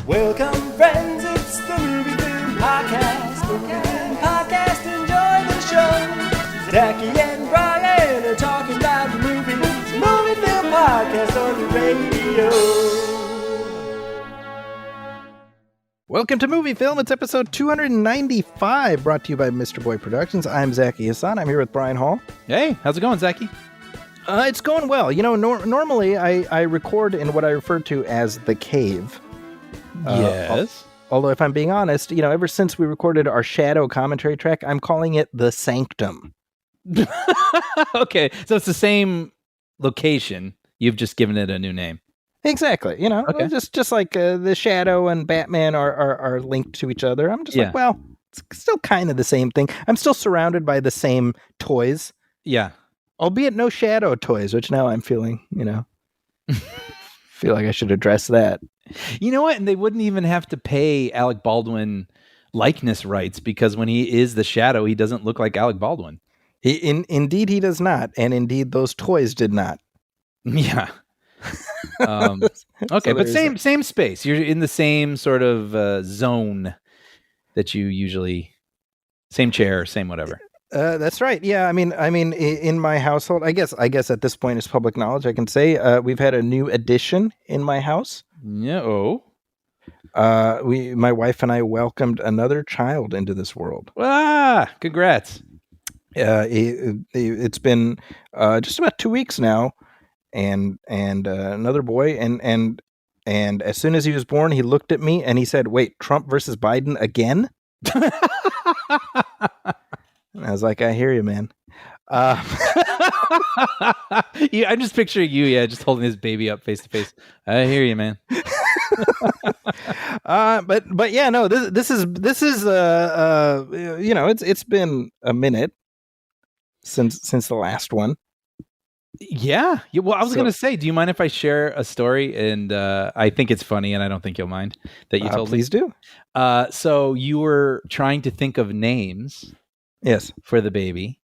Welcome, friends, it's the Movie Film Podcast. Movie Film Podcast, enjoy the show. Zachy and Brian are talking about movies. Movie Film Podcast on the radio. Welcome to Movie Film. It's episode 295, brought to you by Mr. Boy Productions. I'm Zachy Hassan. I'm here with Brian Hall. Hey, how's it going, Zachy? It's going well. You know, normally I record in what I refer to as the cave. Yes. Although, if I'm being honest, you know, ever since we recorded our Shadow commentary track, I'm calling it the Sanctum. Okay, so it's the same location. You've just given it a new name. Exactly. You know, Okay. just like the Shadow and Batman are linked to each other. I'm just Yeah. like, well, it's still kind of the same thing. I'm still surrounded by the same toys. Yeah. Albeit no Shadow toys, which now I'm feeling, you know, feel like I should address that. You know what? And they wouldn't even have to pay Alec Baldwin likeness rights because when he is the Shadow, he doesn't look like Alec Baldwin. Indeed, he does not. And indeed, those toys did not. Yeah. Okay, So but there's same space. You're in the same sort of zone that you usually, same chair, same whatever. That's right. Yeah, I mean, in my household, I guess at this point it's public knowledge. I can say we've had a new addition in my house. Yeah. Oh. My wife and I welcomed another child into this world. Ah, congrats. It's been just about 2 weeks now, and another boy, and as soon as he was born, he looked at me and he said, "Wait, Trump versus Biden again?" And I was like, "I hear you, man." Yeah, I'm just picturing you, just holding his baby up face to face. I hear you, man. But yeah, no, this is you know, it's been a minute since the last one. Yeah. Well, I was So- going to say, do you mind if I share a story? And I think it's funny, and I don't think you'll mind that you told me. Please do. So you were trying to think of names Yes. for the baby,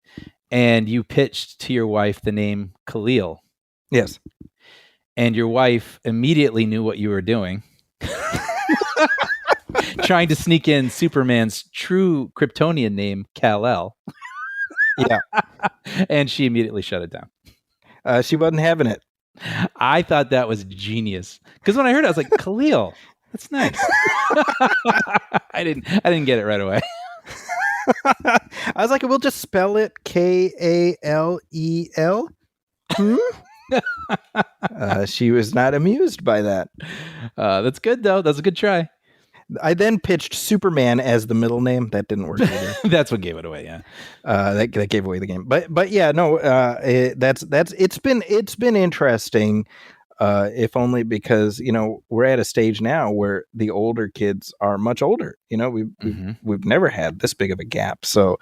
and you pitched to your wife the name Khalil, Yes. and your wife immediately knew what you were doing. Trying to sneak in Superman's true Kryptonian name, Kal-El. Yeah. And she immediately shut it down. She wasn't having it. I thought that was genius because when I heard it, I was like, Khalil, that's nice. I didn't get it right away. I was like, we'll just spell it Kalel. She was not amused by that. That's good though. That's a good try. I then pitched Superman as the middle name. That didn't work either. That's what gave it away. Yeah. That gave away the game. But yeah, no. It's been interesting. If only because, you know, we're at a stage now where the older kids are much older. You know, we've never had this big of a gap. So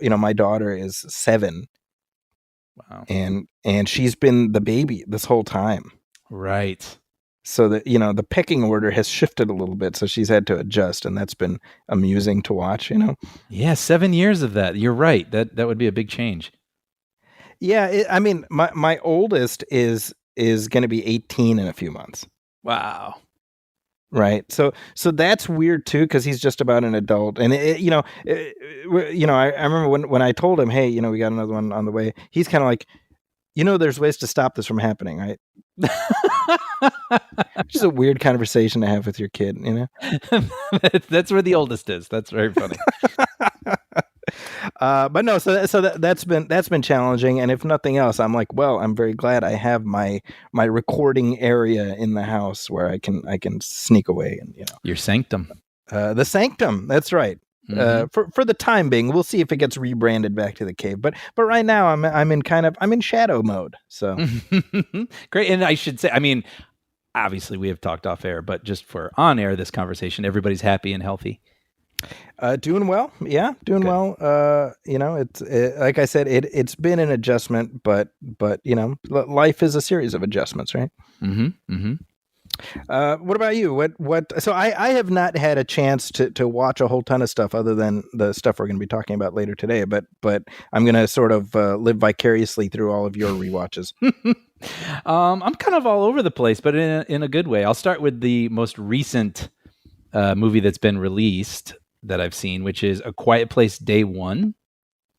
you know, my daughter is 7. Wow. And she's been the baby this whole time. Right. So that, you know, the pecking order has shifted a little bit. So she's had to adjust, and that's been amusing to watch, you know? Yeah. 7 years of that. You're right. That would be a big change. Yeah. I mean, my oldest is going to be 18 in a few months. Wow. Right. So that's weird too, because he's just about an adult. And, I remember when I told him, hey, you know, we got another one on the way, he's kind of like, you know, there's ways to stop this from happening, right? Which is a weird conversation to have with your kid, you know? That's where the oldest is. That's very funny. But no, so that's been challenging, and if nothing else, I'm like, well, I'm very glad I have my recording area in the house where I can sneak away, and, you know, Your sanctum. the Sanctum. That's right. Mhm. For the time being, we'll see if it gets rebranded back to the cave. But right now, I'm in shadow mode. So Great. And I should say, I mean, obviously we have talked off air, but just for on air, this conversation, everybody's happy and healthy. doing well. Yeah, doing Good. well. You know, it's like I said, it's been an adjustment, but you know, life is a series of adjustments, right? Mm-hmm. Mm-hmm. What about you? What? So I have not had a chance to watch a whole ton of stuff other than the stuff we're going to be talking about later today. But I'm going to sort of live vicariously through all of your rewatches. I'm kind of all over the place, but in a good way. I'll start with the most recent movie that's been released that I've seen, which is A Quiet Place Day One.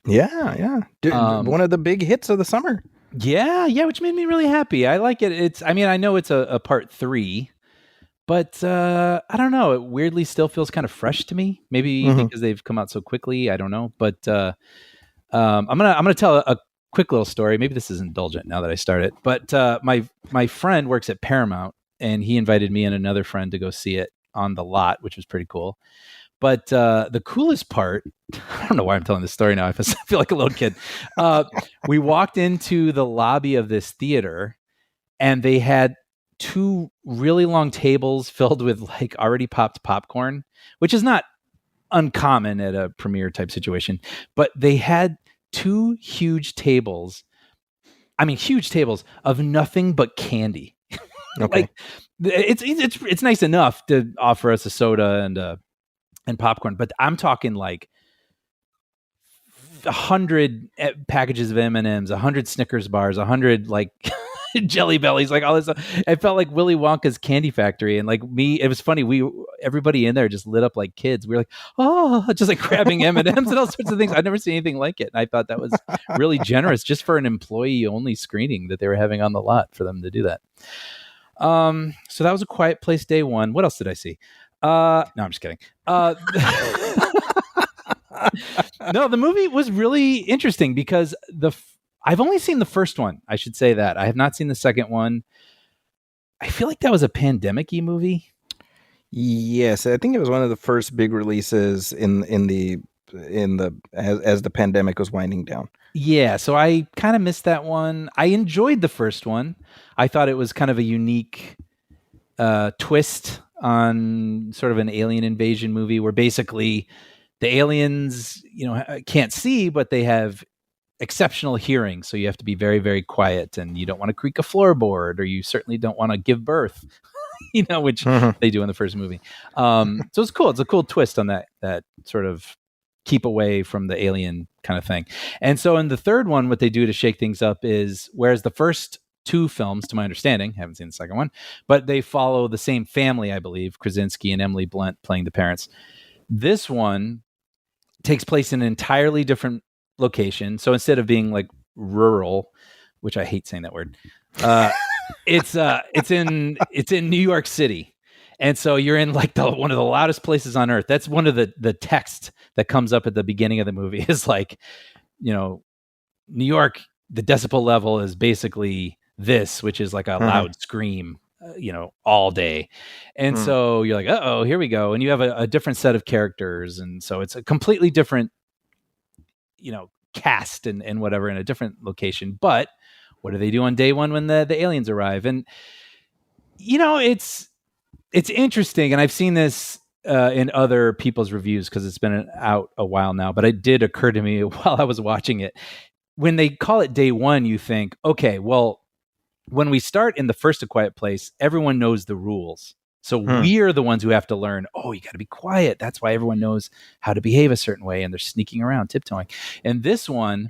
Yeah. One of the big hits of the summer. Yeah, which made me really happy. I like it. I know it's a part 3, but I don't know. It weirdly still feels kind of fresh to me. Maybe because they've come out so quickly. I don't know. But I'm gonna tell a quick little story. Maybe this is indulgent now that I start it. But my friend works at Paramount, and he invited me and another friend to go see it on the lot, which was pretty cool. But the coolest part, I don't know why I'm telling this story now. I feel like a little kid. We walked into the lobby of this theater, and they had 2 really long tables filled with like already popped popcorn, which is not uncommon at a premiere type situation. But they had 2 huge tables. I mean, huge tables of nothing but candy. Okay. Like it's nice enough to offer us a soda and popcorn, but I'm talking like 100 packages of M&Ms, 100 Snickers bars, 100 like Jelly Bellies, like all this stuff. It felt like Willy Wonka's candy factory. And like it was funny. Everybody in there just lit up like kids. We were like, oh, just like grabbing M&Ms and all sorts of things. I'd never seen anything like it. And I thought that was really generous just for an employee only screening that they were having on the lot for them to do that. So that was A Quiet Place Day One. What else did I see? No, I'm just kidding. No, the movie was really interesting because I've only seen the first one. I should say that. I have not seen the second one. I feel like that was a pandemic-y movie. Yes, I think it was one of the first big releases as the pandemic was winding down. Yeah, so I kind of missed that one. I enjoyed the first one. I thought it was kind of a unique twist on sort of an alien invasion movie where basically the aliens, can't see, but they have exceptional hearing. So you have to be very, very quiet, and you don't want to creak a floorboard, or you certainly don't want to give birth, which they do in the first movie. So it's cool. It's a cool twist on that sort of keep away from the alien kind of thing. And so in the third one, what they do to shake things up is, whereas the first 2 films, to my understanding, haven't seen the second one, but they follow the same family, I believe, Krasinski and Emily Blunt playing the parents. This one takes place in an entirely different location. So instead of being like rural, which I hate saying that word, it's in New York City. And so you're in like one of the loudest places on earth. That's one of the text that comes up at the beginning of the movie is like, New York, the decibel level is basically this, which is like a loud scream, all day. And so you're like, uh-oh, here we go. And you have a different set of characters. And so it's a completely different, cast and whatever in a different location. But what do they do on day one when the aliens arrive? And, it's interesting. And I've seen this in other people's reviews because it's been out a while now, but it did occur to me while I was watching it. When they call it day one, you think, okay, well, when we start in the first A Quiet Place, everyone knows the rules. So we are the ones who have to learn, oh, you got to be quiet. That's why everyone knows how to behave a certain way, and they're sneaking around, tiptoeing. And this one,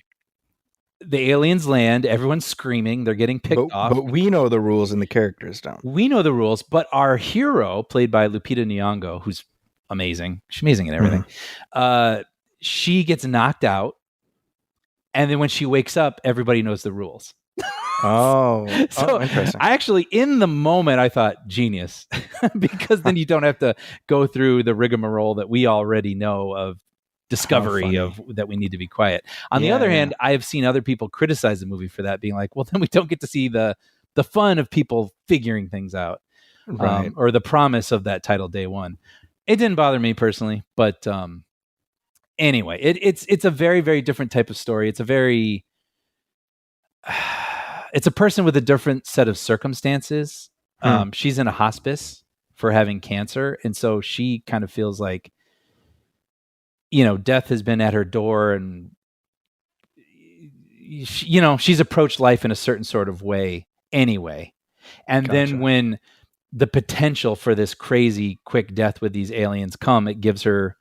the aliens land, everyone's screaming, they're getting picked off. But we know the rules and the characters don't. We know the rules, but our hero, played by Lupita Nyong'o, who's amazing. She's amazing in everything. She gets knocked out. And then when she wakes up, everybody knows the rules. So interesting. I actually, in the moment, I thought genius, because then you don't have to go through the rigmarole that we already know of discovery of that we need to be quiet. On the other hand, I have seen other people criticize the movie for that, being like, well, then we don't get to see the fun of people figuring things out, right? Or the promise of that title, Day One. It didn't bother me personally, but anyway, it's a very, very different type of story. It's a person with a different set of circumstances. She's in a hospice for having cancer. And so she kind of feels like, death has been at her door, and, she's approached life in a certain sort of way anyway. And then when the potential for this crazy quick death with these aliens come, it gives her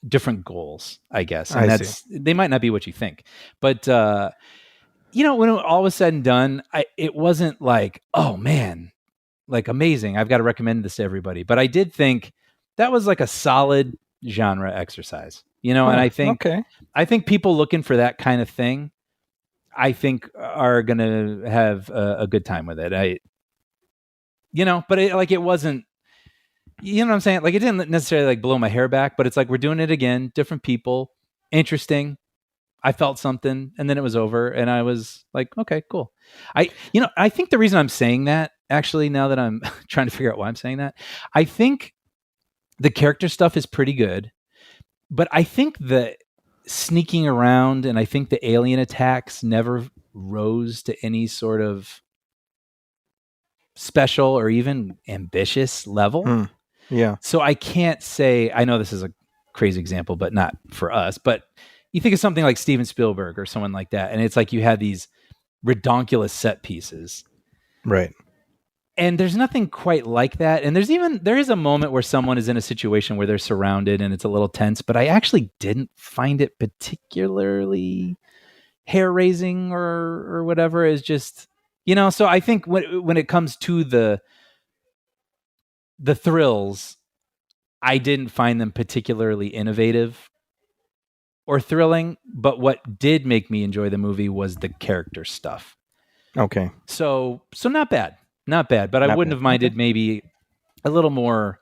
different goals, I guess. And they might not be what you think, but, when all was said and done, it wasn't like, oh man, like amazing, I've got to recommend this to everybody. But I did think that was like a solid genre exercise, and I think okay. people looking for that kind of thing, I think are going to have a good time with it. But it wasn't, you know what I'm saying? Like, it didn't necessarily like blow my hair back, but it's like, we're doing it again, different people, interesting. I felt something, and then it was over, and I was like, okay, cool. I think the reason I'm saying that, actually, now that I'm trying to figure out why I'm saying that, I think the character stuff is pretty good, but I think the sneaking around and I think the alien attacks never rose to any sort of special or even ambitious level. Yeah. So I can't say, I know this is a crazy example, but not for us, but you think of something like Steven Spielberg or someone like that, and it's like you have these redonkulous set pieces. Right. And there's nothing quite like that. And there is a moment where someone is in a situation where they're surrounded and it's a little tense, but I actually didn't find it particularly hair raising or whatever. Is just, so I think when it comes to the thrills, I didn't find them particularly innovative or thrilling, but what did make me enjoy the movie was the character stuff. Okay. So not bad. Not bad, but I wouldn't have minded maybe a little more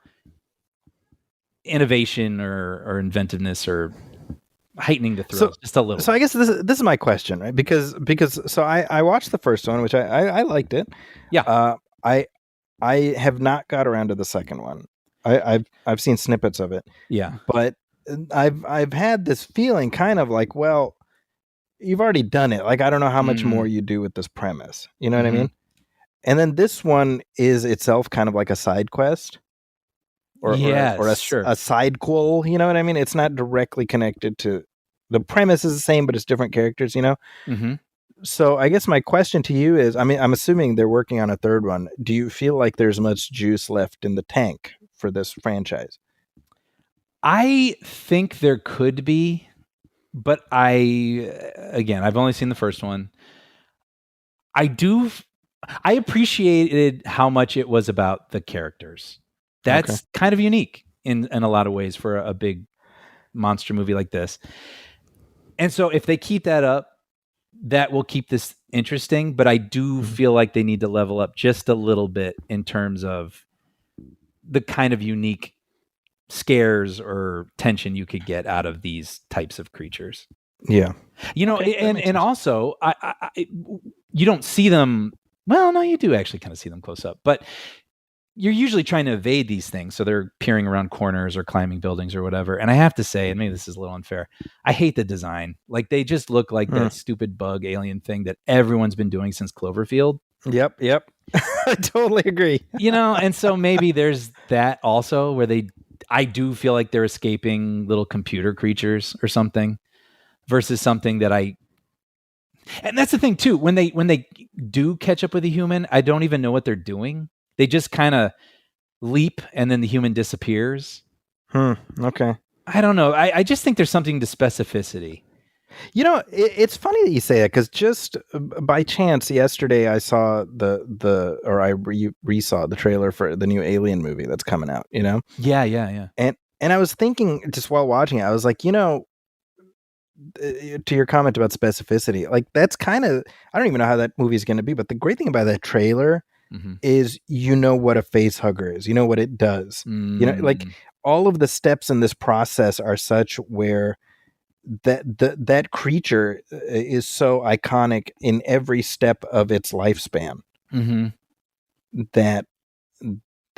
innovation or inventiveness or heightening the thrills just a little. So I guess this is my question, right? Because so I watched the first one, which I liked it. Yeah. I have not got around to the second one. I've seen snippets of it. Yeah. But I've had this feeling kind of like, well, you've already done it. Like, I don't know how much more you do with this premise. You know what I mean? And then this one is itself kind of like a side quest, or a side quel. You know what I mean? It's not directly connected to the premise is the same, but it's different characters. So I guess my question to you is, I mean, I'm assuming they're working on a third one. Do you feel like there's much juice left in the tank for this franchise? I think there could be, but I've only seen the first one. I appreciated how much it was about the characters. That's kind of unique in a lot of ways for a big monster movie like this. And so if they keep that up, that will keep this interesting. But I do feel like they need to level up just a little bit in terms of the kind of unique scares or tension you could get out of these types of creatures. Yeah. And also, you don't see them. Well, no, you do actually kind of see them close up, but you're usually trying to evade these things. So they're peering around corners or climbing buildings or whatever. And I have to say, and maybe this is a little unfair, I hate the design. Like, they just look like that stupid bug alien thing that everyone's been doing since Cloverfield. Yep. I totally agree. And so maybe there's that also where I do feel like they're escaping little computer creatures or something versus something that and that's the thing too. When they do catch up with a human, I don't even know what they're doing. They just kind of leap and then the human disappears. Okay. I don't know. I just think there's something to specificity. It's funny that you say that, because just by chance yesterday I saw I re-saw the trailer for the new Alien movie that's coming out. Yeah. And I was thinking, just while watching it, I was like, to your comment about specificity, like, that's kind of, I don't even know how that movie is going to be, but the great thing about that trailer is what a face hugger is, what it does. Like, all of the steps in this process are such where that creature is so iconic in every step of its lifespan that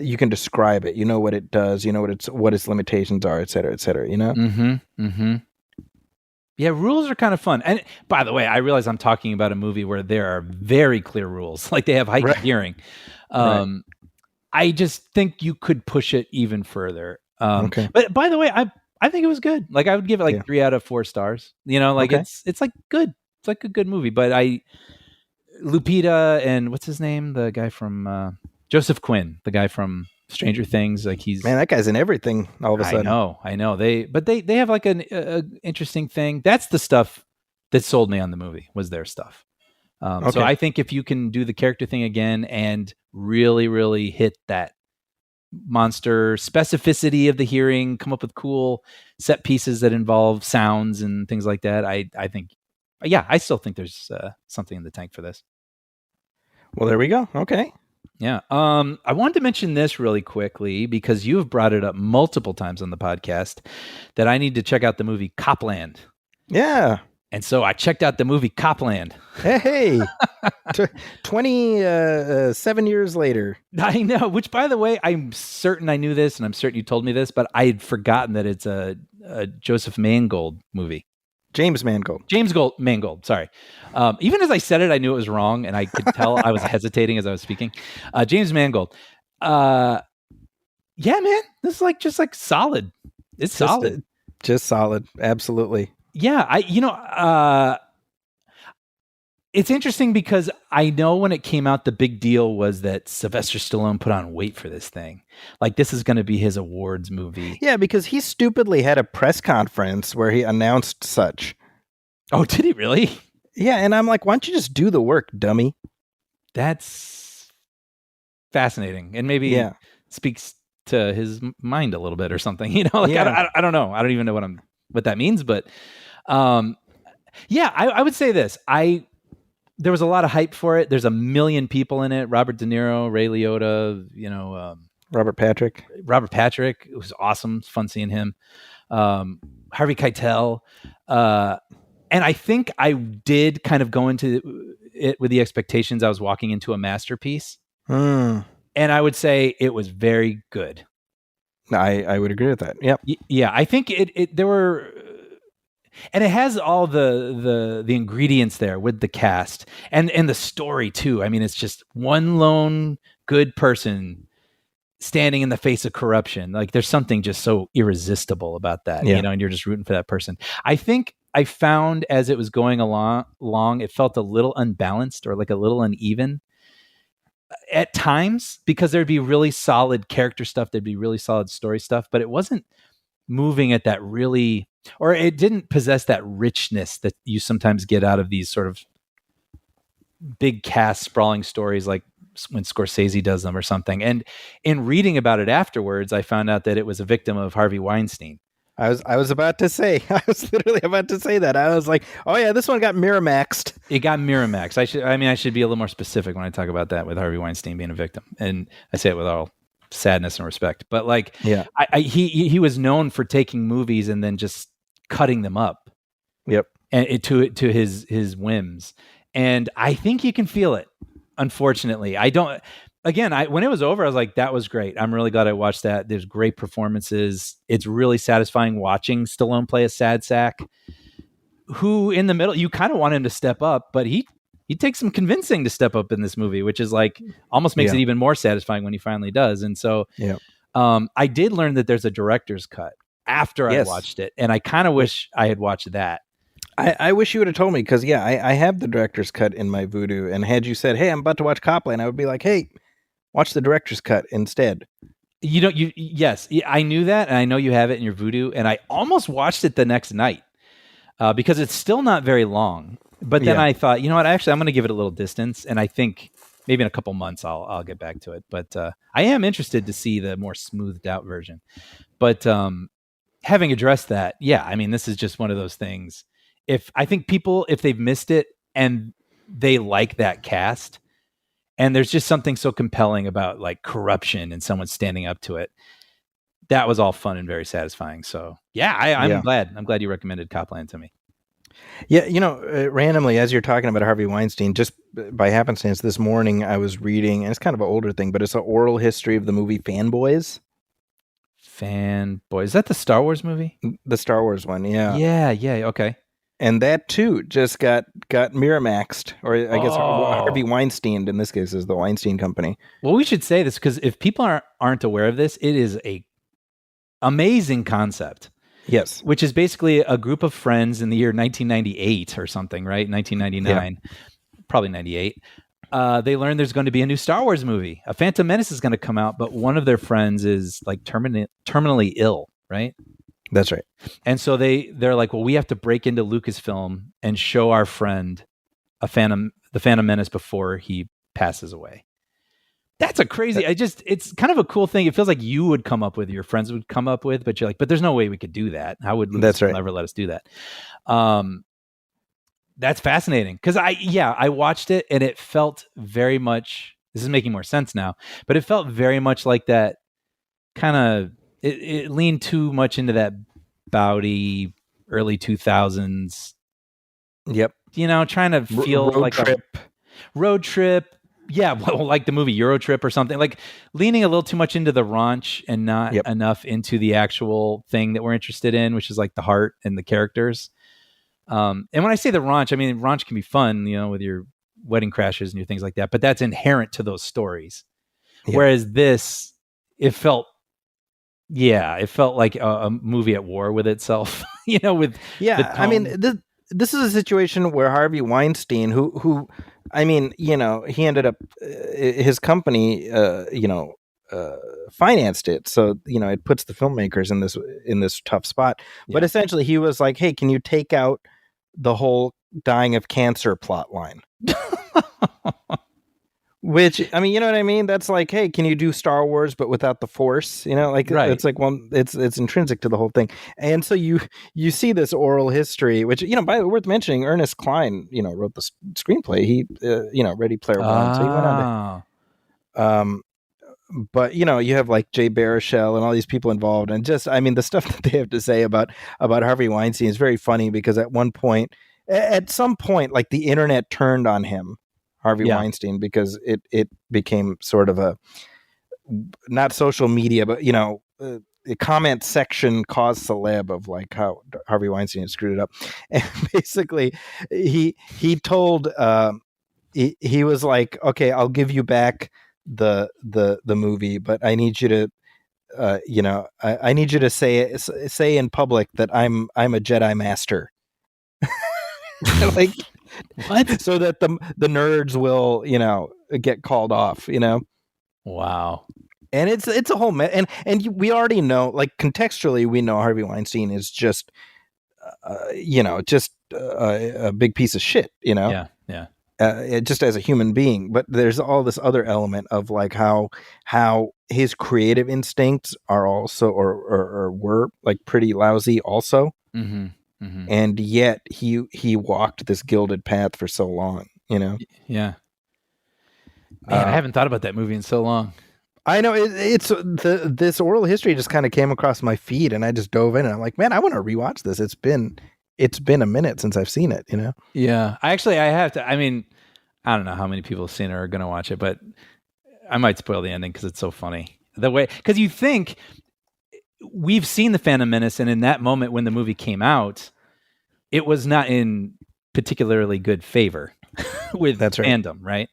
you can describe it. What it does, what its limitations are, et cetera, et cetera. Yeah, rules are kind of fun. And by the way, I realize I'm talking about a movie where there are very clear rules. Like, they have heightened hearing. I just think you could push it even further. But by the way, I think it was good. Like, I would give it 3 out of 4 stars. It's like good. It's like a good movie. But Lupita and what's his name? The guy from Joseph Quinn, the guy from Stranger Things, like, that guy's in everything all of a sudden. I know. They have like an interesting thing. That's the stuff that sold me on the movie, was their stuff. So I think if you can do the character thing again and really, really hit that monster, specificity of the hearing, come up with cool set pieces that involve sounds and things like that. I think, yeah, I still think there's something in the tank for this. Well, there we go. Okay. Yeah. I wanted to mention this really quickly because you have brought it up multiple times on the podcast that I need to check out the movie Copland. Yeah. And so I checked out the movie Copland. Hey, 27 years later. I know, which, by the way, I'm certain I knew this, and I'm certain you told me this, but I had forgotten that it's a Joseph Mangold movie. James Mangold. Mangold, sorry. Even as I said it, I knew it was wrong, and I could tell I was hesitating as I was speaking. James Mangold. Yeah, man, this is just solid. It's solid. Just solid. Absolutely. Yeah, it's interesting because I know when it came out, the big deal was that Sylvester Stallone put on weight for this thing. This is going to be his awards movie. Yeah, because he stupidly had a press conference where he announced such. Oh, did he really? Yeah, and I'm like, why don't you just do the work, dummy? That's fascinating, and maybe speaks to his mind a little bit or something. I don't know. I don't even know what that means, but yeah, I would say this. There was a lot of hype for it. There's a million people in it. Robert De Niro, Ray Liotta, Robert Patrick. It was awesome. It's fun seeing him. Harvey Keitel. And I think I did kind of go into it with the expectations I was walking into a masterpiece. And I would say it was very good. I would agree with that. Yep. Yeah, I think there were, and it has all the ingredients there with the cast and the story too. I mean, it's just one lone good person standing in the face of corruption. There's something just so irresistible about that, and you're just rooting for that person. I think I found as it was going along, it felt a little unbalanced or a little uneven at times, because there'd be really solid character stuff, there'd be really solid story stuff, but it wasn't moving at that really, or it didn't possess that richness that you sometimes get out of these sort of big cast sprawling stories like when Scorsese does them or something. And in reading about it afterwards, I found out that it was a victim of Harvey Weinstein. I was about to say, I was literally about to say that. I was like, oh yeah, this one got Miramaxed. It got Miramaxed. I should be a little more specific when I talk about that with Harvey Weinstein being a victim. And I say it with all sadness and respect. But he was known for taking movies and then just cutting them up. Yep. And to his whims. And I think you can feel it. Unfortunately, when it was over, I was like, that was great. I'm really glad I watched that. There's great performances. It's really satisfying watching Stallone play a sad sack who in the middle, you kind of want him to step up, but he takes some convincing to step up in this movie, which is almost makes it even more satisfying when he finally does. And so I did learn that there's a director's cut after I watched it. And I kind of wish I had watched that. I wish you would have told me, because I have the director's cut in my Vudu, and had you said, hey, I'm about to watch Copland, I would be like, hey, watch the director's cut instead. Yes, I knew that, and I know you have it in your Vudu, and I almost watched it the next night because it's still not very long. But then I thought, you know what, actually, I'm going to give it a little distance, and I think maybe in a couple months I'll get back to it. But I am interested to see the more smoothed out version. But having addressed that, this is just one of those things. I think people, if they've missed it and they like that cast, and there's just something so compelling about corruption and someone standing up to it, that was all fun and very satisfying. So I'm glad you recommended Copland to me. Yeah, randomly, as you're talking about Harvey Weinstein, just by happenstance this morning, I was reading, and it's kind of an older thing, but it's an oral history of the movie Fanboys. Is that the Star Wars movie? The Star Wars one, yeah. Yeah, okay. And that too just got Miramaxed, or I guess Harvey Weinstein in this case is the Weinstein Company. Well, we should say this because if people aren't aware of this, it is a amazing concept. Yes, which is basically a group of friends in the year 1998 or something, right? 1999, probably 98. They learn there's going to be a new Star Wars movie. A Phantom Menace is going to come out, but one of their friends is terminally ill, right? That's right. And so they're like, well, we have to break into Lucasfilm and show our friend the Phantom Menace before he passes away. That's a crazy. It's kind of a cool thing. It feels like you would come up with, your friends would come up with, but you're like, but there's no way we could do that. How would That's Lucasfilm right. ever let us do that? That's fascinating because I watched it and it felt very much. This is making more sense now, but it felt very much like that. Kind of, it leaned too much into that bowdy early 2000s. Yep. Trying to feel road like trip. a road trip. Yeah, well, like the movie Euro Trip or something, like leaning a little too much into the raunch and not enough into the actual thing that we're interested in, which is like the heart and the characters. And when I say the raunch, I mean, raunch can be fun, with your wedding crashes and your things like that, but that's inherent to those stories. Yeah. Whereas this, it felt like a movie at war with itself, with I mean, this is a situation where Harvey Weinstein, who I mean, he ended up his company, financed it, so it puts the filmmakers in this tough spot. Yeah. But essentially, he was like, "Hey, can you take out the whole dying of cancer plot line?" Which, I mean, you know what I mean? That's like, hey, can you do Star Wars but without the Force? Right. It's like, well, it's intrinsic to the whole thing. And so you see this oral history, which, by the way, worth mentioning, Ernest Cline, wrote the screenplay. He, Ready Player One. So he went on to, but you have like Jay Baruchel and all these people involved, and just, I mean, the stuff that they have to say about Harvey Weinstein is very funny because at some point, like the internet turned on him. Harvey Weinstein, because it became sort of a, not social media, but the comment section cause celeb of like how Harvey Weinstein had screwed it up. And basically he told he was like, okay, I'll give you back the movie, but I need you to I need you to say in public that I'm a Jedi master. Like, what? So that the nerds will, get called off, Wow. And it's a whole we already know, like, contextually, we know Harvey Weinstein is just, a big piece of shit, Yeah. Just as a human being. But there's all this other element of like how his creative instincts are also, or were like pretty lousy also. Mm-hmm. Mm-hmm. And yet he walked this gilded path for so long, Yeah. Man, I haven't thought about that movie in so long. I know it's this oral history just kind of came across my feed, and I just dove in, and I'm like, man, I want to rewatch this. It's been a minute since I've seen it, Yeah, I have to. I mean, I don't know how many people have seen it or are going to watch it, but I might spoil the ending because it's so funny. The way, because you think we've seen The Phantom Menace, and in that moment when the movie came out, it was not in particularly good favor with fandom, right?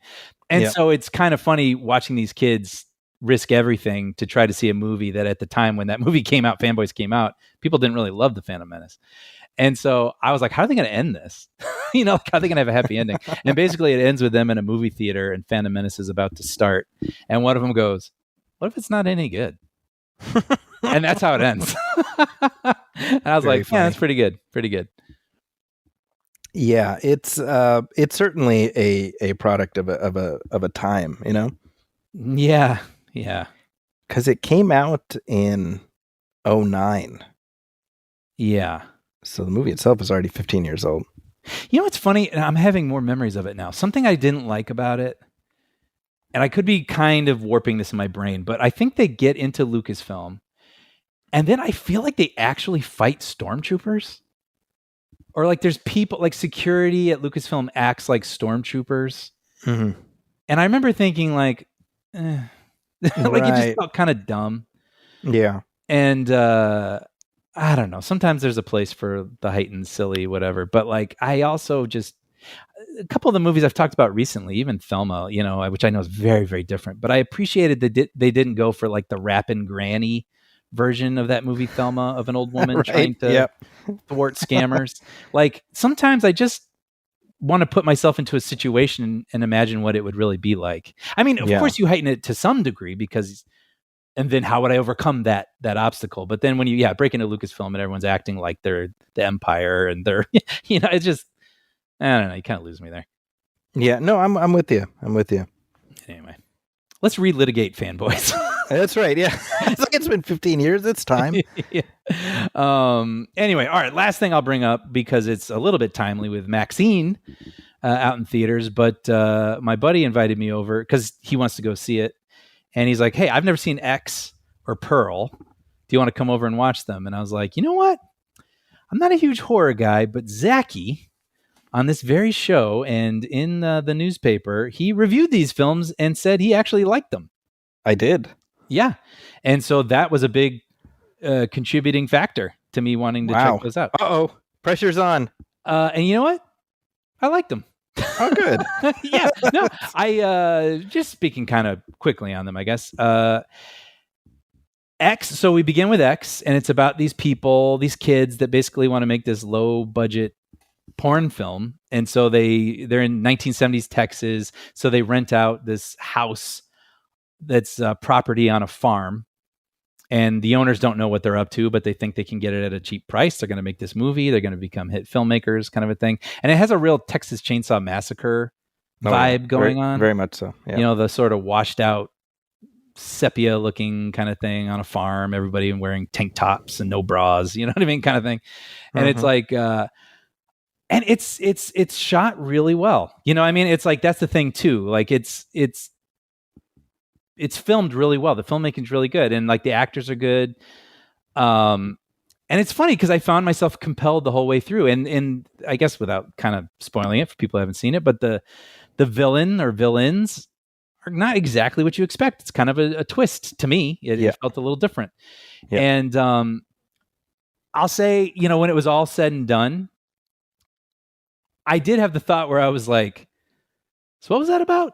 And so it's kind of funny watching these kids risk everything to try to see a movie that at the time when that movie came out, fanboys came out, people didn't really love The Phantom Menace. And so I was like, how are they going to end this? How are they going to have a happy ending? And basically it ends with them in a movie theater and Phantom Menace is about to start. And one of them goes, what if it's not any good? And that's how it ends. And I was very like, funny. Yeah, that's pretty good. Pretty good. Yeah, it's certainly a product of a time, Yeah. Because it came out in 2009. Yeah. So the movie itself is already 15 years old. You know what's funny? And I'm having more memories of it now. Something I didn't like about it, and I could be kind of warping this in my brain, but I think they get into Lucasfilm, and then I feel like they actually fight stormtroopers. Or like there's people, like security at Lucasfilm acts like stormtroopers. Mm-hmm. And I remember thinking like, like it just felt kind of dumb. Yeah. And I don't know. Sometimes there's a place for the heightened, silly, whatever. But like, I also just, a couple of the movies I've talked about recently, even Thelma, which I know is very, very different. But I appreciated that they didn't go for like the rapping granny version of that movie Thelma, of an old woman trying to thwart scammers. Like sometimes I just want to put myself into a situation and imagine what it would really be like. I mean, of course you heighten it to some degree and then how would I overcome that obstacle? But then when you break into Lucasfilm and everyone's acting like they're the Empire and they're it's just, I don't know, you kind of lose me there. Yeah, no, I'm with you. Anyway, let's relitigate Fanboys. That's right. Yeah. It's like it's been 15 years. It's time. Yeah. Anyway, all right. Last thing I'll bring up, because it's a little bit timely with Maxine out in theaters, but my buddy invited me over because he wants to go see it. And he's like, hey, I've never seen X or Pearl. Do you want to come over and watch them? And I was like, you know what? I'm not a huge horror guy, but Zachy on this very show and in the newspaper, he reviewed these films and said he actually liked them. I did. Yeah. And so that was a big contributing factor to me wanting to check those out. Uh-oh. Pressure's on. And you know what? I liked them. Oh, good. Yeah. No, I just speaking kind of quickly on them, I guess. X. So we begin with X, and it's about these people, these kids that basically want to make this low budget porn film. And so they're in 1970s Texas. So they rent out this house that's property on a farm, and the owners don't know what they're up to, but they think they can get it at a cheap price. They're going to make this movie. They're going to become hit filmmakers, kind of a thing. And it has a real Texas Chainsaw Massacre vibe going on. Very much so. Yeah. You know, the sort of washed out sepia looking kind of thing on a farm, everybody wearing tank tops and no bras, you know what I mean? Kind of thing. And it's like, and it's shot really well. You know, I mean, it's like, that's the thing too. Like it's filmed really well. The filmmaking's really good. And like the actors are good. And it's funny because I found myself compelled the whole way through, and I guess without kind of spoiling it for people who haven't seen it, but the villain or villains are not exactly what you expect. It's kind of a twist to me. It felt a little different. Yeah. And I'll say, you know, when it was all said and done, I did have the thought where I was like, so what was that about?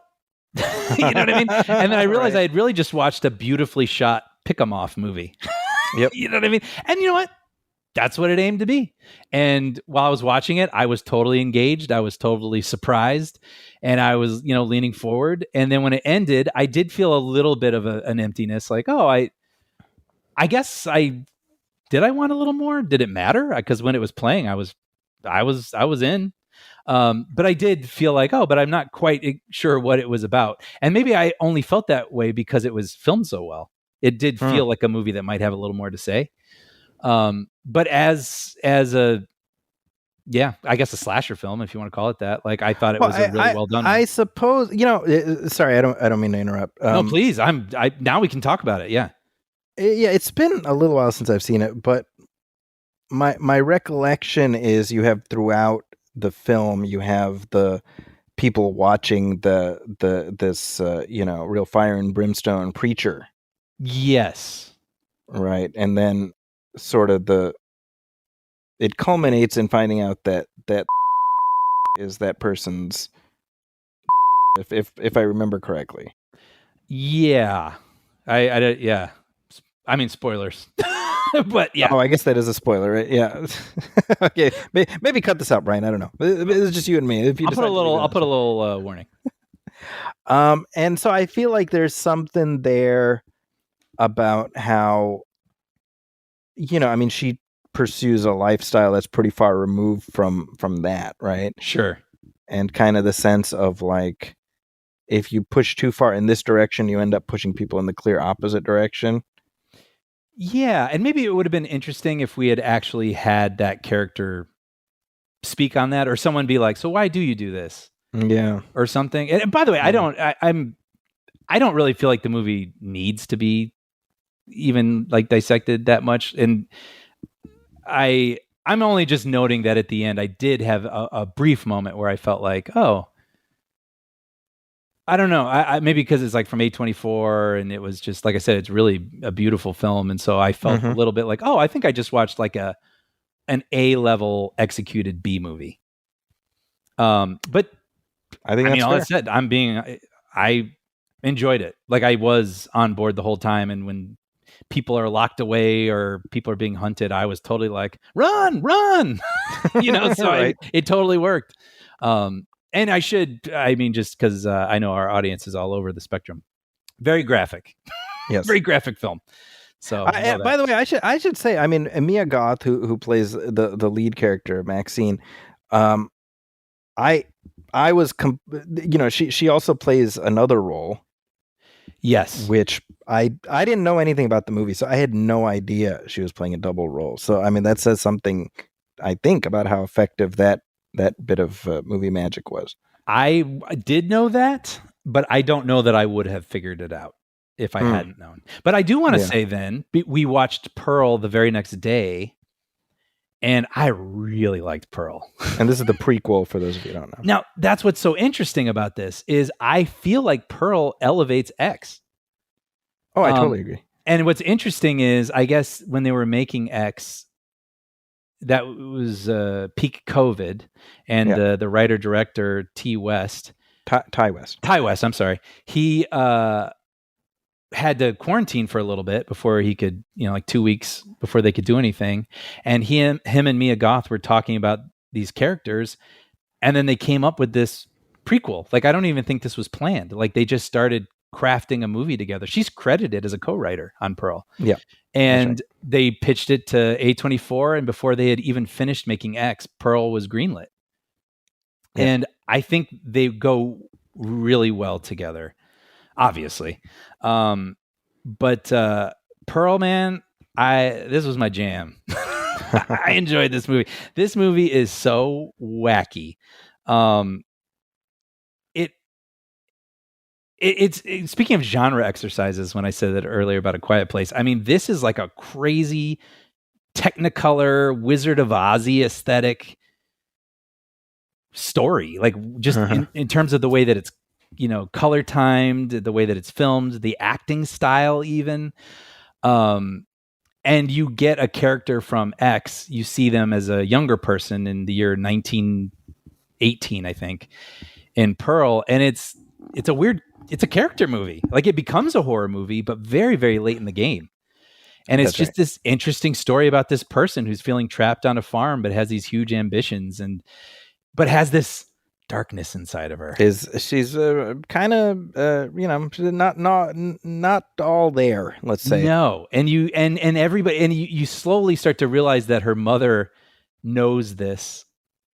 You know what I mean? And then I realized I had really just watched a beautifully shot pick 'em off movie. Yep. You know what I mean? And you know what? That's what it aimed to be. And while I was watching it, I was totally engaged. I was totally surprised. And I was, you know, leaning forward. And then when it ended, I did feel a little bit of an emptiness. Like, oh, I guess I want a little more? Did it matter? Because when it was playing, I was in. But I did feel like, oh, but I'm not quite sure what it was about. And maybe I only felt that way because it was filmed so well. It did feel like a movie that might have a little more to say. But as a, I guess a slasher film, if you want to call it that, like I thought it was a really well done one. I suppose, you know, sorry, I don't mean to interrupt. No, please. Now we can talk about it. Yeah. Yeah. It's been a little while since I've seen it, but my recollection is you have throughout the film, you have the people watching this you know, real fire and brimstone preacher. Yes. Right. And then sort of it culminates in finding out that is that person's, if I remember correctly. Yeah. I mean, spoilers. But yeah. Oh, I guess that is a spoiler, right? Yeah. Okay. Maybe cut this out, Brian. I don't know. It's just you and me. If you I'll put a little warning. And so I feel like there's something there about how, you know, I mean, she pursues a lifestyle that's pretty far removed from that, right? Sure. And kind of the sense of like, if you push too far in this direction, you end up pushing people in the clear opposite direction. Yeah, and maybe it would have been interesting if we had actually had that character speak on that, or someone be like, "So why do you do this?" Yeah, or something. And by the way, I don't really feel like the movie needs to be even like dissected that much. And I'm only just noting that at the end, I did have a brief moment where I felt like, oh, I don't know. I maybe because it's like from A24, and it was just like I said, it's really a beautiful film, and so I felt a little bit like, oh, I think I just watched like an A-level executed B movie. But I mean, all that said, I enjoyed it. Like I was on board the whole time, and when people are locked away or people are being hunted, I was totally like, run, you know. So right. it totally worked. And just because I know our audience is all over the spectrum. Very graphic. Yes. Very graphic film. So by the way, I should say, I mean, Mia Goth, who plays the lead character, Maxine, I was, you know, she also plays another role. Yes. which I didn't know anything about the movie, so I had no idea she was playing a double role. So I mean, that says something, I think, about how effective that bit of movie magic was. I did know that, but I don't know that I would have figured it out if I hadn't known. But I do want to Yeah. say then, we watched Pearl the very next day, and I really liked Pearl. And this is the prequel for those of you who don't know. Now, that's what's so interesting about this is I feel like Pearl elevates X. Oh, I totally agree. And what's interesting is, I guess when they were making X, that was peak COVID, and Yeah. the writer director T West, Ty West. I'm sorry, he had to quarantine for a little bit before he could, like 2 weeks before they could do anything. And him and Mia Goth were talking about these characters, and then they came up with this prequel. Like, I don't even think this was planned. Like, they just started crafting a movie together. She's credited as a co-writer on Pearl. Yeah. And they pitched it to A24, and before they had even finished making X, Pearl was greenlit. Yeah. And I think they go really well together, obviously. But Pearl, man, this was my jam. I enjoyed this movie. This movie is so wacky. It's speaking of genre exercises, when I said that earlier about A Quiet Place, I mean, this is like a crazy Technicolor Wizard of Ozzy aesthetic story, like just in terms of the way that it's, color timed, the way that it's filmed, the acting style even. And you get a character from X, you see them as a younger person in the year 1918, I think, in Pearl, and it's a character movie. Like, it becomes a horror movie, but very, very late in the game. And it's just this interesting story about this person who's feeling trapped on a farm, but has these huge ambitions, but has this darkness inside of her. She's kind of not all there, let's say. No, and you and everybody, and you slowly start to realize that her mother knows this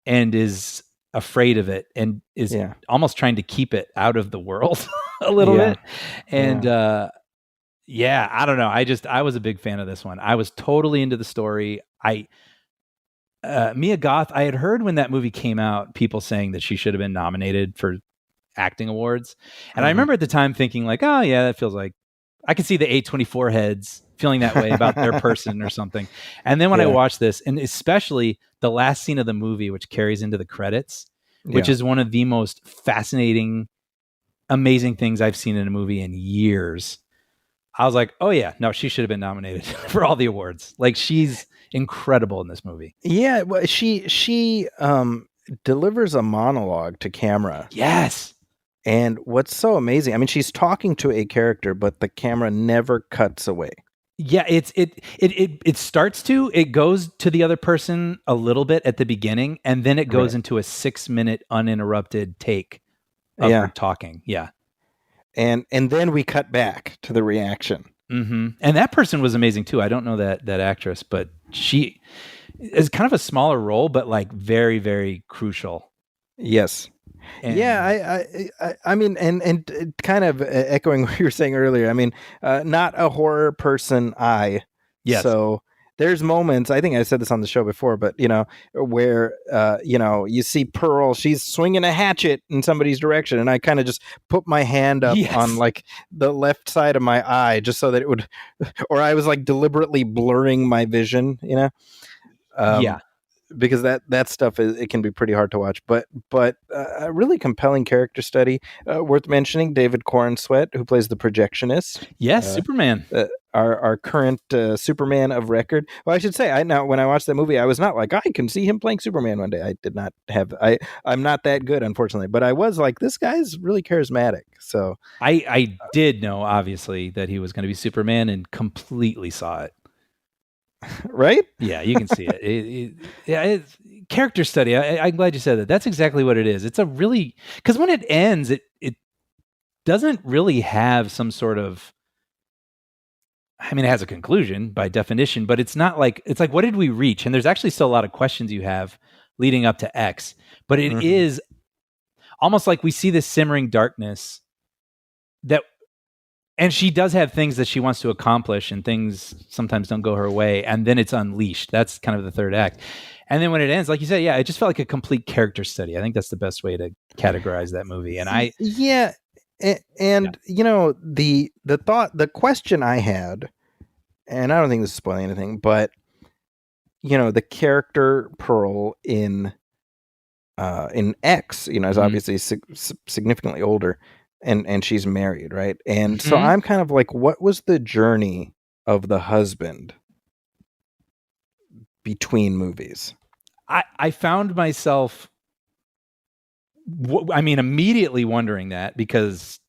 and is afraid of it, and is almost trying to keep it out of the world a little bit. And I don't know. I was a big fan of this one. I was totally into the story. Mia Goth, I had heard when that movie came out, people saying that she should have been nominated for acting awards. And I remember at the time thinking like, oh yeah, that feels like, I could see the A24 heads feeling that way about their person or something. And then when I watched this, and especially the last scene of the movie, which carries into the credits, which is one of the most fascinating, amazing things I've seen in a movie in years. I was like, oh yeah, no, she should have been nominated for all the awards. Like, she's incredible in this movie. Yeah, well, she delivers a monologue to camera. Yes. And what's so amazing, I mean, she's talking to a character, but the camera never cuts away. Yeah, it starts to, it goes to the other person a little bit at the beginning, and then it goes into a 6-minute uninterrupted take of her talking. Yeah. And then we cut back to the reaction. Mm-hmm. And that person was amazing too. I don't know that actress, but she is kind of a smaller role, but like very, very crucial. Yes. And I mean, and kind of echoing what you were saying earlier. I mean, not a horror person. Yes. So there's moments, I think I said this on the show before, but where you see Pearl, she's swinging a hatchet in somebody's direction, and I kind of just put my hand up on like the left side of my eye just so that it would, or I was like deliberately blurring my vision, because that stuff it can be pretty hard to watch, but a really compelling character study. Worth mentioning, David Corenswet, who plays the projectionist. Yes, Superman. Our current Superman of record. Well, I should say, when I watched that movie, I was not like, I can see him playing Superman one day. I did not have. I'm not that good, unfortunately, but I was like, this guy's really charismatic. So I did know, obviously, that he was going to be Superman, and completely saw it. Right? Yeah, you can see it. It's character study. I'm glad you said that. That's exactly what it is. It's a really, because when it ends, it doesn't really have some sort of, I mean, it has a conclusion by definition, but it's not like, it's like, what did we reach? And there's actually still a lot of questions you have leading up to X, but it is almost like we see this simmering darkness that And she does have things that she wants to accomplish, and things sometimes don't go her way, and then it's unleashed. That's kind of the third act. And then when it ends, like you said, yeah, it just felt like a complete character study. I think that's the best way to categorize that movie. And the question I had, and I don't think this is spoiling anything, but the character Pearl in X, is obviously significantly older. And she's married, right? And so I'm kind of like, what was the journey of the husband between movies? I found myself, immediately wondering that because,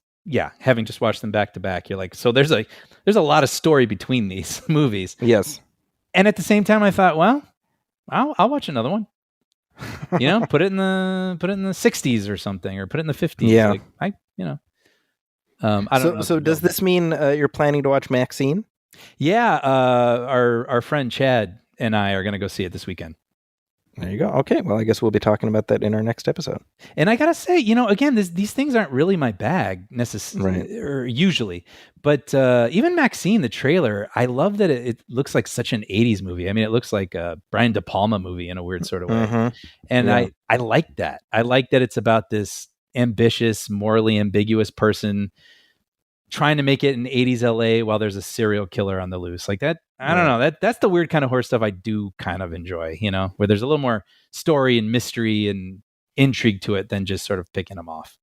having just watched them back to back, you're like, so there's a lot of story between these movies. Yes. And at the same time, I thought, well, I'll watch another one. Put it in the 60s or something, or put it in the 50s. Yeah. I don't know. So does this mean you're planning to watch Maxine? Yeah. Our friend Chad and I are going to go see it this weekend. There you go. Okay. Well, I guess we'll be talking about that in our next episode. And I got to say, again, these things aren't really my bag necessarily, Right. or usually. But even Maxine, the trailer, I love that it looks like such an 80s movie. I mean, it looks like a Brian De Palma movie in a weird sort of way. Mm-hmm. And Yeah. I like that. I like that it's about this ambitious, morally ambiguous person trying to make it in 80s LA while there's a serial killer on the loose. Like that, I don't know. That's the weird kind of horror stuff I do kind of enjoy, where there's a little more story and mystery and intrigue to it than just sort of picking them off.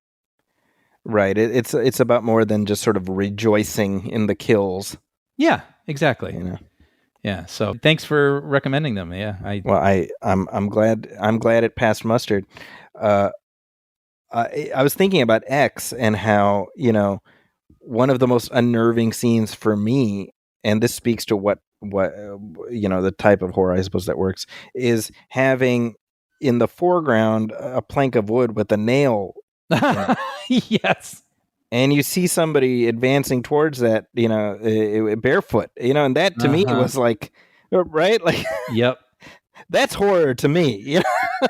Right. It's about more than just sort of rejoicing in the kills. Yeah, exactly. Yeah. So thanks for recommending them. Yeah. I'm glad it passed mustard. I was thinking about X and how, one of the most unnerving scenes for me, and this speaks to what the type of horror I suppose that works, is having in the foreground a plank of wood with a nail. Yes. And you see somebody advancing towards that, barefoot, and that to me was like, right? Like, yep. That's horror to me.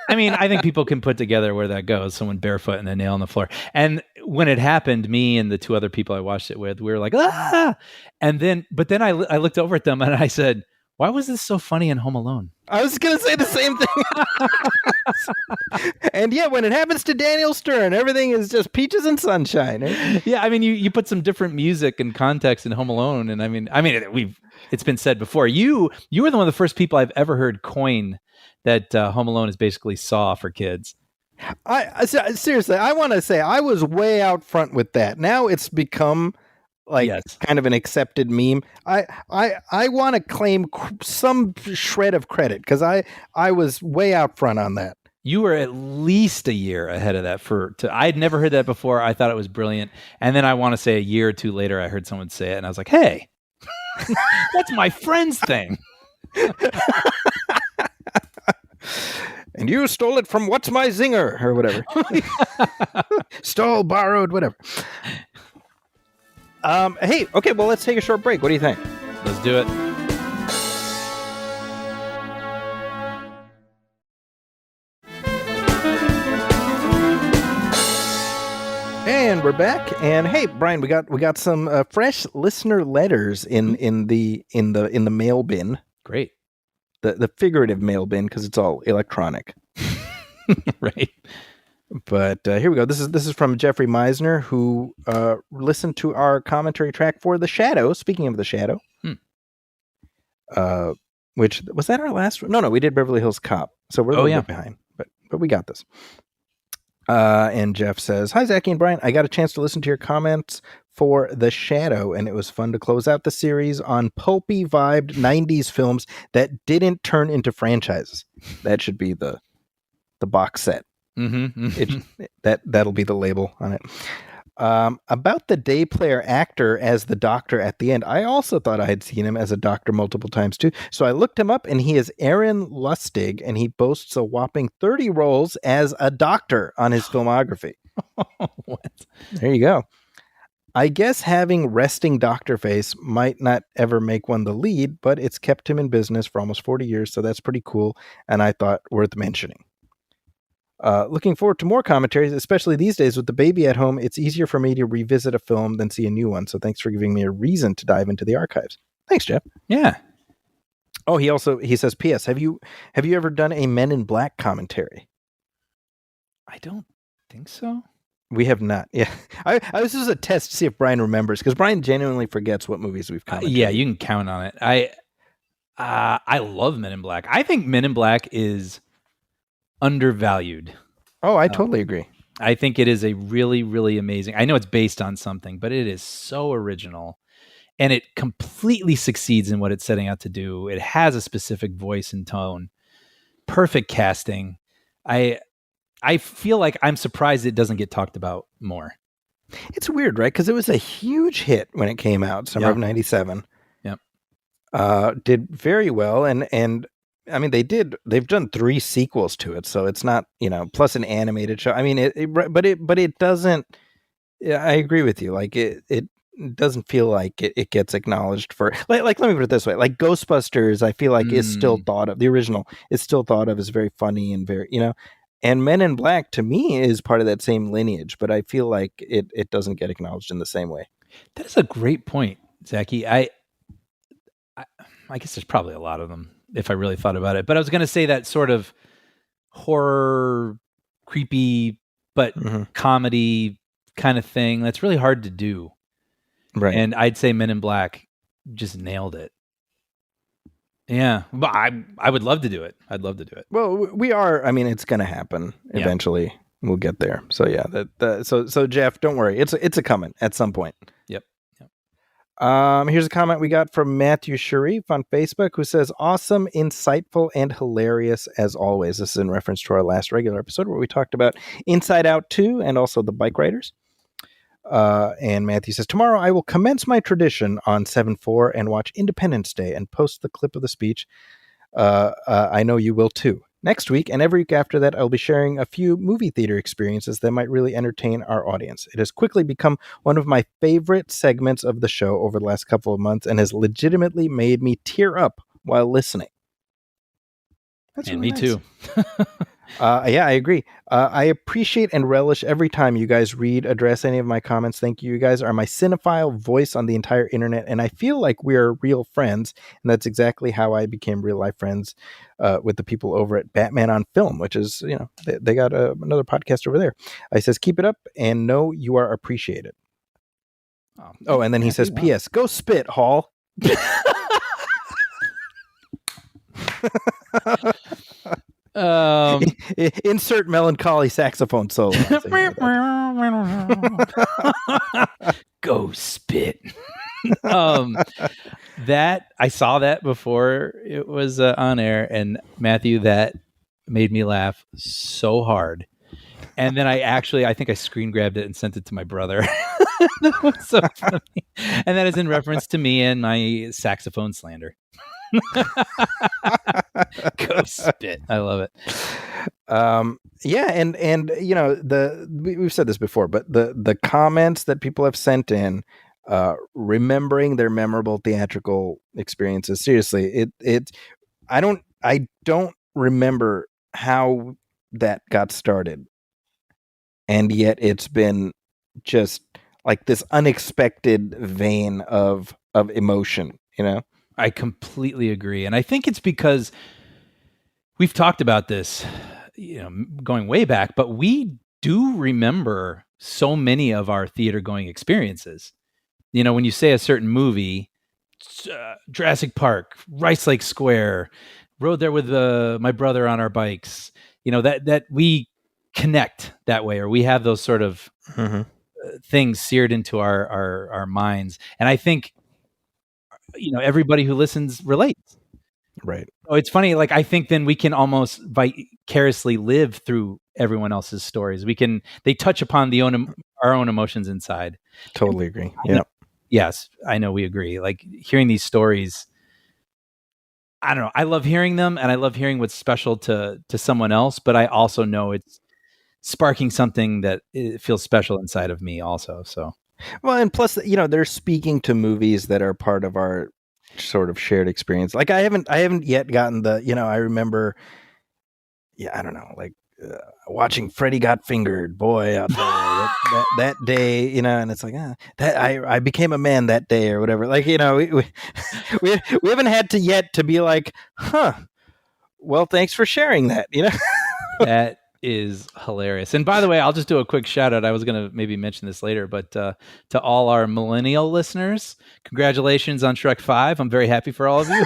I mean, I think people can put together where that goes. Someone barefoot and a nail on the floor. And when it happened, me and the two other people I watched it with, we were like, ah! But then I looked over at them and I said, why was this so funny in Home Alone? I was going to say the same thing. And yeah, when it happens to Daniel Stern, everything is just peaches and sunshine. Right? Yeah, I mean, you put some different music and context in Home Alone, and I mean, it's been said before. You were one of the first people I've ever heard coin that Home Alone is basically Saw for kids. Seriously, I want to say I was way out front with that. Now it's become kind of an accepted meme. I want to claim some shred of credit because I was way out front on that. You were at least a year ahead of that. I'd never heard that before. I thought it was brilliant. And then I want to say a year or two later, I heard someone say it, and I was like, hey, that's my friend's thing. And you stole it from What's My Zinger or whatever. Stole, borrowed, whatever. Hey, okay, well, let's take a short break. What do you think? Let's do it. And we're back. And hey, Brian, we got some fresh listener letters in the mail bin. Great. The figurative mail bin because it's all electronic. Right. But here we go. This is from Jeffrey Meisner, who listened to our commentary track for The Shadow. Speaking of The Shadow, which was that our last one? No, we did Beverly Hills Cop, so we're a little bit behind, but we got this. And Jeff says, "Hi, Zachy and Brian. I got a chance to listen to your comments for The Shadow, and it was fun to close out the series on pulpy vibed 90s films that didn't turn into franchises. That should be the box set." Mm-hmm. That'll be the label on it. About the day player actor as the doctor at the end, I also thought I had seen him as a doctor multiple times too. So I looked him up, and he is Aaron Lustig, and he boasts a whopping 30 roles as a doctor on his filmography. What? There you go. I guess having resting doctor face might not ever make one the lead, but it's kept him in business for almost 40 years, so that's pretty cool, and I thought worth mentioning. Looking forward to more commentaries, especially these days with the baby at home. It's easier for me to revisit a film than see a new one. So thanks for giving me a reason to dive into the archives. Thanks, Jeff. Yeah. Oh, he says, P.S. Have you ever done a Men in Black commentary? I don't think so. We have not. Yeah, this is a test to see if Brian remembers, because Brian genuinely forgets what movies we've commented. Yeah, you can count on it. I love Men in Black. I think Men in Black is undervalued. Oh, I totally agree. I think it is a really, really amazing. I know it's based on something, but it is so original, and it completely succeeds in what it's setting out to do. It has a specific voice and tone, perfect casting. I feel like I'm surprised it doesn't get talked about more. It's weird, right? Because it was a huge hit when it came out, summer of '97. Yep. Did very well, and I mean they've done 3 sequels to it, so it's not, plus an animated show. I mean but it doesn't. Yeah, I agree with you. Like it doesn't feel like it gets acknowledged for like let me put it this way, like Ghostbusters I feel like is still thought of, the original is still thought of as very funny and very, and Men in Black to me is part of that same lineage, but I feel like it doesn't get acknowledged in the same way. That is a great point, Zachy. I guess there's probably a lot of them if I really thought about it, but I was going to say that sort of horror, creepy, but comedy kind of thing. That's really hard to do. Right. And I'd say Men in Black just nailed it. Yeah, but I would love to do it. I'd love to do it. Well, we are. I mean, it's going to happen eventually. Yeah. We'll get there. So yeah, so Jeff, don't worry. It's a coming at some point. Yep. Here's a comment we got from Matthew Sharif on Facebook, who says, "Awesome, insightful, and hilarious as always." This is in reference to our last regular episode where we talked about Inside Out 2 and also the bike riders. And Matthew says, "Tomorrow I will commence my tradition on 7/4 and watch Independence Day and post the clip of the speech. I know you will too. Next week and every week after that, I'll be sharing a few movie theater experiences that might really entertain our audience. It has quickly become one of my favorite segments of the show over the last couple of months and has legitimately made me tear up while listening." That's and really me nice. too. Yeah, I agree. I appreciate and relish every time you guys address any of my comments. Thank you. You guys are my cinephile voice on the entire internet, and I feel like we are real friends. And that's exactly how I became real life friends with the people over at Batman on Film, which is, they got another podcast over there. I says, "Keep it up and know you are appreciated." Oh, and then he says, "P.S. Go spit, Hall." Insert melancholy saxophone solo. Go spit. That I saw that before it was on air, and Matthew, that made me laugh so hard. And then I think I screen grabbed it and sent it to my brother. That was so funny. And that is in reference to me and my saxophone slander. Go spit. I love it. Yeah, and we've said this before, but the comments that people have sent in, remembering their memorable theatrical experiences. Seriously, I don't remember how that got started, and yet it's been just like this unexpected vein of emotion. I completely agree, and I think it's because we've talked about this, going way back, but we do remember so many of our theater going experiences. When you say a certain movie, Jurassic Park, Rice Lake Square, rode there with my brother on our bikes, that we connect that way, or we have those sort of things seared into our minds. And I think, everybody who listens relates. Right. Oh, it's funny. Like, I think then we can almost vicariously live through everyone else's stories. They touch upon our own emotions inside. Totally agree. Yeah. Yes, I know we agree. Like, hearing these stories, I don't know. I love hearing them, and I love hearing what's special to someone else, but I also know it's sparking something that it feels special inside of me also. So, well, and plus, they're speaking to movies that are part of our sort of shared experience. Like I haven't yet gotten I remember, I don't know, like watching Freddy Got Fingered, boy, I'll tell you that day, you know, and it's like that I became a man that day or whatever. Like, you know, we haven't had to yet to be like, huh. Well, thanks for sharing that. You know, That is hilarious. And by the way, I'll just do a quick shout out. I was going to maybe mention this later, but to all our millennial listeners, congratulations on Shrek 5. I'm very happy for all of you.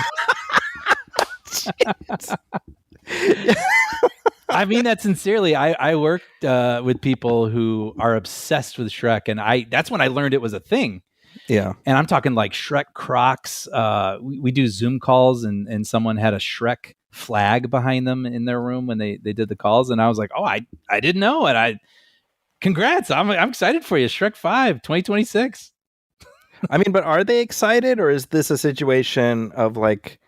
I mean that sincerely. I worked with people who are obsessed with Shrek, and that's when I learned it was a thing. Yeah. And I'm talking like Shrek Crocs. We do Zoom calls, and someone had a Shrek flag behind them in their room when they did the calls. And I was like, oh, I didn't know. And congrats. I'm excited for you. Shrek 5, 2026. I mean, but are they excited, or is this a situation of like,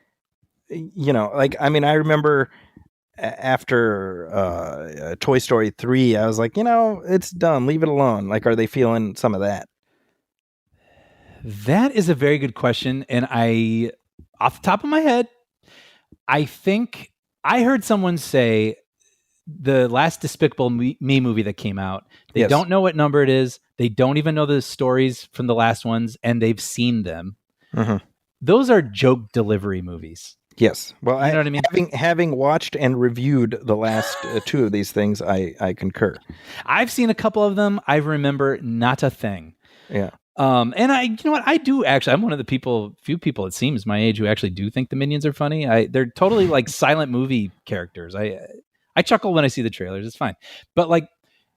you know, like, I mean, I remember after Toy Story 3, I was like, you know, it's done. Leave it alone. Like, are they feeling some of that? That is a very good question. And off the top of my head, I think I heard someone say the last Despicable Me movie that came out, they Yes. don't know what number it is. They don't even know the stories from the last ones, and they've seen them. Mm-hmm. Those are joke delivery movies. Yes. Well, You know what I mean? Having watched and reviewed the last two of these things, I concur. I've seen a couple of them. I remember not a thing. Yeah. And you know what? I do actually. I'm one of the few people it seems my age who actually do think the Minions are funny. They're totally like silent movie characters. I chuckle when I see the trailers. It's fine. But like,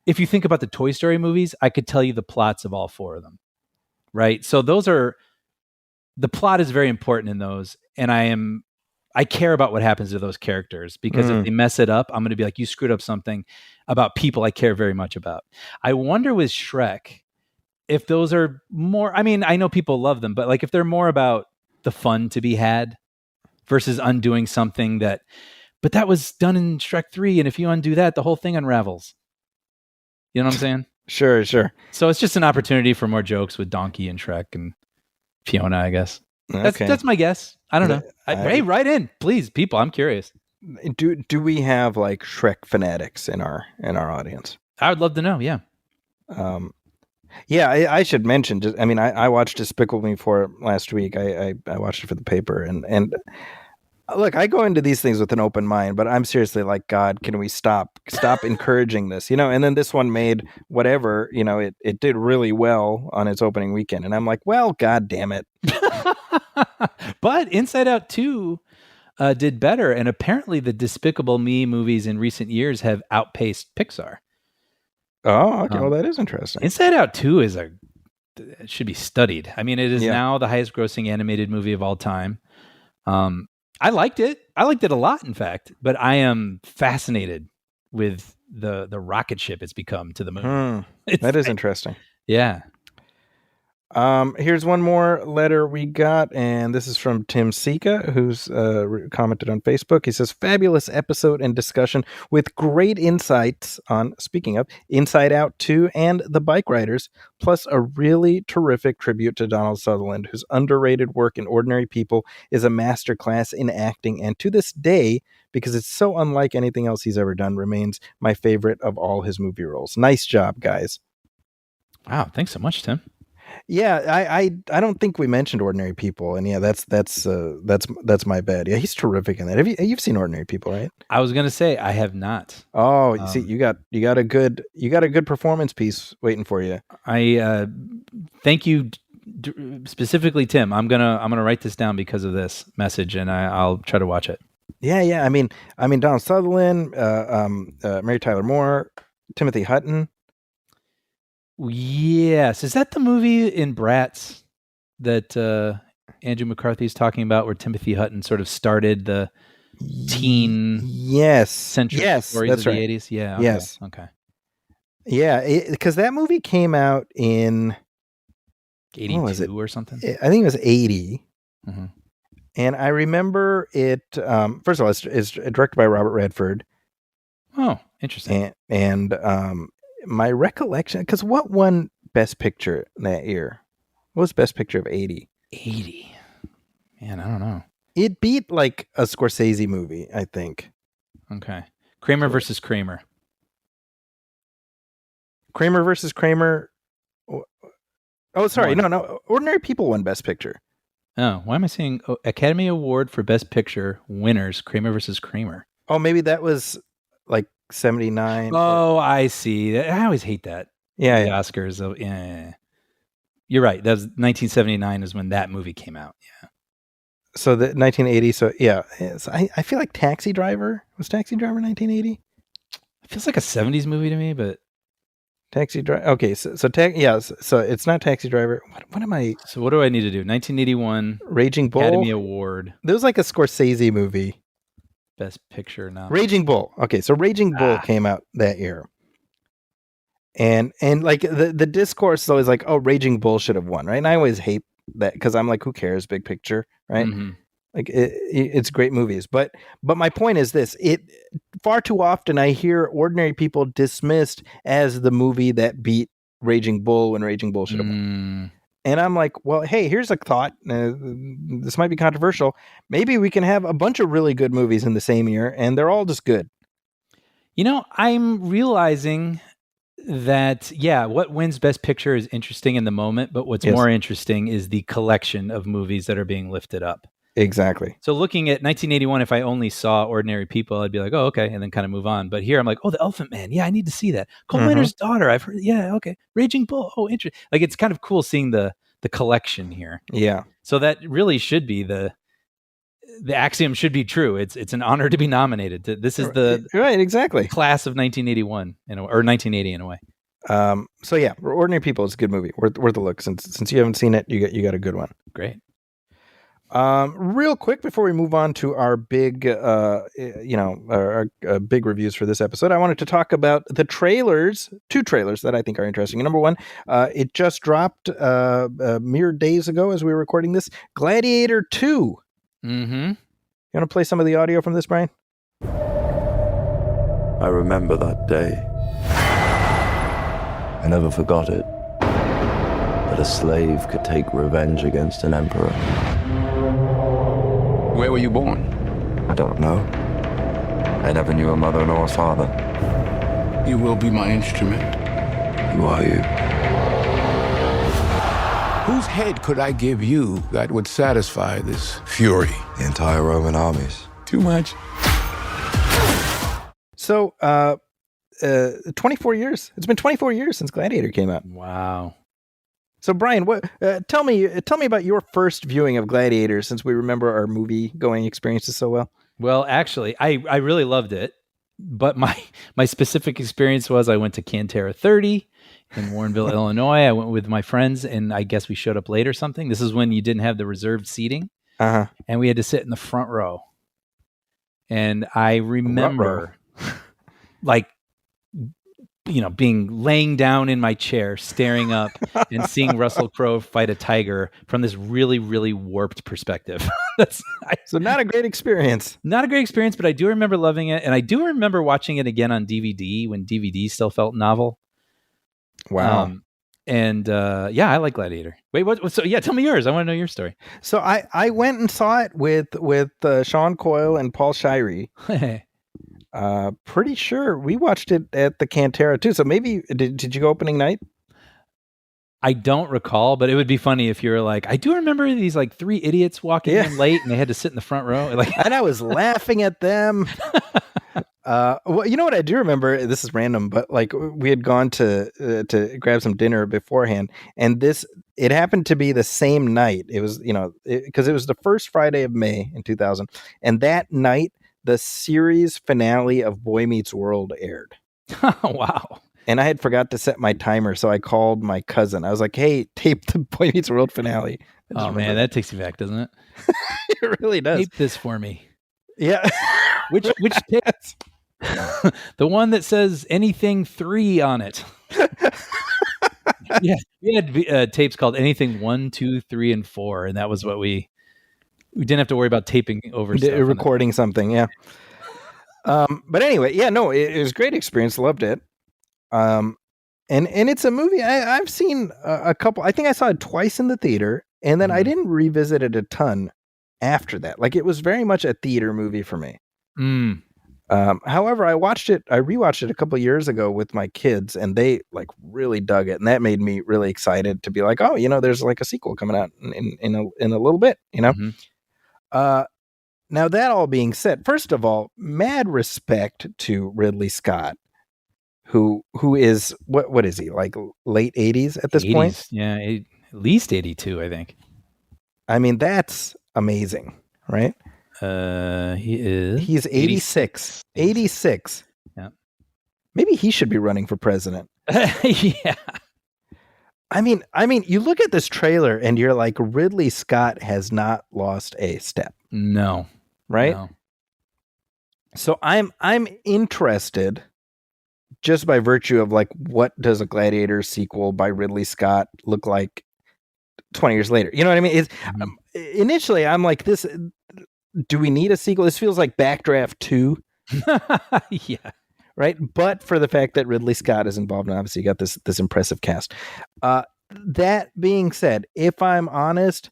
if you think about the Toy Story movies, I could tell you the plots of all four of them. Right. So the plot is very important in those. And I care about what happens to those characters, because if they mess it up, I'm going to be like, you screwed up something about people I care very much about. I wonder with Shrek, if those are more, I mean, I know people love them, but like if they're more about the fun to be had versus undoing something but that was done in Shrek 3. And if you undo that, the whole thing unravels. You know what I'm saying? Sure. So it's just an opportunity for more jokes with Donkey and Shrek and Fiona, I guess. Okay. That's my guess. I don't know. Hey, write in, please, people. I'm curious. Do we have like Shrek fanatics in our audience? I would love to know. Yeah. Yeah, I should mention. Just, I mean, I watched Despicable Me 4 last week. I watched it for the paper, and look, I go into these things with an open mind, but I'm seriously like, God, can we stop encouraging this? You know, and then this one made whatever, you know, it did really well on its opening weekend. And I'm like, well, God damn it. But Inside Out 2 did better. And apparently the Despicable Me movies in recent years have outpaced Pixar. Oh, okay. Well, that is interesting. Inside Out 2 it should be studied. I mean, it is now the highest grossing animated movie of all time. I liked it. I liked it a lot, in fact. But I am fascinated with the rocket ship it's become to the moon. That is interesting. Yeah. Here's one more letter we got, and this is from Tim Sika, who's commented on Facebook. He says, fabulous episode and discussion with great insights on, speaking of, Inside Out 2 and The Bike Riders, plus a really terrific tribute to Donald Sutherland, whose underrated work in Ordinary People is a masterclass in acting, and to this day, because it's so unlike anything else he's ever done, remains my favorite of all his movie roles. Nice job, guys. Wow, thanks so much, Tim. Yeah, I don't think we mentioned Ordinary People, and yeah, that's my bad. Yeah, he's terrific in that. You've seen Ordinary People, right? I was gonna say I have not. Oh, you see, you got a good performance piece waiting for you. I thank you specifically, Tim. I'm gonna write this down because of this message, and I'll try to watch it. Yeah. I mean, Donald Sutherland, Mary Tyler Moore, Timothy Hutton. Yes. Is that the movie in Bratz that Andrew McCarthy is talking about, where Timothy Hutton sort of started the teen centric stories of the 80s? Yeah. Okay. Yes. Okay. Yeah, because that movie came out in 82 or something. I think it was 80. Mm-hmm. And I remember it. First of all, it's directed by Robert Redford. Oh, interesting. And my recollection, because what won Best Picture that year? What was Best Picture of 80? 80. Man, I don't know. It beat like a Scorsese movie, I think. Okay. Kramer versus Kramer. Kramer versus Kramer. Oh, sorry. Won. No. Ordinary People won Best Picture. Oh, why am I saying Academy Award for Best Picture winners Kramer versus Kramer? Oh, maybe that was like 79. Oh, I see. I always hate that. Yeah, The yeah. Oscars. Oh, yeah. You're right. That was 1979 is when that movie came out. Yeah. So the 1980. So yeah, I feel like Taxi Driver was Taxi Driver 1980. It feels like a 70s movie to me, but Taxi Driver. Okay, so it's not Taxi Driver. What am I? so what do I need to do? 1981 Raging Bull. Academy Award There was like a Scorsese movie. Best Picture now. Raging Bull. Okay, so Raging Bull came out that year. And like the discourse is always like, oh, Raging Bull should have won, right? And I always hate that because I'm like, who cares? Big picture, right? Mm-hmm. Like it's great movies, but my point is this: far too often I hear Ordinary People dismissed as the movie that beat Raging Bull when Raging Bull should have won. And I'm like, well, hey, here's a thought. This might be controversial. Maybe we can have a bunch of really good movies in the same year, and they're all just good. You know, I'm realizing that, yeah, what wins Best Picture is interesting in the moment, but what's more interesting is the collection of movies that are being lifted up. Exactly. So looking at 1981, if I only saw Ordinary People, I'd be like, oh, okay, and then kind of move on. But here I'm like, oh, The Elephant Man. Yeah, I need to see that. Coal Miner's Daughter. I've heard. Yeah, okay. Raging Bull. Oh, interesting. Like, it's kind of cool seeing the collection here. Yeah. So that really should be the axiom should be true. It's an honor to be nominated. This is the right, exactly, class of 1981 or 1980 in a way. So yeah, Ordinary People is a good movie. Worth a look. Since you haven't seen it, you got a good one. Great. Real quick before we move on to our big, our big reviews for this episode, I wanted to talk about the trailers, 2 trailers that I think are interesting. Number one, it just dropped mere days ago as we were recording this, Gladiator II. Mm-hmm. You want to play some of the audio from this, Brian? I remember that day. I never forgot it. That a slave could take revenge against an emperor. Where were you born? I don't know. I never knew a mother nor a father. You will be my instrument. Who are you? Whose head could I give you that would satisfy this fury? The entire Roman armies. Too much. So, 24 years. It's been 24 years since Gladiator came out. Wow. So, Brian, what? Tell me about your first viewing of Gladiator, since we remember our movie going experiences so well. Well, actually, I really loved it, but my specific experience was I went to Cantera 30 in Warrenville, Illinois. I went with my friends, and I guess we showed up late or something. This is when you didn't have the reserved seating, and we had to sit in the front row. And I remember, like, laying down in my chair, staring up and seeing Russell Crowe fight a tiger from this really, really warped perspective. So not a great experience. Not a great experience, but I do remember loving it. And I do remember watching it again on DVD when DVD still felt novel. Wow. I like Gladiator. Wait, what? So yeah, tell me yours. I want to know your story. So I went and saw it with Sean Coyle and Paul Shirey. Pretty sure we watched it at the Cantera too. So maybe did you go opening night? I don't recall, but it would be funny if you were like, I do remember these like 3 idiots walking in late and they had to sit in the front row. Like, and I was laughing at them. Well, you know what I do remember? This is random, but like we had gone to grab some dinner beforehand, and it happened to be the same night. It was because it was the first Friday of May in 2000, and that night the series finale of Boy Meets World aired. Wow. And I had forgot to set my timer, so I called my cousin. I was like, "Hey, tape the Boy Meets World finale." Oh man, that takes you back, doesn't it? It really does. Tape this for me. Yeah. Which tape? The one that says anything 3 on it. Yeah, we had tapes called anything 1, 2, 3, and 4, and that was what we didn't have to worry about taping over stuff. Recording something, yeah. But anyway, yeah, no, it was a great experience. Loved it. And it's a movie I've seen a couple. I think I saw it twice in the theater, and then I didn't revisit it a ton after that. Like, it was very much a theater movie for me. However, I rewatched it a couple years ago with my kids, and they like really dug it, and that made me really excited to be like, oh, there's like a sequel coming out in a little bit, Mhm. Now that all being said, first of all, mad respect to Ridley Scott, who is what is he, like late 80s at this point? 80s, yeah, at least 82, I think. I mean, that's amazing, right? He's 86. 86. Yeah. Maybe he should be running for president. Yeah. I mean, you look at this trailer and you're like, Ridley Scott has not lost a step, No. right? No. So I'm interested just by virtue of like, what does a Gladiator sequel by Ridley Scott look like 20 years later? You know what I mean? Initially, I'm like, this. Do we need a sequel? This feels like Backdraft 2. Yeah. Right? But for the fact that Ridley Scott is involved, and obviously you got this impressive cast. That being said, if I'm honest,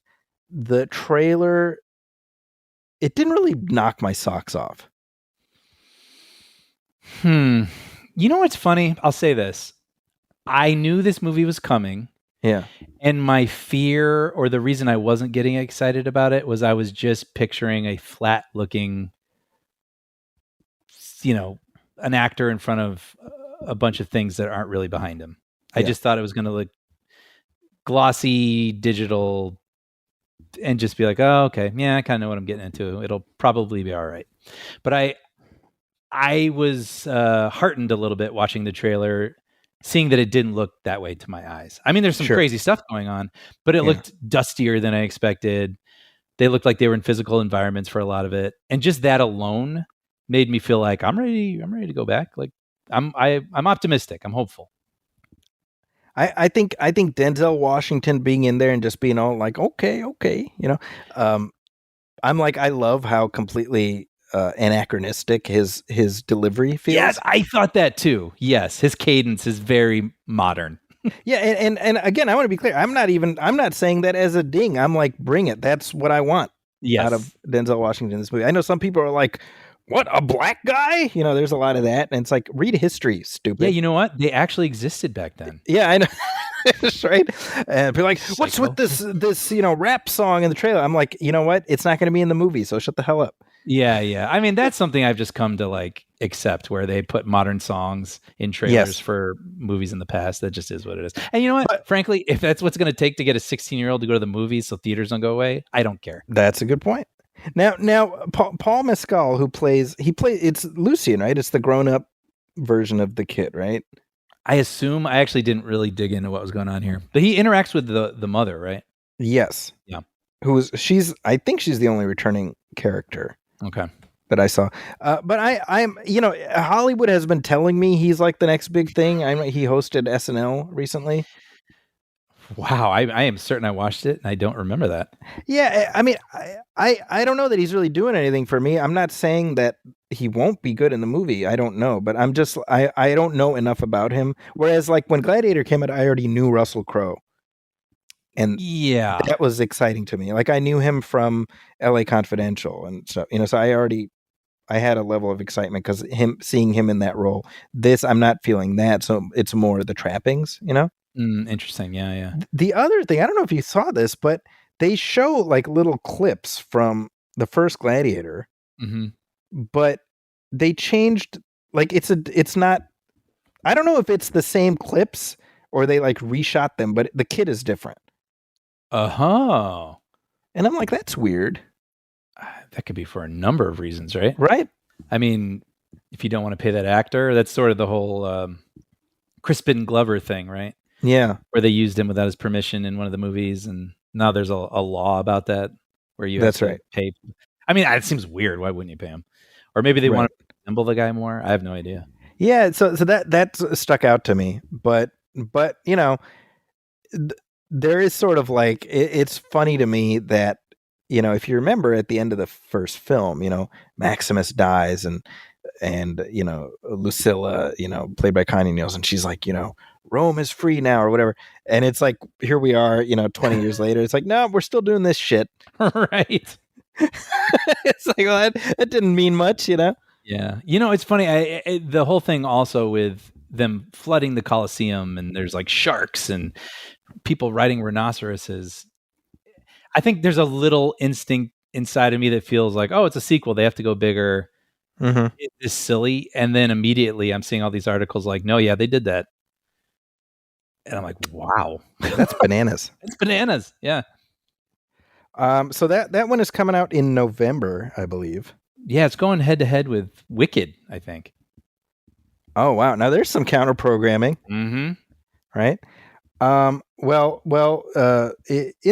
the trailer, it didn't really knock my socks off. You know what's funny? I'll say this. I knew this movie was coming. Yeah. And my fear, or the reason I wasn't getting excited about it, was I was just picturing a flat looking, an actor in front of a bunch of things that aren't really behind him. I just thought it was going to look glossy, digital, and just be like, oh, okay. Yeah, I kind of know what I'm getting into. It'll probably be all right. But I was heartened a little bit watching the trailer, seeing that it didn't look that way to my eyes. I mean, there's some crazy stuff going on, but it looked dustier than I expected. They looked like they were in physical environments for a lot of it. And just that alone made me feel like I'm ready to go back. Like I'm optimistic. I'm hopeful. I think Denzel Washington being in there and just being all like, okay. I'm like, I love how completely anachronistic his delivery feels. Yes, I thought that too. Yes, his cadence is very modern. Yeah, and again, I want to be clear. I'm not saying that as a ding. I'm like, bring it. That's what I want out of Denzel Washington in this movie. I know some people are like, what, a black guy? There's a lot of that, and it's like, read history, stupid. Yeah, you know what? They actually existed back then. Yeah, I know. That's right. And people are like, what's with this rap song in the trailer? I'm like, you know what? It's not going to be in the movie, so shut the hell up. Yeah. I mean, that's something I've just come to like accept, where they put modern songs in trailers for movies in the past. That just is what it is. And you know what? But, frankly, if that's what's going to take to get a 16-year-old to go to the movies so theaters don't go away, I don't care. That's a good point. Now, Paul Mescal, it's Lucian, right? It's the grown-up version of the kid, right? I assume. I actually didn't really dig into what was going on here, but he interacts with the mother, right? Yes. Yeah. I think she's the only returning character. Okay. That I saw. But I'm Hollywood has been telling me he's like the next big thing. He hosted SNL recently. Wow. I am certain I watched it and I don't remember that. Yeah. I mean, I don't know that he's really doing anything for me. I'm not saying that he won't be good in the movie. I don't know, but I don't know enough about him. Whereas like when Gladiator came out, I already knew Russell Crowe. And yeah, that was exciting to me. Like I knew him from LA Confidential and so, so I had a level of excitement because seeing him in that role. This, I'm not feeling that. So it's more the trappings, Interesting. Yeah. The other thing, I don't know if you saw this, but they show like little clips from the first Gladiator, but they changed, like it's not, I don't know if it's the same clips or they like reshot them, but the kid is different. Uh-huh. And I'm like, that's weird. That could be for a number of reasons, right? Right. I mean, if you don't want to pay that actor, that's sort of the whole Crispin Glover thing, right? Yeah. Where they used him without his permission in one of the movies. And now there's a law about that where you have to pay. I mean, it seems weird. Why wouldn't you pay him? Or maybe they want to resemble the guy more. I have no idea. Yeah. So that stuck out to me. But there is sort of like, it's funny to me that, if you remember at the end of the first film, Maximus dies and Lucilla, played by Connie Nielsen, she's like, Rome is free now or whatever. And it's like, here we are, 20 years later. It's like, no, we're still doing this shit. Right. It's like, well, that didn't mean much, Yeah. Yeah. It's funny. The whole thing also with them flooding the Coliseum and there's like sharks and people riding rhinoceroses. I think there's a little instinct inside of me that feels like, oh, it's a sequel. They have to go bigger. Mm-hmm. It is silly. And then immediately I'm seeing all these articles like, no, yeah, they did that. And I'm like, wow, That's bananas. it's bananas. Yeah. So that one is coming out in November, I believe. Yeah. It's going head to head with Wicked, I think. Oh, wow. Now there's some counter programming, Mm-hmm. right? In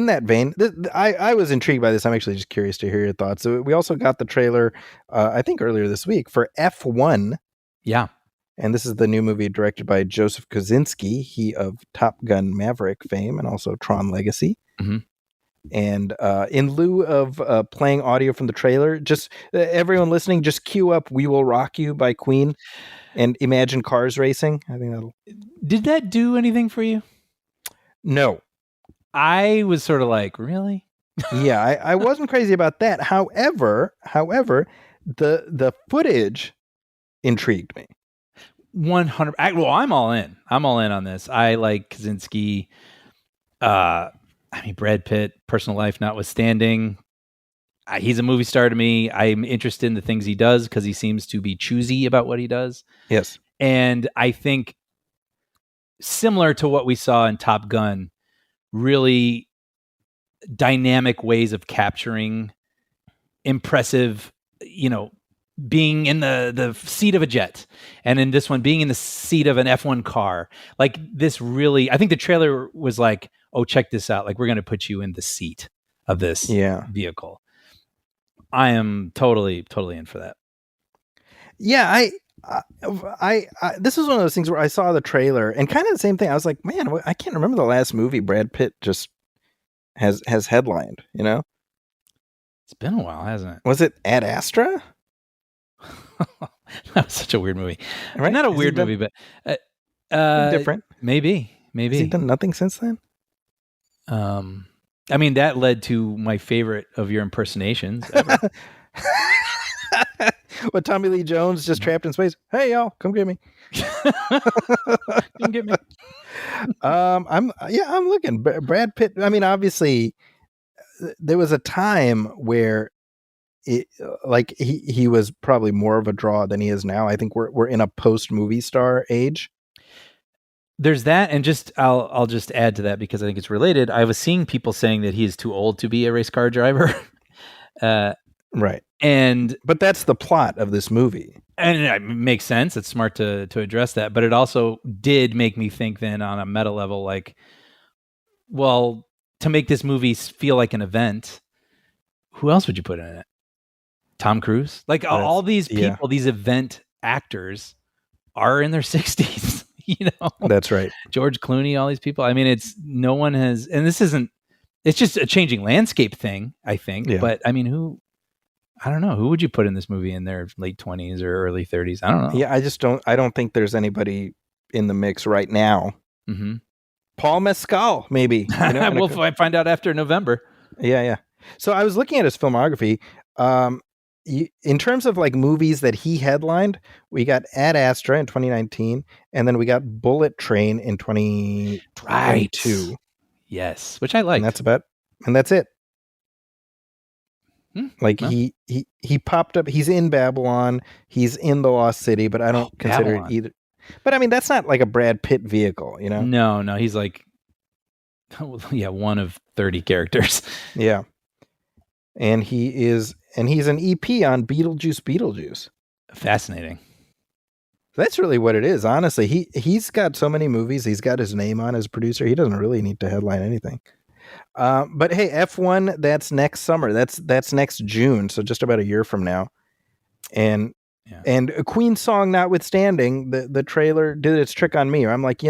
that vein, I was intrigued by this. I'm actually just curious to hear your thoughts. So we also got the trailer, I think earlier this week, for F1. Yeah. And this is the new movie directed by Joseph Kosinski, he of Top Gun Maverick fame and also Tron Legacy. Mm-hmm. And in lieu of playing audio from the trailer, just everyone listening, just cue up "We Will Rock You" by Queen and imagine cars racing. I think that'll... Did that do anything for you? No. I was sort of like, really? Yeah, I wasn't crazy about that. However, the footage intrigued me. 100. Well, I'm all in. I'm all in on this. I like Kaczynski. Brad Pitt, personal life notwithstanding, he's a movie star to me. I'm interested in the things he does because he seems to be choosy about what he does. Yes. And I think similar to what we saw in Top Gun, really dynamic ways of capturing impressive, being in the seat of a jet, and in this one being in the seat of an F1 car. Like this really, I think the trailer was like, oh, check this out. Like we're going to put you in the seat of this vehicle. I am totally in for that. Yeah. I this is one of those things where I saw the trailer and kind of the same thing. I was like, man, I can't remember the last movie Brad Pitt just has headlined, It's been a while, hasn't it? Was it Ad Astra? That was such a weird movie. Right? Not a weird movie, but different. Maybe. Has he done nothing since then? That led to my favorite of your impersonations ever. What, Tommy Lee Jones just trapped in space? Hey y'all, come get me. Come get me. I'm looking. Brad Pitt. Obviously, there was a time where he was probably more of a draw than he is now. I think we're in a post movie star age. There's that, and I'll just add to that because I think it's related. I was seeing people saying that he is too old to be a race car driver. Right. But that's the plot of this movie. And it makes sense. It's smart to address that. But it also did make me think then on a meta level, like, well, to make this movie feel like an event, who else would you put in it? Tom Cruise? Like all these people, these event actors are in their 60s, That's right. George Clooney, all these people. It's no one has, and this isn't, it's just a changing landscape thing, I think. Yeah. But I don't know. Who would you put in this movie in their late 20s or early 30s? I don't know. Yeah, I don't think there's anybody in the mix right now. Mm-hmm. Paul Mescal, maybe. We'll find out after November. Yeah. So I was looking at his filmography. In terms of like movies that he headlined, we got Ad Astra in 2019, and then we got Bullet Train in 2022. Right. Yes, which I like. And that's it. He popped up. He's in Babylon. He's in The Lost City, but I don't consider Babylon. it either. But that's not like a Brad Pitt vehicle, No, he's like, one of 30 characters. Yeah. And he's an EP on Beetlejuice. Fascinating. That's really what it is. Honestly, he's got so many movies. He's got his name on as producer. He doesn't really need to headline anything. But hey, F1, that's next summer. That's next June. So just about a year from now. And a Queen song notwithstanding, the trailer did its trick on me. I'm like,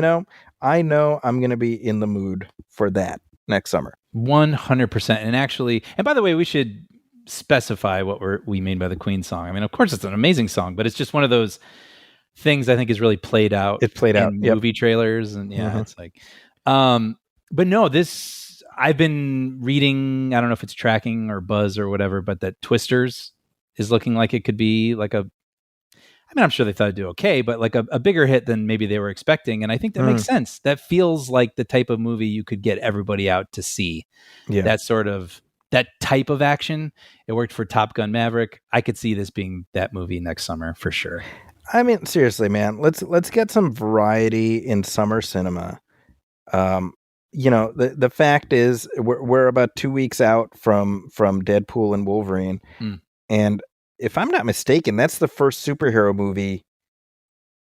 I know I'm going to be in the mood for that next summer. 100%. And by the way, we should specify what we mean by the Queen song. Of course it's an amazing song, but it's just one of those things I think is really played out. It played out in movie trailers. And it's like, but no, this, I've been reading, I don't know if it's tracking or buzz or whatever, but that Twisters is looking like it could be like a I mean, I'm sure they thought it'd do okay, but like a bigger hit than maybe they were expecting. And I think that makes sense. That feels like the type of movie you could get everybody out to see. Yeah. That type of action. It worked for Top Gun Maverick. I could see this being that movie next summer for sure. I mean, seriously, man, let's get some variety in summer cinema. The fact is we're about 2 weeks out from Deadpool and Wolverine. And if I'm not mistaken, that's the first superhero movie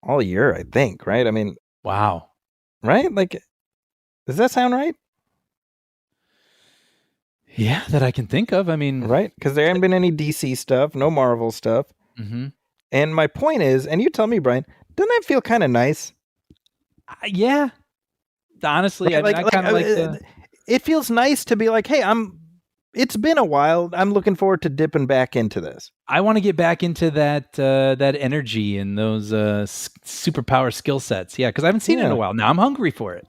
all year, I think, right? I mean, wow. Right? Like, does that sound right? Yeah, that I can think of. I mean, right? Because there haven't been any DC stuff, no Marvel stuff. Mm-hmm. And my point is, and you tell me, Brian, doesn't that feel kind of nice? Yeah. Honestly, it feels nice to be like, hey, it's been a while. I'm looking forward to dipping back into this. I want to get back into that energy and those superpower skill sets. Yeah, because I haven't seen it in a while. Now I'm hungry for it.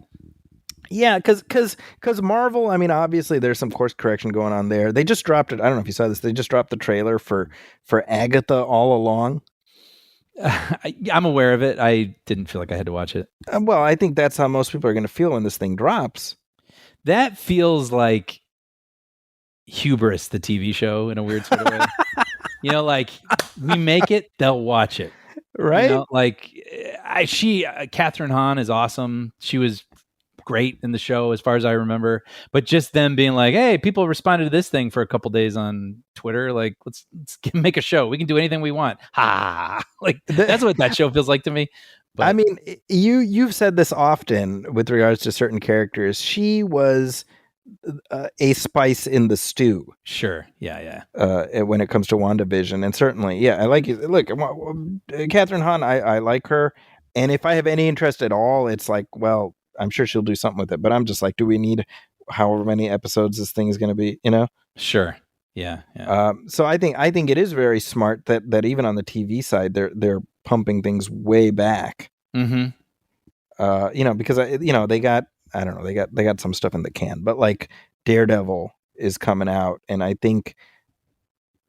Yeah, because Marvel, I mean, obviously there's some course correction going on there. They just dropped it. I don't know if you saw this. They just dropped the trailer for Agatha All Along. I'm aware of it. I didn't feel like I had to watch it. Well, I think that's how most people are going to feel when this thing drops. That feels like Hubris, the TV show, in a weird sort of way. Like we make it, they'll watch it, right? Catherine Hahn is awesome. She was great in the show as far as I remember, but just them being like, hey, people responded to this thing for a couple days on Twitter, like let's make a show, we can do anything we want, like that's what that show feels like to me. But I mean, you've said this often with regards to certain characters. She was a spice in the stew. Sure. Yeah. When it comes to WandaVision, and certainly, I like it. Look, Catherine Hahn, I like her, and if I have any interest at all, it's like, well, I'm sure she'll do something with it, but I'm just like, do we need however many episodes this thing is going to be, Sure. Yeah. So I think it is very smart that even on the TV side, they're pumping things way back. Mm-hmm. Because they got, I don't know, they got some stuff in the can, but like Daredevil is coming out, and I think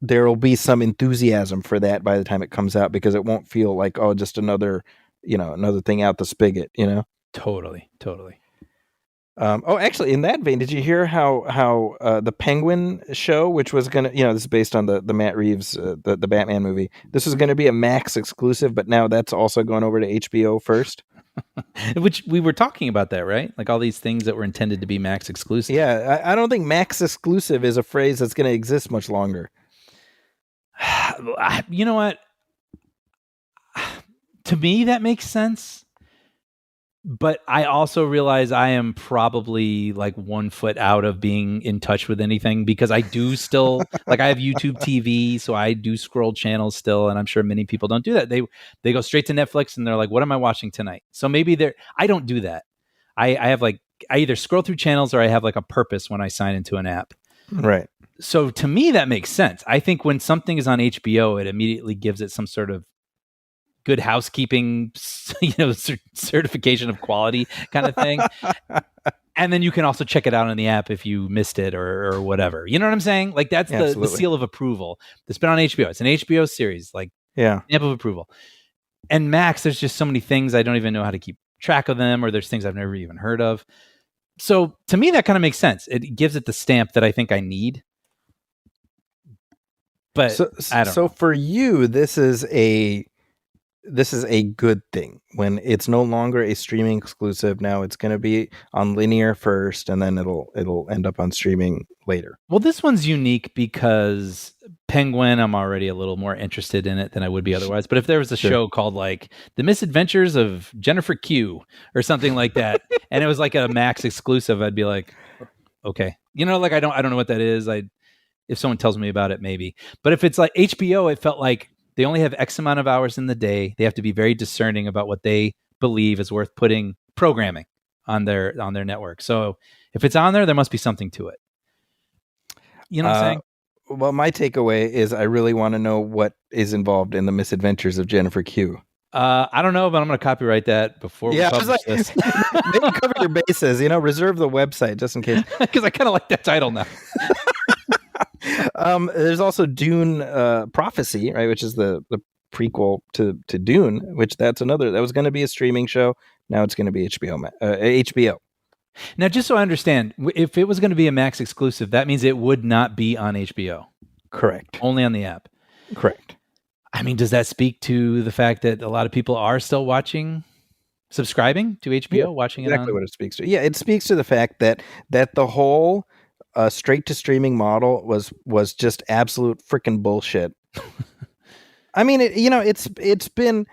there will be some enthusiasm for that by the time it comes out, because it won't feel like, oh, just another thing out the spigot, Totally. Actually, in that vein, did you hear how the Penguin show, which was gonna, this is based on the Matt Reeves the Batman movie, this was gonna be a Max exclusive, but now that's also going over to HBO first. Which we were talking about that, right? Like all these things that were intended to be Max exclusive. Yeah, I don't think Max exclusive is a phrase that's going to exist much longer. You know what? To me, that makes sense. But I also realize I am probably like 1 foot out of being in touch with anything, because I do still like, I have YouTube TV, so I do scroll channels still, and I'm sure many people don't do that. They go straight to Netflix and they're like, what am I watching tonight? So maybe I don't do that. I have like, I either scroll through channels or I have like a purpose when I sign into an app. Right. So to me, that makes sense. I think when something is on HBO, it immediately gives it some sort of good housekeeping, certification of quality kind of thing. And then you can also check it out on the app if you missed it or whatever. You know what I'm saying? Like that's the seal of approval that's been on HBO. It's an HBO series, like stamp of approval. And Max, there's just so many things I don't even know how to keep track of them, or there's things I've never even heard of. So to me, that kind of makes sense. It gives it the stamp that I think I need. But I don't know. For you, this is a good thing when it's no longer a streaming exclusive. Now it's going to be on linear first, and then it'll end up on streaming later. Well, this one's unique because Penguin, I'm already a little more interested in it than I would be otherwise. But if there was a show called like The Misadventures of Jennifer Q or something like that, and it was like a Max exclusive, I'd be like, okay, like I don't know what that is. If someone tells me about it, maybe. But if it's like HBO, it felt like they only have X amount of hours in the day. They have to be very discerning about what they believe is worth putting programming on their network. So if it's on there, there must be something to it. You know what I'm saying? Well, my takeaway is I really want to know what is involved in The Misadventures of Jennifer Q. I don't know, but I'm going to copyright that before we publish this. Maybe cover your bases, reserve the website just in case. Because I kind of like that title now. There's also Dune Prophecy, right, which is the prequel to Dune, which that was going to be a streaming show. Now it's going to be HBO. Now, just so I understand, if it was going to be a Max exclusive, that means it would not be on HBO. Correct. Only on the app. Correct. I mean, does that speak to the fact that a lot of people are still subscribing to HBO, watching exactly it on? what it speaks to. Yeah, it speaks to the fact that the whole straight to streaming model was just absolute freaking bullshit. I mean, it's been,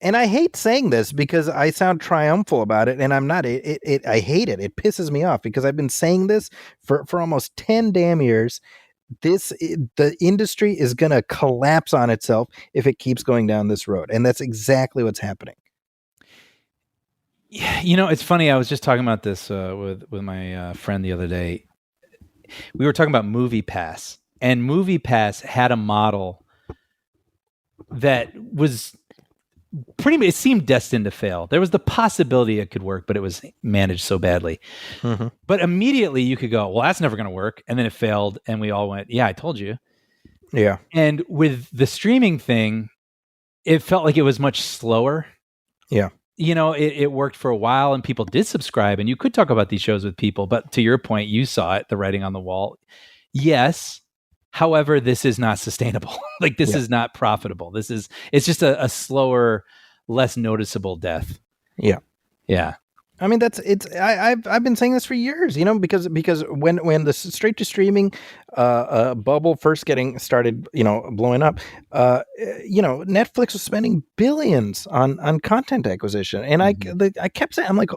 and I hate saying this because I sound triumphal about it, and I'm not. I hate it. It pisses me off because I've been saying this for almost 10 damn years. The industry is going to collapse on itself if it keeps going down this road, and that's exactly what's happening. Yeah, it's funny. I was just talking about this with my friend the other day. We were talking about Movie Pass, and Movie Pass had a model that was it seemed destined to fail. There was the possibility it could work, but it was managed so badly. Mm-hmm. But immediately you could go, well, that's never going to work. And then it failed. And we all went, yeah, I told you. Yeah. And with the streaming thing, it felt like it was much slower. Yeah. It worked for a while and people did subscribe and you could talk about these shows with people. But to your point, you saw it, the writing on the wall. Yes. However, this is not sustainable. Like this is not profitable. It's just a slower, less noticeable death. Yeah. Yeah. I mean, I've been saying this for years, because when the straight to streaming bubble first getting started, blowing up, Netflix was spending billions on content acquisition. And I kept saying, I'm like,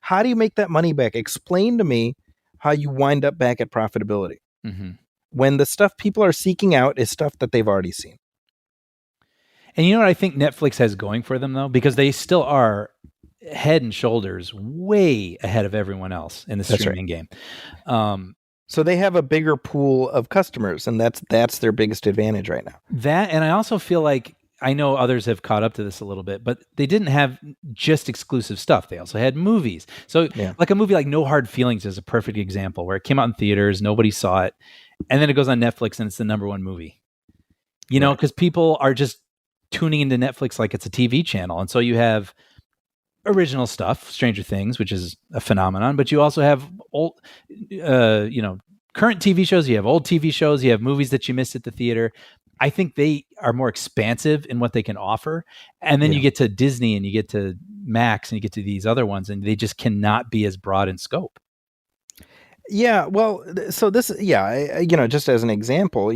how do you make that money back? Explain to me how you wind up back at profitability. Mm-hmm. When the stuff people are seeking out is stuff that they've already seen. And you know what I think Netflix has going for them, though? Because they still are head and shoulders way ahead of everyone else in the streaming game. So they have a bigger pool of customers, and that's their biggest advantage right now. That, and I also feel like, I know others have caught up to this a little bit, but they didn't have just exclusive stuff. They also had movies. So like a movie like No Hard Feelings is a perfect example where it came out in theaters, nobody saw it. And then it goes on Netflix and it's the number one movie, because people are just tuning into Netflix like it's a TV channel. And so you have original stuff, Stranger Things, which is a phenomenon, but you also have old, current TV shows. You have old TV shows. You have movies that you missed at the theater. I think they are more expansive in what they can offer. And then you get to Disney and you get to Max and you get to these other ones and they just cannot be as broad in scope. Yeah, well, so this, just as an example,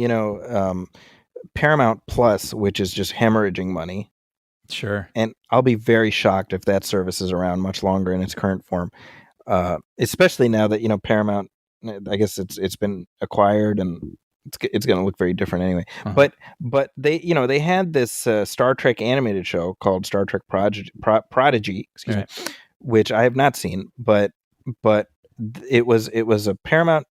Paramount Plus, which is just hemorrhaging money. Sure. And I'll be very shocked if that service is around much longer in its current form, especially now that, Paramount, I guess it's been acquired and it's going to look very different anyway. Uh-huh. But they, they had this Star Trek animated show called Star Trek Prodigy, which I have not seen, but it was a Paramount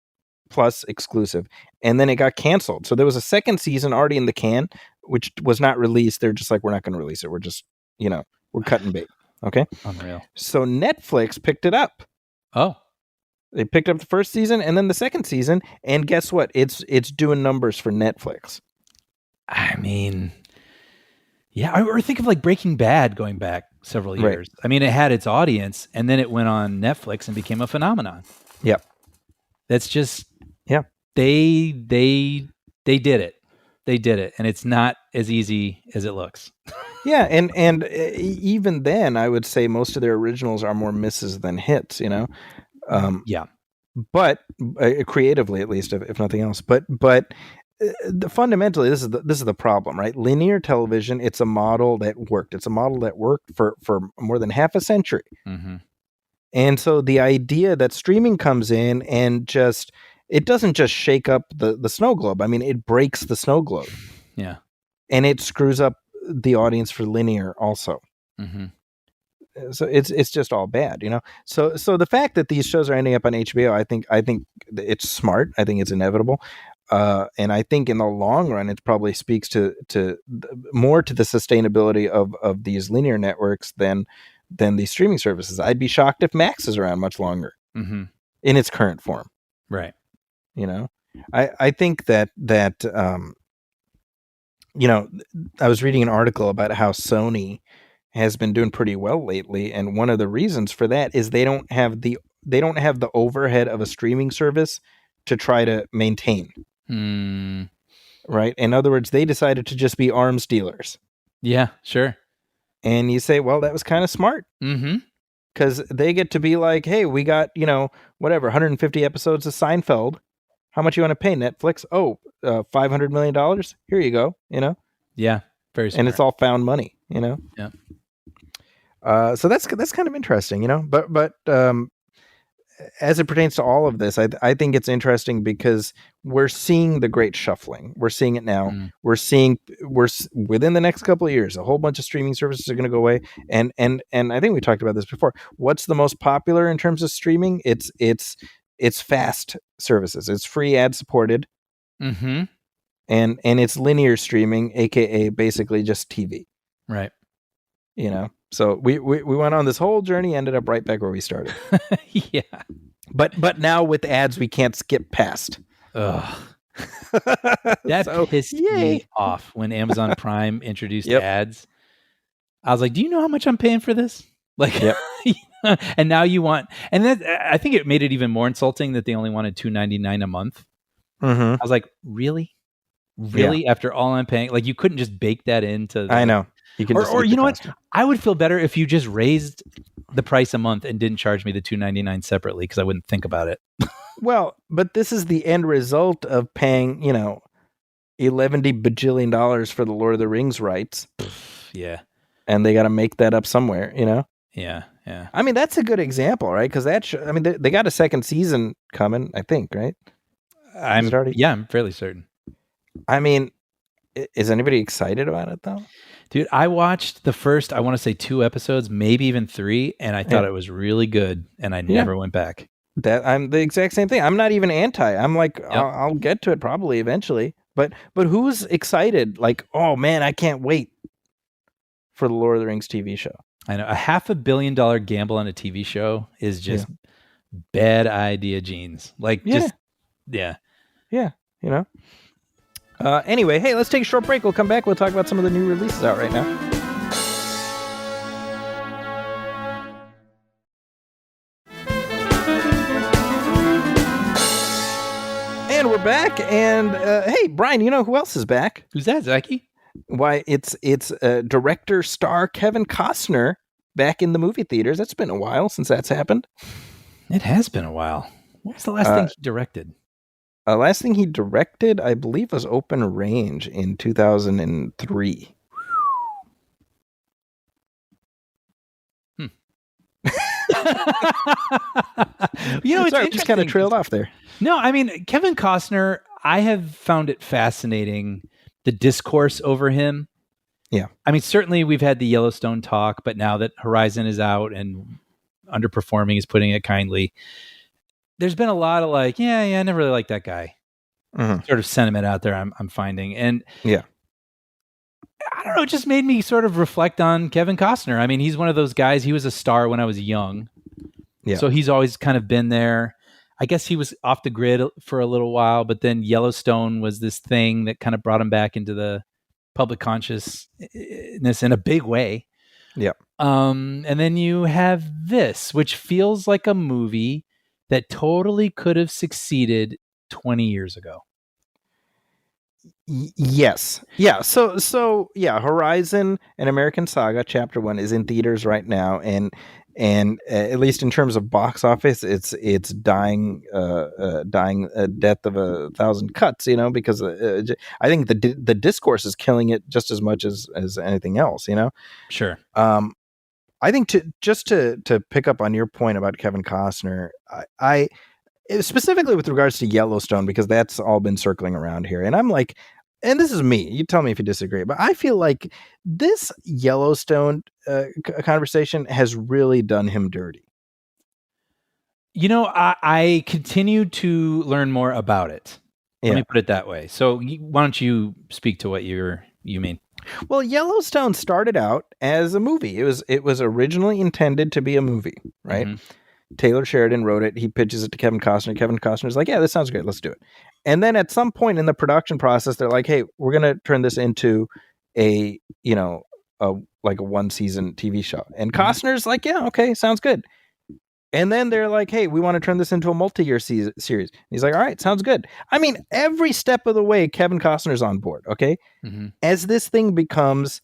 Plus exclusive, and then it got canceled. So there was a second season already in the can, which was not released. They're just like, we're not going to release it. We're just, we're cutting bait. Okay. Unreal. So Netflix picked it up. Oh, they picked up the first season and then the second season, and guess what? It's doing numbers for Netflix. I mean, yeah, or think of like Breaking Bad going back several years. Right. I mean, it had its audience, and then it went on Netflix and became a phenomenon. Yep. That's just They did it. They did it, and it's not as easy as it looks. Yeah, and even then, I would say most of their originals are more misses than hits. But creatively, at least, if nothing else. But fundamentally, this is the problem, right? Linear television, it's a model that worked. It's a model that worked for more than half a century. Mm-hmm. And so the idea that streaming comes in and it doesn't just shake up the snow globe. I mean, it breaks the snow globe. Yeah. And it screws up the audience for linear also. Mm-hmm. So it's just all bad, So the fact that these shows are ending up on HBO, I think it's smart. I think it's inevitable. And I think in the long run, it probably speaks to more to the sustainability of these linear networks than these streaming services. I'd be shocked if Max is around much longer in its current form. Right. I think that I was reading an article about how Sony has been doing pretty well lately, and one of the reasons for that is they don't have the overhead of a streaming service to try to maintain. Right? In other words, they decided to just be arms dealers. Yeah, sure. And you say, well, that was kind of smart. Mm-hmm. Because they get to be like, hey, we got, 150 episodes of Seinfeld. How much you want to pay, Netflix? Oh, $500 million? Here you go, Yeah, very smart. And it's all found money, Yeah. So that's kind of interesting, But as it pertains to all of this, I think it's interesting because we're seeing the great shuffling. We're seeing it now. We're within the next couple of years, a whole bunch of streaming services are going to go away. And I think we talked about this before. What's the most popular in terms of streaming? It's fast services. It's free, ad supported. Mm-hmm. And it's linear streaming, aka basically just TV. Right. So we went on this whole journey, ended up right back where we started. Yeah. But now with ads, we can't skip past. Ugh. That pissed me off when Amazon Prime introduced ads. I was like, do you know how much I'm paying for this? Like, and now you want, and that, I think it made it even more insulting that they only wanted $2.99 a month. Mm-hmm. I was like, really? After all I'm paying, like you couldn't just bake that into. I know. You can, or you know what? I would feel better if you just raised the price a month and didn't charge me the $2.99 separately because I wouldn't think about it. Well, but this is the end result of paying, $11 bajillion for the Lord of the Rings rights. Yeah, and they got to make that up somewhere, Yeah. I mean, that's a good example, right? Because they got a second season coming, I think, right? I'm fairly certain. I mean, is anybody excited about it though? Dude, I watched the first, I want to say 2 episodes, maybe even 3, and I thought it was really good, and I never went back. I'm the exact same thing. I'm not even anti. I'm like, I'll get to it probably eventually. But who's excited? Like, oh man, I can't wait for the Lord of the Rings TV show. I know. A $500 million gamble on a TV show is just bad idea genes. Like, Yeah. Anyway, hey, let's take a short break. We'll come back. We'll talk about some of the new releases out right now. And we're back. And hey, Brian, you know who else is back? Who's that, Zachy? Why, it's director star Kevin Costner back in the movie theaters. It's been a while since that's happened. It has been a while. What was the last thing he directed? Last thing he directed, I believe, was Open Range in 2003. It's just kind of trailed off there. No, I mean, Kevin Costner, I have found it fascinating, the discourse over him. Yeah. I mean, certainly we've had the Yellowstone talk, but now that Horizon is out and underperforming is putting it kindly, there's been a lot of like, I never really liked that guy. Mm-hmm. Sort of sentiment out there I'm finding. And yeah, I don't know, it just made me sort of reflect on Kevin Costner. I mean, he's one of those guys, he was a star when I was young. Yeah. So he's always kind of been there. I guess he was off the grid for a little while, but then Yellowstone was this thing that kind of brought him back into the public consciousness in a big way. Yeah. And then you have this, which feels like a movie that totally could have succeeded 20 years ago. Yes. Yeah. So yeah, Horizon and American Saga Chapter 1 is in theaters right now, and at least in terms of box office, it's dying death of 1,000 cuts, because I think the discourse is killing it just as much as anything else, Sure. I think to pick up on your point about Kevin Costner, I specifically with regards to Yellowstone, because that's all been circling around here, and I'm like, and this is me, you tell me if you disagree, but I feel like this Yellowstone conversation has really done him dirty. I continue to learn more about it. Let me put it that way. So why don't you speak to what you mean? Well, Yellowstone started out as a movie. It was originally intended to be a movie, right? Mm-hmm. Taylor Sheridan wrote it. He pitches it to Kevin Costner. Kevin Costner's like, yeah, this sounds great. Let's do it. And then at some point in the production process, they're like, hey, we're going to turn this into a, like a 1-season TV show. And Costner's like, yeah, okay, sounds good. And then they're like, hey, we want to turn this into a multi-year series. And he's like, all right, sounds good. I mean, every step of the way, Kevin Costner's on board, okay? Mm-hmm. As this thing becomes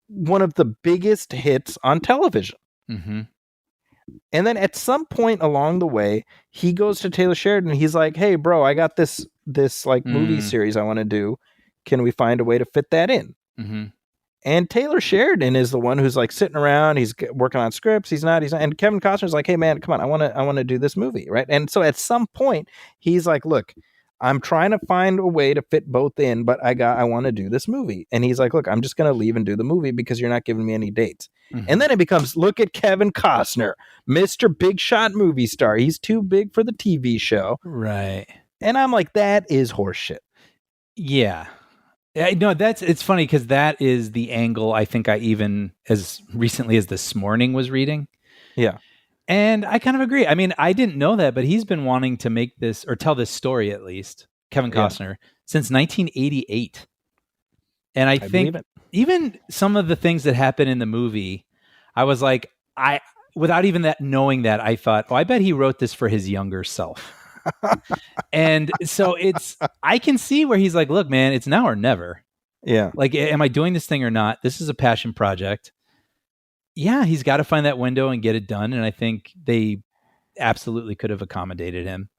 one of the biggest hits on television. Mm-hmm. And then at some point along the way, he goes to Taylor Sheridan. He's like, hey, bro, I got this like movie series I want to do. Can we find a way to fit that in? Mm-hmm. And Taylor Sheridan is the one who's like sitting around. He's working on scripts. He's not. And Kevin Costner's like, hey, man, come on. I want to do this movie. Right. And so at some point, he's like, look, I'm trying to find a way to fit both in, but I want to do this movie. And he's like, look, I'm just going to leave and do the movie because you're not giving me any dates. Mm-hmm. And then it becomes, look at Kevin Costner, Mr. Big Shot movie star. He's too big for the TV show. Right. And I'm like, that is horseshit. Yeah. No, it's funny because that is the angle I think I even as recently as this morning was reading. Yeah. And I kind of agree. I mean, I didn't know that, but he's been wanting to make this or tell this story at least, Kevin Costner, since 1988. And I think even some of the things that happen in the movie, I was like, without even knowing that, I thought, oh, I bet he wrote this for his younger self. And so I can see where he's like, look, man, it's now or never. Yeah. Like, am I doing this thing or not? This is a passion project. Yeah, he's got to find that window and get it done. And I think they absolutely could have accommodated him.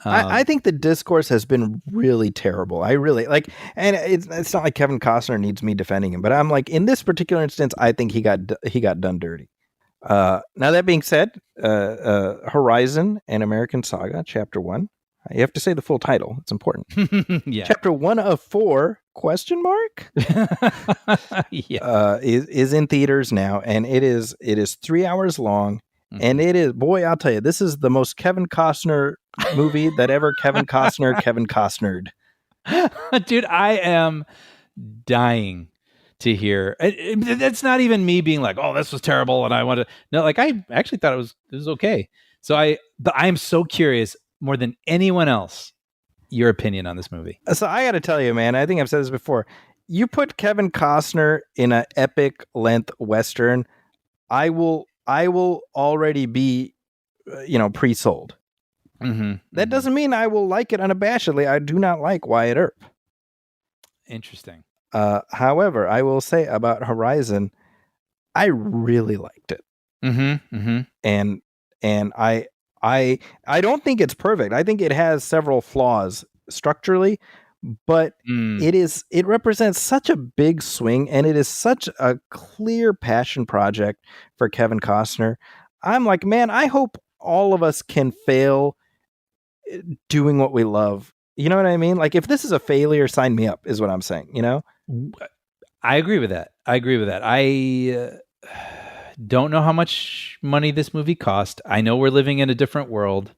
I think the discourse has been really terrible. I really like, and it's not like Kevin Costner needs me defending him, but I'm like, in this particular instance, I think he got done dirty. Now that being said, Horizon and American Saga, Chapter 1. You have to say the full title. It's important. Yeah. Chapter 1 of 4, question mark? Yeah. Is in theaters now, and it is 3 hours long. Mm-hmm. And it is, boy, I'll tell you, this is the most Kevin Costner movie that ever Kevin Costnered. Dude, I am dying to hear. That's not even me being like, oh, this was terrible, and I want to. No, like I actually thought it was okay. So but I am so curious more than anyone else, your opinion on this movie. So I got to tell you, man, I think I've said this before. You put Kevin Costner in an epic length Western, I will already be, pre-sold. Mm-hmm. That doesn't mean I will like it unabashedly. I do not like Wyatt Earp. Interesting. However, I will say about Horizon, I really liked it. Mm-hmm. Mm-hmm. And I don't think it's perfect. I think it has several flaws structurally, but it represents such a big swing, and it is such a clear passion project for Kevin Costner. I'm like, man, I hope all of us can fail doing what we love. You know what I mean? Like, if this is a failure, sign me up, is what I'm saying, I agree with that. I don't know how much money this movie cost. I know we're living in a different world,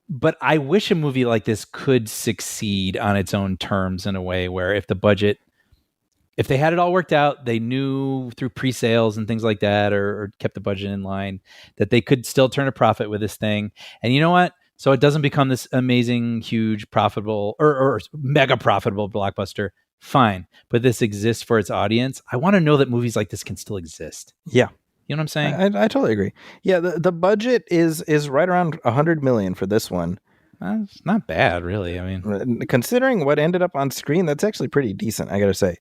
but I wish a movie like this could succeed on its own terms in a way where if they had it all worked out, they knew through pre-sales and things like that, or kept the budget in line, that they could still turn a profit with this thing. And you know what? So it doesn't become this amazing, huge, profitable or mega profitable blockbuster. Fine. But this exists for its audience. I want to know that movies like this can still exist. Yeah. You know what I'm saying? I totally agree. Yeah. The budget is right around $100 million for this one. It's not bad, really. I mean, considering what ended up on screen, that's actually pretty decent, I got to say.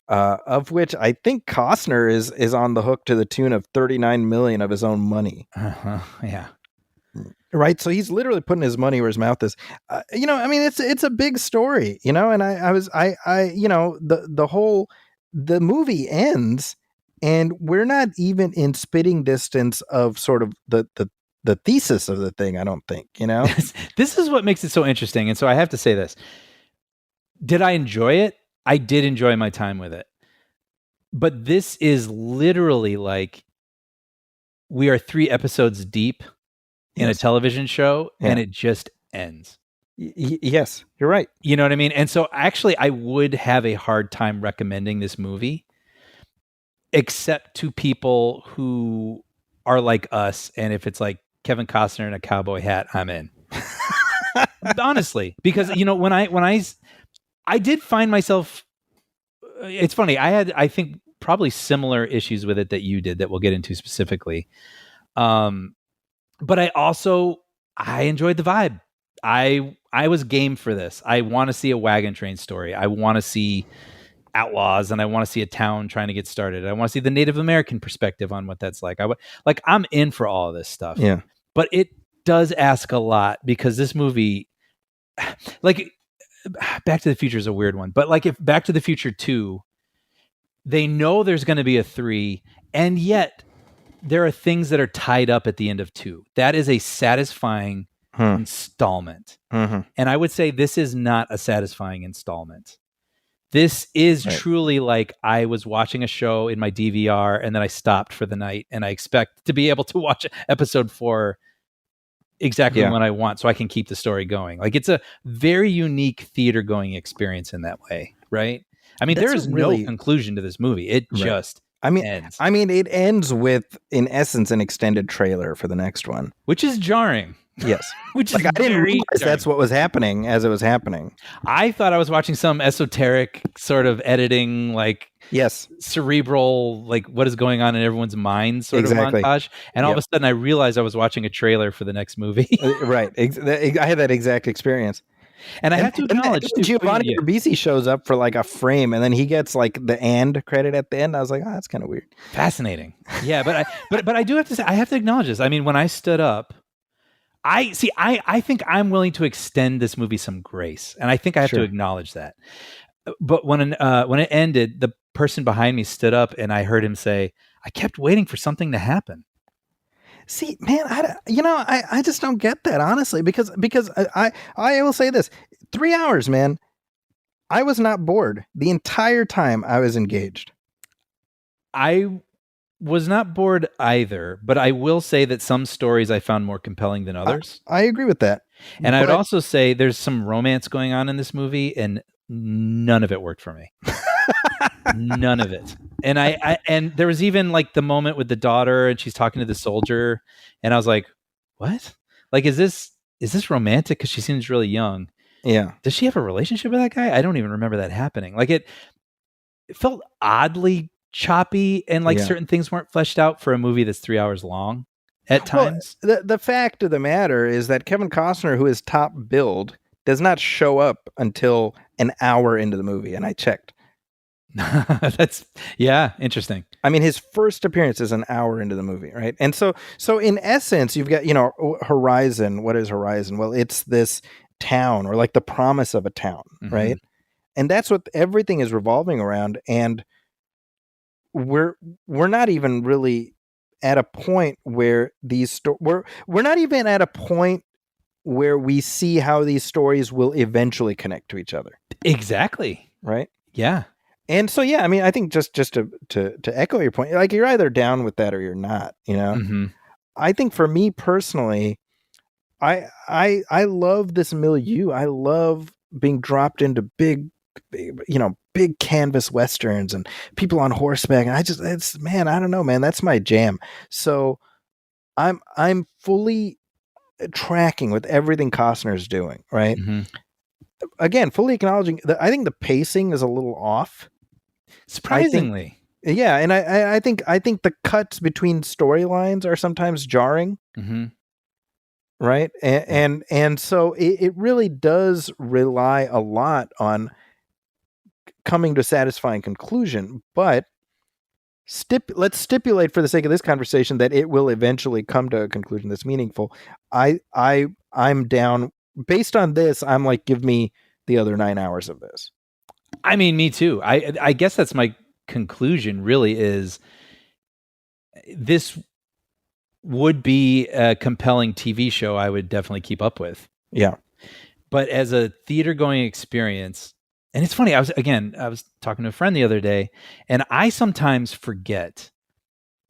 Of which I think Costner is on the hook to the tune of $39 million of his own money. Yeah. Right. So he's literally putting his money where his mouth is. I mean, it's a big story, and the movie ends and we're not even in spitting distance of sort of the thesis of the thing. I don't think, This is what makes it so interesting. And so I have to say this. Did I enjoy it? I did enjoy my time with it. But this is literally like we are 3 episodes deep in a television show, and it just ends. Yes, you're right. You know what I mean? And so actually I would have a hard time recommending this movie, except to people who are like us, and if it's like Kevin Costner in a cowboy hat, I'm in. Honestly, because when I did find myself. It's funny. I think probably similar issues with it that you did that we'll get into specifically. But I enjoyed the vibe. I was game for this. I want to see a wagon train story. I want to see outlaws, and I want to see a town trying to get started. I want to see the Native American perspective on what that's like. I'm in for all of this stuff. Yeah. But it does ask a lot, because this movie, like, Back to the Future is a weird one, but like if Back to the Future 2, they know there's going to be a 3, and yet there are things that are tied up at the end of 2. That is a satisfying installment. Mm-hmm. And I would say this is not a satisfying installment. This is truly like I was watching a show in my DVR, and then I stopped for the night, and I expect to be able to watch episode 4 exactly when I want, so I can keep the story going. Like, it's a very unique theater going experience in that way, right? I mean, there is no conclusion to this movie. It just ends. I mean, it ends with, in essence, an extended trailer for the next one, which is jarring. Yes. Which like, is I didn't realize jarring. that's what was happening as it was happening. I thought I was watching some esoteric sort of editing, like, cerebral, like, what is going on in everyone's mind sort of montage. And all of a sudden I realized I was watching a trailer for the next movie. Right. I had that exact experience. And I have to acknowledge too, Giovanni Ribisi shows up for like a frame, and then he gets like the "and" credit at the end. I was like, oh, that's kind of weird. Fascinating. Yeah, but I do have to say, I have to acknowledge this. I mean, when I stood up, I think I'm willing to extend this movie some grace, and I think I have to acknowledge that. But when it ended, the person behind me stood up, and I heard him say, "I kept waiting for something to happen." See, man, I just don't get that, honestly, because I will say this: 3 hours, man. I was not bored the entire time. I was engaged. I was not bored either, but I will say that some stories I found more compelling than others. I agree with that. And I would also say there's some romance going on in this movie, and none of it worked for me. None of it. And and there was even like the moment with the daughter, and she's talking to the soldier, and I was like, what? Like, is this romantic? Because she seems really young. Yeah. Does she have a relationship with that guy? I don't even remember that happening. Like, it felt oddly choppy, and like certain things weren't fleshed out for a movie that's 3 hours long at times. Well, the fact of the matter is that Kevin Costner, who is top billed, does not show up until an hour into the movie, and I checked. That's interesting. I mean, his first appearance is an hour into the movie, right? And so in essence, you've got, Horizon. What is Horizon? Well, it's this town, or like the promise of a town, right? And that's what everything is revolving around. And we're not even really at a point where we're not even at a point where we see how these stories will eventually connect to each other. Exactly. Right? Yeah. And so, I mean, I think just to echo your point, like, you're either down with that or you're not, I think for me personally, I love this milieu. I love being dropped into big canvas westerns and people on horseback. And I don't know, man, that's my jam. So I'm fully tracking with everything Costner's doing, right? Again, fully acknowledging that I think the pacing is a little off. Surprisingly. And I think the cuts between storylines are sometimes jarring. Right. And so it really does rely a lot on coming to a satisfying conclusion, but let's stipulate for the sake of this conversation that it will eventually come to a conclusion that's meaningful. I'm down based on this. I'm like, give me the other 9 hours of this. I mean, me too. I guess that's my conclusion really is this would be a compelling TV show I would definitely keep up with. Yeah. But as a theater going experience, and it's funny, I was talking to a friend the other day, and I sometimes forget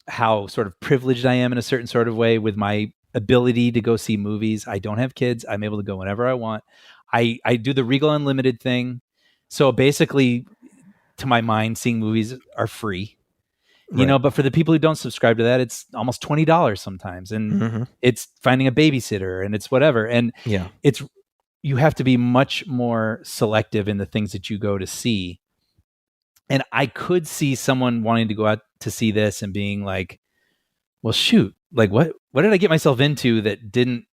how sort of privileged I am in a certain sort of way with my ability to go see movies. I don't have kids. I'm able to go whenever I want. I do the Regal Unlimited thing. So basically, to my mind, seeing movies are free. you know, Right. but for the people who don't subscribe to that, it's almost $20 sometimes. And Mhm. it's finding a babysitter and it's whatever. And Yeah. you have to be much more selective in the things that you go to see. And I could see someone wanting to go out to see this and being like, well, shoot, like what did I get myself into that didn't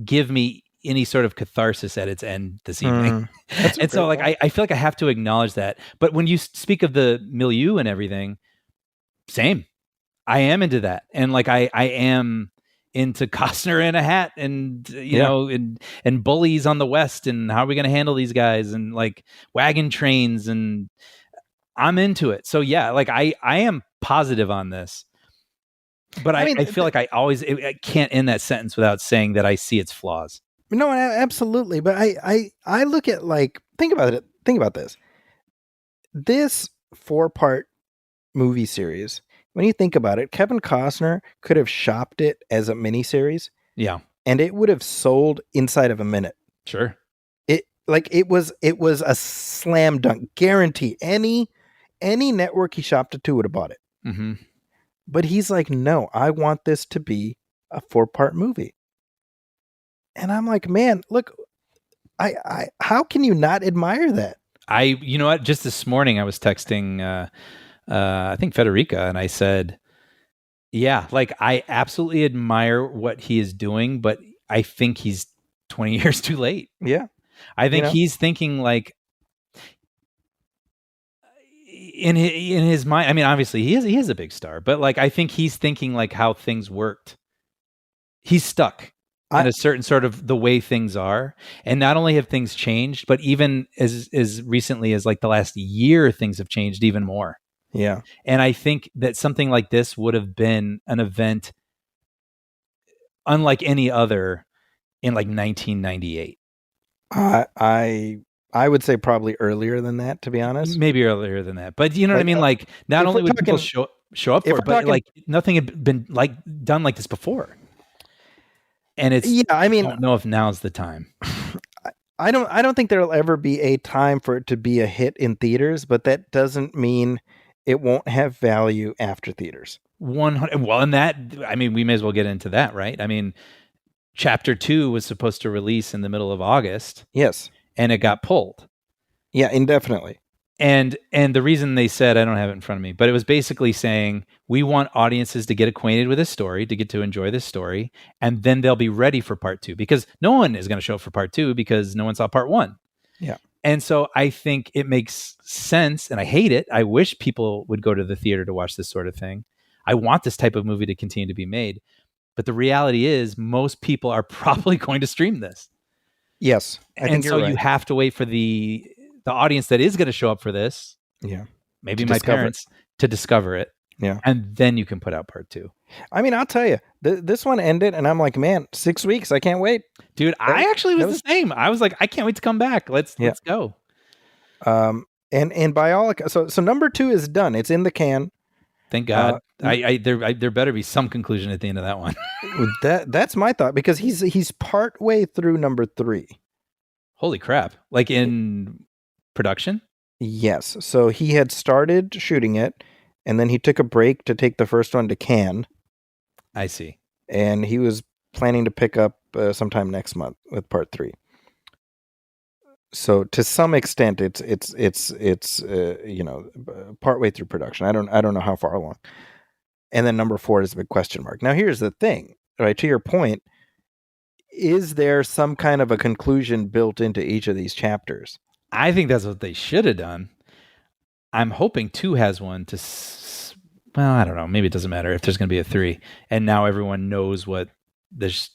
give me any sort of catharsis at its end this evening? That's a And so fair like, point. I feel like I have to acknowledge that. But when you speak of the milieu and everything, same, I am into that. And like, I am into Costner in a hat and, you Yeah. know, and bullies on the West and how are we going to handle these guys and like wagon trains, and I'm into it. So yeah, like I am positive on this. But I mean, I feel like I can't end that sentence without saying that I see its flaws. no, absolutely. But I look at, like, think about it. Think about this. This 4-part movie series, when you think about it, Kevin Costner could have shopped it as a miniseries Yeah, and it would have sold inside of a minute. sure. It was a slam dunk guarantee. Any network he shopped it to would have bought it. Hmm. But he's like, no, I want this to be a 4-part movie. And I'm like, man, look, I how can you not admire that? You know what? Just this morning, I was texting, I think Federica, and I said, yeah, like I absolutely admire what he is doing, but I think he's 20 years too late. Yeah. I think know? he's thinking like in his mind. I mean, obviously he is a big star, but like I think he's thinking like how things worked. He's stuck in a certain sort of the way things are, and not only have things changed, but even as recently as like the last year, things have changed even more. Yeah. And I think that something like this would have been an event unlike any other in like 1998. I would say probably earlier than that, to be honest. Maybe earlier than that, but you know what I Like, mean. Like, not if only we're would people talking- show up if for we're it, but talking- like nothing had been like done like this before. And it's Yeah, I mean, I don't know if now's the time. I don't think there'll ever be a time for it to be a hit in theaters, but that doesn't mean it won't have value after theaters. 100. Well, and that, I mean, we may as well get into that, right? I mean, Chapter 2 was supposed to release in the middle of August, Yes. and it got pulled. Yeah, indefinitely. And the reason they said, I don't have it in front of me, but it was basically saying we want audiences to get acquainted with this story, to get to enjoy this story, and then they'll be ready for part 2, because no one is going to show up for part 2 because no one saw part 1. Yeah. And so I think it makes sense, and I hate it. I wish people would go to the theater to watch this sort of thing. I want this type of movie to continue to be made. But the reality is most people are probably going to stream this. Yes. I think And so you're right. you have to wait for the audience that is going to show up for this, Yeah. maybe To my discover it. parents, to discover it. Yeah. And then you can put out part 2. I mean, I'll tell you, this one ended, and I'm like, man, 6 weeks. I can't wait. Dude, I actually was that was- the same. I was like, I can't wait to come back. Let's go. And by all accounts, so number 2 is done. It's in the can. Thank God. There better be some conclusion at the end of that one. That's my thought, because he's part way through number 3. Holy crap. Like in production? Yes. So he had started shooting it, and then he took a break to take the first one to Cannes, I see. and he was planning to pick up sometime next month with part 3. So to some extent, it's partway through production. I don't know how far along. And then number 4 is a big question mark. Now here's the thing, right? To your point, is there some kind of a conclusion built into each of these chapters? I think that's what they should have done. I'm hoping 2 has one to, well, I don't know. Maybe it doesn't matter if there's going to be a 3. And now everyone knows what this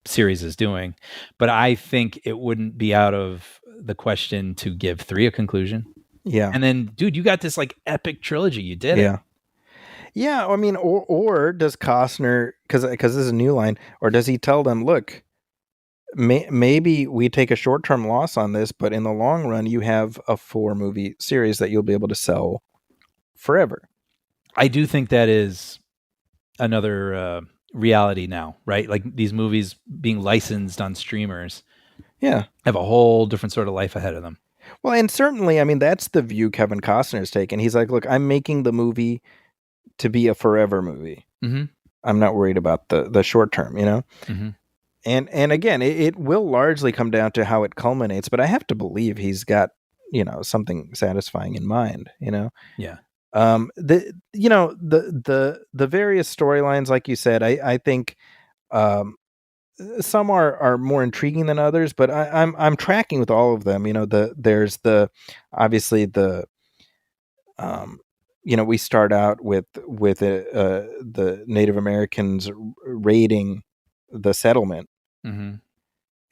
series is doing. But I think it wouldn't be out of the question to give 3 a conclusion. Yeah. And then, dude, you got this like epic trilogy. You did Yeah. it. Yeah, I mean, or does Costner, because this is a new line, or does he tell them, look, maybe we take a short-term loss on this, but in the long run, you have a 4-movie series that you'll be able to sell forever. I do think that is another reality now, right? Like these movies being licensed on streamers Yeah. have a whole different sort of life ahead of them. Well, and certainly, I mean, that's the view Kevin Costner's taken. He's like, look, I'm making the movie to be a forever movie. Mm-hmm. I'm not worried about the short term, you know? Mm-hmm. And again, it will largely come down to how it culminates, but I have to believe he's got, you know, something satisfying in mind, you know? Yeah. The various storylines, like you said, I think some are more intriguing than others, but I'm tracking with all of them. You know, there's obviously the you know, we start out with the Native Americans raiding the settlement. Mm-hmm.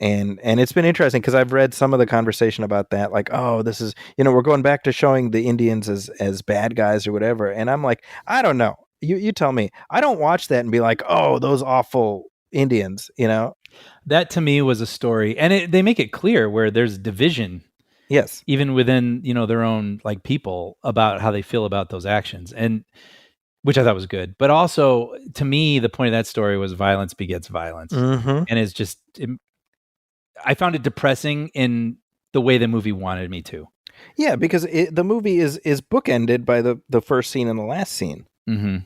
And it's been interesting because I've read some of the conversation about that, like, oh, this is, you know, we're going back to showing the Indians as bad guys or whatever. And I'm like, I don't know. You tell me. I don't watch that and be like, oh, those awful Indians, you know? That to me was a story, and they make it clear where there's division, Yes. even within, you know, their own like people about how they feel about those actions, and which I thought was good. But also, to me, the point of that story was violence begets violence, Mm-hmm. and it's just I found it depressing in the way the movie wanted me to. Yeah, because the movie is bookended by the first scene and the last scene. Mm-hmm.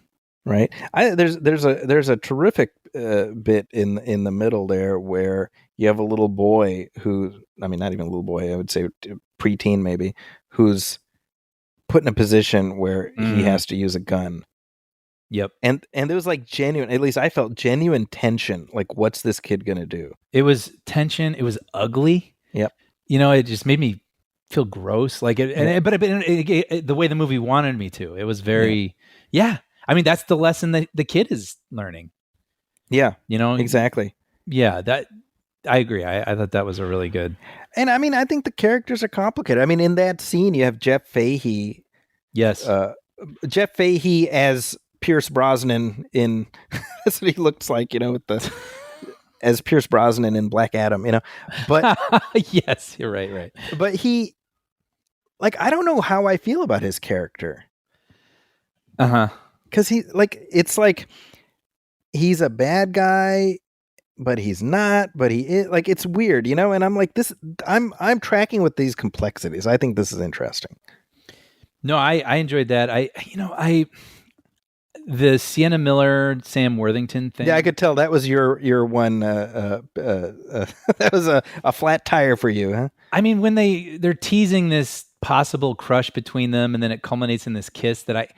Right. There's a terrific bit in the middle there where you have a little boy who, I mean, not even a little boy, I would say preteen maybe, who's put in a position where he has to use a gun. Yep. And there was like genuine, at least I felt genuine tension. Like, what's this kid gonna do? It was tension. It was ugly. Yep. You know, it just made me feel gross. Like it, but the way the movie wanted me to, it was very, yeah. I mean, that's the lesson that the kid is learning. Yeah. You know, exactly. Yeah, that I agree. I thought that was a really good. And I mean, I think the characters are complicated. I mean, in that scene, you have Jeff Fahey. Yes. Jeff Fahey as Pierce Brosnan in that's what he looks like, you know, with as Pierce Brosnan in Black Adam, you know. But yes, you're right. But he, like, I don't know how I feel about his character. Uh-huh. Because it's like he's a bad guy, but he's not, but he is, like, it's weird, you know. And I'm like, I'm tracking with these complexities. I think this is interesting. No, I enjoyed that. The Sienna Miller, Sam Worthington thing. Yeah, I could tell that was your one. That was a flat tire for you, huh? I mean, when they're teasing this possible crush between them, and then it culminates in this kiss that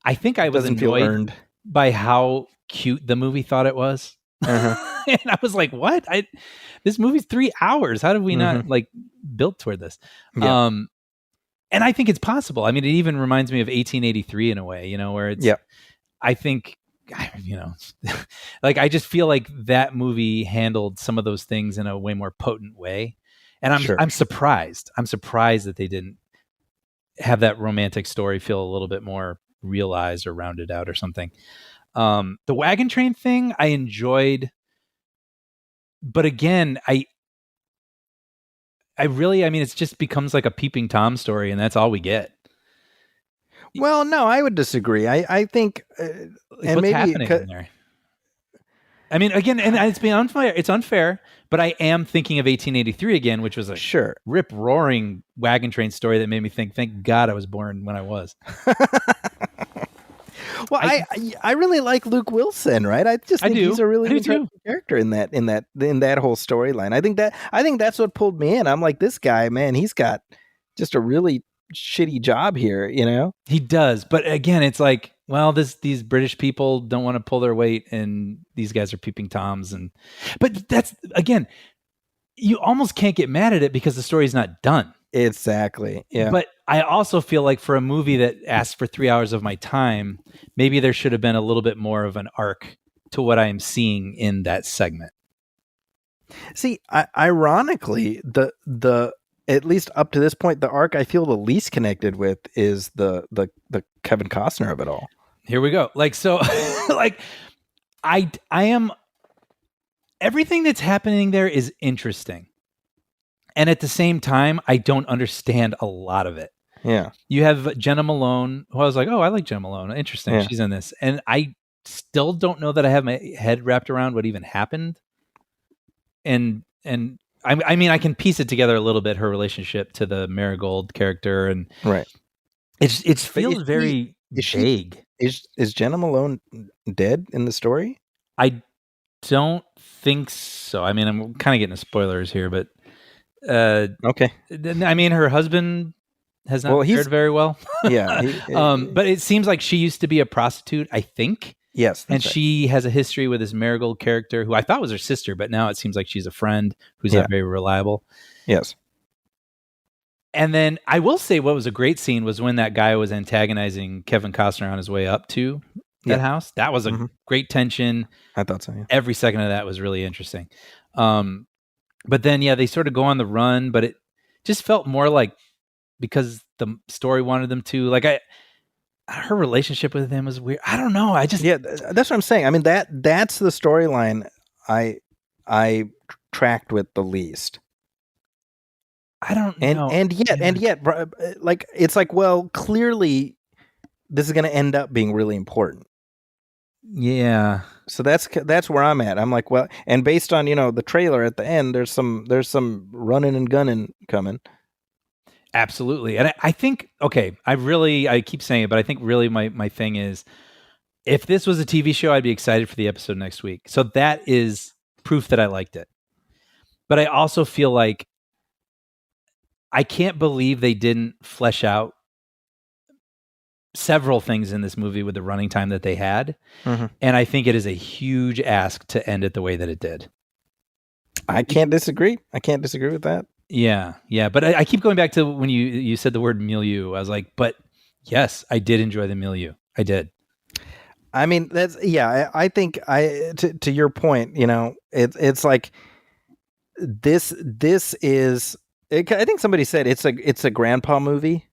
I think I was annoyed by how cute the movie thought it was. Uh-huh. And I was like, what? This movie's 3 hours. How did we not like build toward this? Yeah. And I think it's possible. I mean, it even reminds me of 1883 in a way, you know, where it's, I think, you know, like, I just feel like that movie handled some of those things in a way more potent way. And I'm surprised. I'm surprised that they didn't have that romantic story feel a little bit more realized or rounded out or something. The wagon train thing I enjoyed, but again, I mean, it just becomes like a Peeping Tom story, and that's all we get. Well, no, I would disagree. I think, and what's maybe happening in there? I mean, again, and it's been unfair. It's unfair, but I am thinking of 1883 again, which was a rip roaring wagon train story that made me think, thank God I was born when I was. Well, I really like Luke Wilson, right? I just think he's a really interesting character in that whole storyline. I think that's what pulled me in. I'm like, this guy, man, he's got just a really shitty job here, you know? He does, but again, it's like, well, these British people don't want to pull their weight, and these guys are Peeping Toms, but that's, again, you almost can't get mad at it because the story's not done. Exactly. Yeah. But I also feel like for a movie that asked for 3 hours of my time, maybe there should have been a little bit more of an arc to what I am seeing in that segment. See, ironically, the at least up to this point, the arc I feel the least connected with is the Kevin Costner of it all. Here we go. Like, so, like, I am, everything that's happening there is interesting. And at the same time, I don't understand a lot of it. Yeah. You have Jenna Malone, who I was like, oh, I like Jenna Malone. Interesting. Yeah. She's in this. And I still don't know that I have my head wrapped around what even happened. And I mean, I can piece it together a little bit, her relationship to the Marigold character. And right. It feels very vague. Is Jenna Malone dead in the story? I don't think so. I mean, I'm kind of getting to spoilers here, but Okay. I mean, her husband has not fared very well. Yeah. But it seems like she used to be a prostitute, I think. Yes. And she has a history with this Marigold character who I thought was her sister, but now it seems like she's a friend who's not very reliable. Yes. And then I will say what was a great scene was when that guy was antagonizing Kevin Costner on his way up to that house. That was a great tension. I thought so, yeah. Every second of that was really interesting. But then, yeah, they sort of go on the run, but it just felt more like because the story wanted them to. Like her relationship with him was weird. I don't know. That's what I'm saying. I mean, that's the storyline I tracked with the least. I don't know. And yet, like, it's like, well, clearly this is going to end up being really important. Yeah. So that's where I'm at. I'm like, well, and based on, the trailer at the end, there's some running and gunning coming. Absolutely. And I think, okay, I keep saying it, but I think really my thing is, if this was a TV show, I'd be excited for the episode next week. So that is proof that I liked it. But I also feel like I can't believe they didn't flesh out several things in this movie with the running time that they had. And I think it is a huge ask to end it the way that it did. I can't disagree. With that. Yeah. But I keep going back to when you said the word milieu. I was like, but yes, I did enjoy the milieu. I did. I mean, I think to your point, it's like this is, I think somebody said it's a grandpa movie.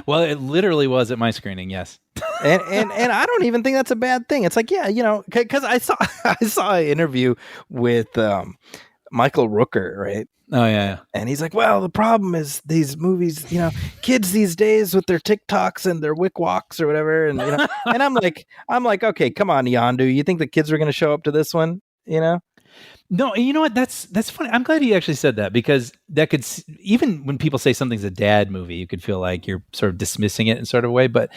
Well, it literally was at my screening. Yes. and I don't even think that's a bad thing. It's like, because I saw an interview with Michael Rooker, right? Oh yeah. And he's like, well, the problem is these movies, kids these days with their TikToks and their Wick Walks or whatever, and and I'm like, okay, come on, Yondu, you think the kids are going to show up to this one? No, you know what? That's funny. I'm glad he actually said that, because that could, even when people say something's a dad movie, you could feel like you're sort of dismissing it in sort of a way, but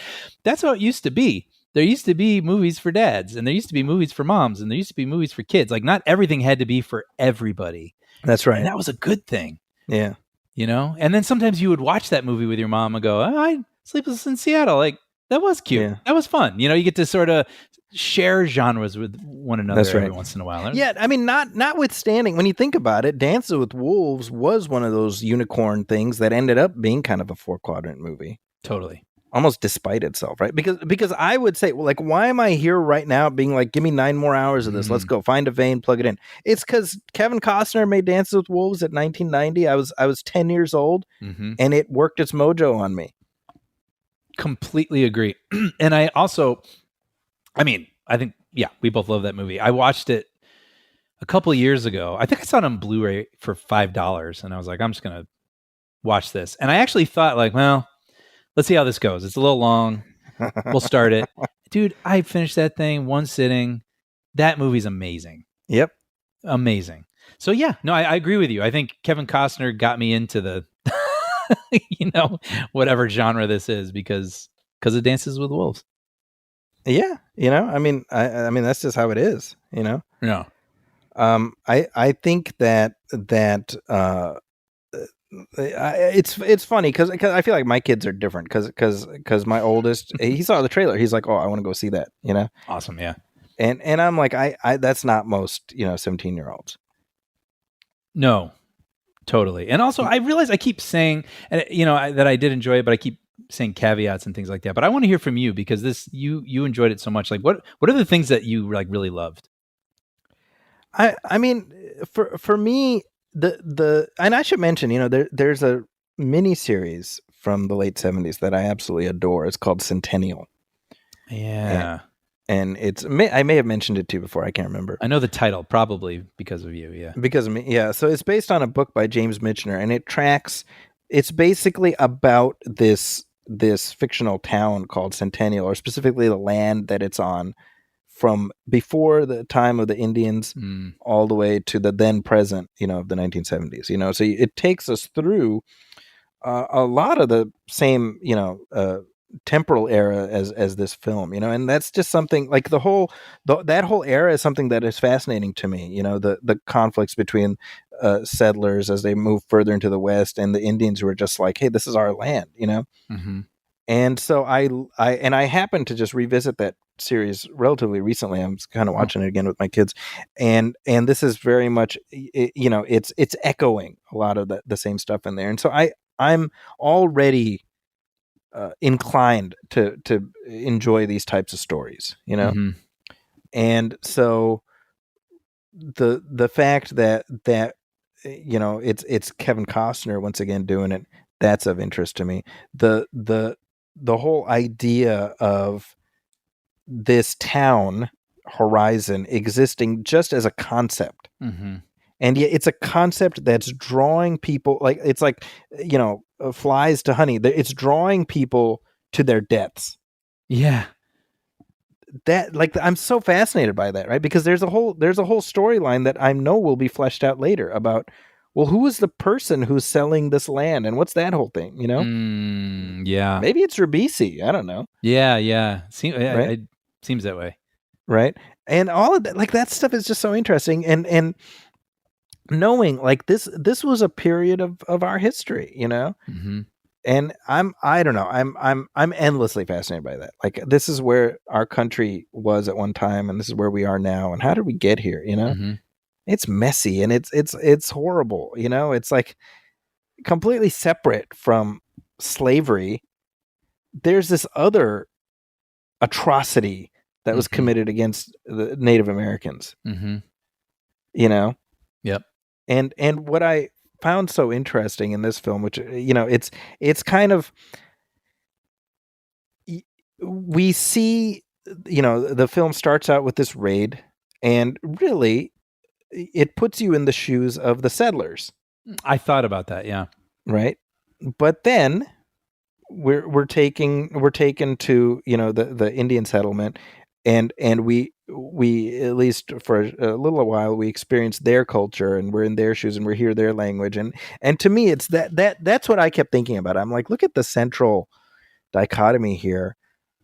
that's how it used to be. There used to be movies for dads, and there used to be movies for moms, and there used to be movies for kids. Like, not everything had to be for everybody. That's right. And that was a good thing. Yeah. And then sometimes you would watch that movie with your mom and go, I Sleepless in Seattle. Like, that was cute. Yeah. That was fun. You get to sort of share genres with one another every once in a while. Yeah, I mean, notwithstanding, when you think about it, Dances with Wolves was one of those unicorn things that ended up being kind of a 4-quadrant movie. Totally. Almost despite itself, right? Because I would say, well, like, why am I here right now being like, give me 9 more hours of this. Let's go find a vein, plug it in. It's because Kevin Costner made Dances with Wolves at 1990. I was 10 years old, and it worked its mojo on me. Completely agree. And I also, I think, yeah, we both love that movie. I watched it a couple of years ago. I think I saw it on Blu-ray for $5, and I was like, I'm just going to watch this. And I actually thought, like, well, let's see how this goes. It's a little long. We'll start it. Dude, I finished that thing one sitting. That movie's amazing. Yep. Amazing. So yeah, no, I agree with you. I think Kevin Costner got me into the, whatever genre this is because it Dances with Wolves. Yeah. I mean, that's just how it is, Yeah. I think that it's funny because I feel like my kids are different because my oldest, he saw the trailer, he's like, oh, I want to go see that, Awesome. Yeah. And I'm like, I that's not most 17-year-olds. No, totally. And also I realize I keep saying, and that I did enjoy it, but I keep saying caveats and things like that, but I want to hear from you because this, you enjoyed it so much. Like what are the things that you like really loved? I mean, for me, the and I should mention, there's a mini series from the late 70s that I absolutely adore. It's called Centennial. Yeah. And I may have mentioned it to you before. I can't remember. I know the title, probably because of you. Yeah. Because of me. Yeah. So it's based on a book by James Michener, and it's basically about this fictional town called Centennial, or specifically the land that it's on, from before the time of the Indians all the way to the then present, of the 1970s, so it takes us through a lot of the same, temporal era as this film, and that's just something like that whole era is something that is fascinating to me. The conflicts between settlers as they move further into the West and the Indians who are just like, hey, this is our land. Mm-hmm. And so I happened to just revisit that series relatively recently. I'm kind of watching it again with my kids, and this is very much, it's echoing a lot of the same stuff in there. And so I'm already inclined to enjoy these types of stories, Mm-hmm. and so the fact that it's Kevin Costner once again doing it, that's of interest to me. The whole idea of this town Horizon existing just as a concept. Mm-hmm. And yet it's a concept that's drawing people, like it's like, flies to honey. It's drawing people to their deaths. Yeah. That, like, I'm so fascinated by that, right? Because there's a whole storyline that I know will be fleshed out later about, well, who is the person who's selling this land and what's that whole thing, Yeah. Maybe it's Ribisi. I don't know. Yeah. Right? It seems that way. Right. And all of that, like, that stuff is just so interesting. And knowing, like, this was a period of our history, Mm-hmm. and I don't know, I'm endlessly fascinated by that. Like, this is where our country was at one time, and this is where we are now, and how did we get here? Mm-hmm. It's messy, and it's horrible. It's like completely separate from slavery. There's this other atrocity that was committed against the Native Americans. Mm-hmm. Yep. And what I found so interesting in this film, which, it's kind of, we see, the film starts out with this raid, and really it puts you in the shoes of the settlers. I thought about that. Yeah. Right. But then we're taken to, the Indian settlement, and we at least for a little while, we experience their culture, and we're in their shoes, and we hear their language, and to me, it's that's what I kept thinking about. I'm like, look at the central dichotomy here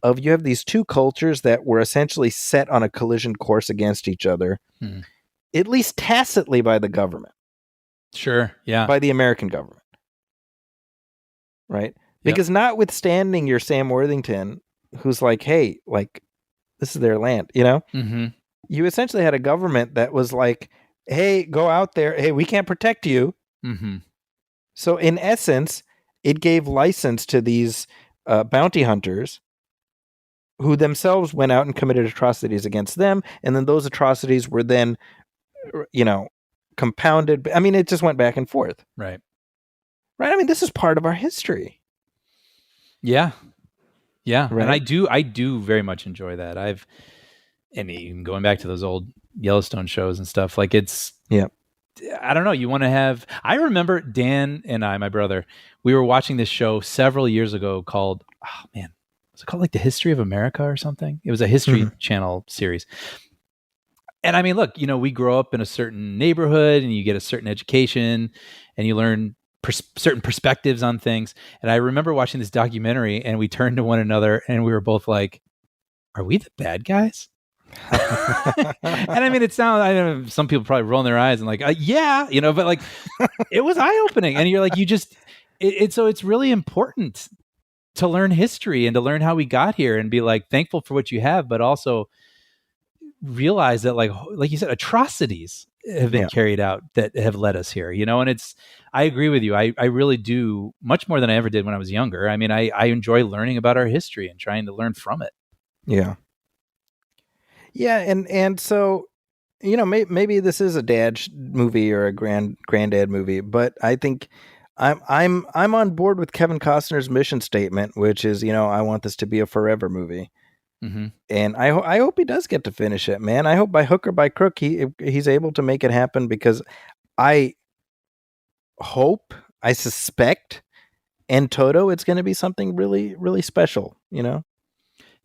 of, you have these two cultures that were essentially set on a collision course against each other, at least tacitly, by the government. Sure. Yeah. By the American government. Right? Because notwithstanding your Sam Worthington, who's like, hey, like, this is their land, Mm-hmm. You essentially had a government that was like, hey, go out there. Hey, we can't protect you. Mm-hmm. So in essence, it gave license to these bounty hunters, who themselves went out and committed atrocities against them. And then those atrocities were then, compounded. I mean, it just went back and forth. Right. Right. I mean, this is part of our history. Yeah. Yeah. Right? And I do very much enjoy that. And even going back to those old Yellowstone shows and stuff, like, it's, I don't know. You want to have, I remember Dan and I, my brother, we were watching this show several years ago called, oh man, was it called like The History of America or something? It was a History Channel series. And I mean, look, we grow up in a certain neighborhood, and you get a certain education, and you learn certain perspectives on things. And I remember watching this documentary, and we turned to one another, and we were both like, are we the bad guys? And I mean, I know some people probably rolling their eyes and like, yeah, but like, it was eye-opening. And you're like, so it's really important to learn history and to learn how we got here, and be like thankful for what you have, but also realize that, like you said, atrocities have been carried out that have led us here, and I agree with you. I really do, much more than I ever did when I was younger. I mean, I enjoy learning about our history and trying to learn from it. Yeah. Yeah. And so, maybe this is a dad movie or a granddad movie, but I think I'm on board with Kevin Costner's mission statement, which is, I want this to be a forever movie. Mm-hmm. And I hope he does get to finish it, man. I hope by hook or by crook he's able to make it happen, because I suspect, and Toto, it's going to be something really, really special, No,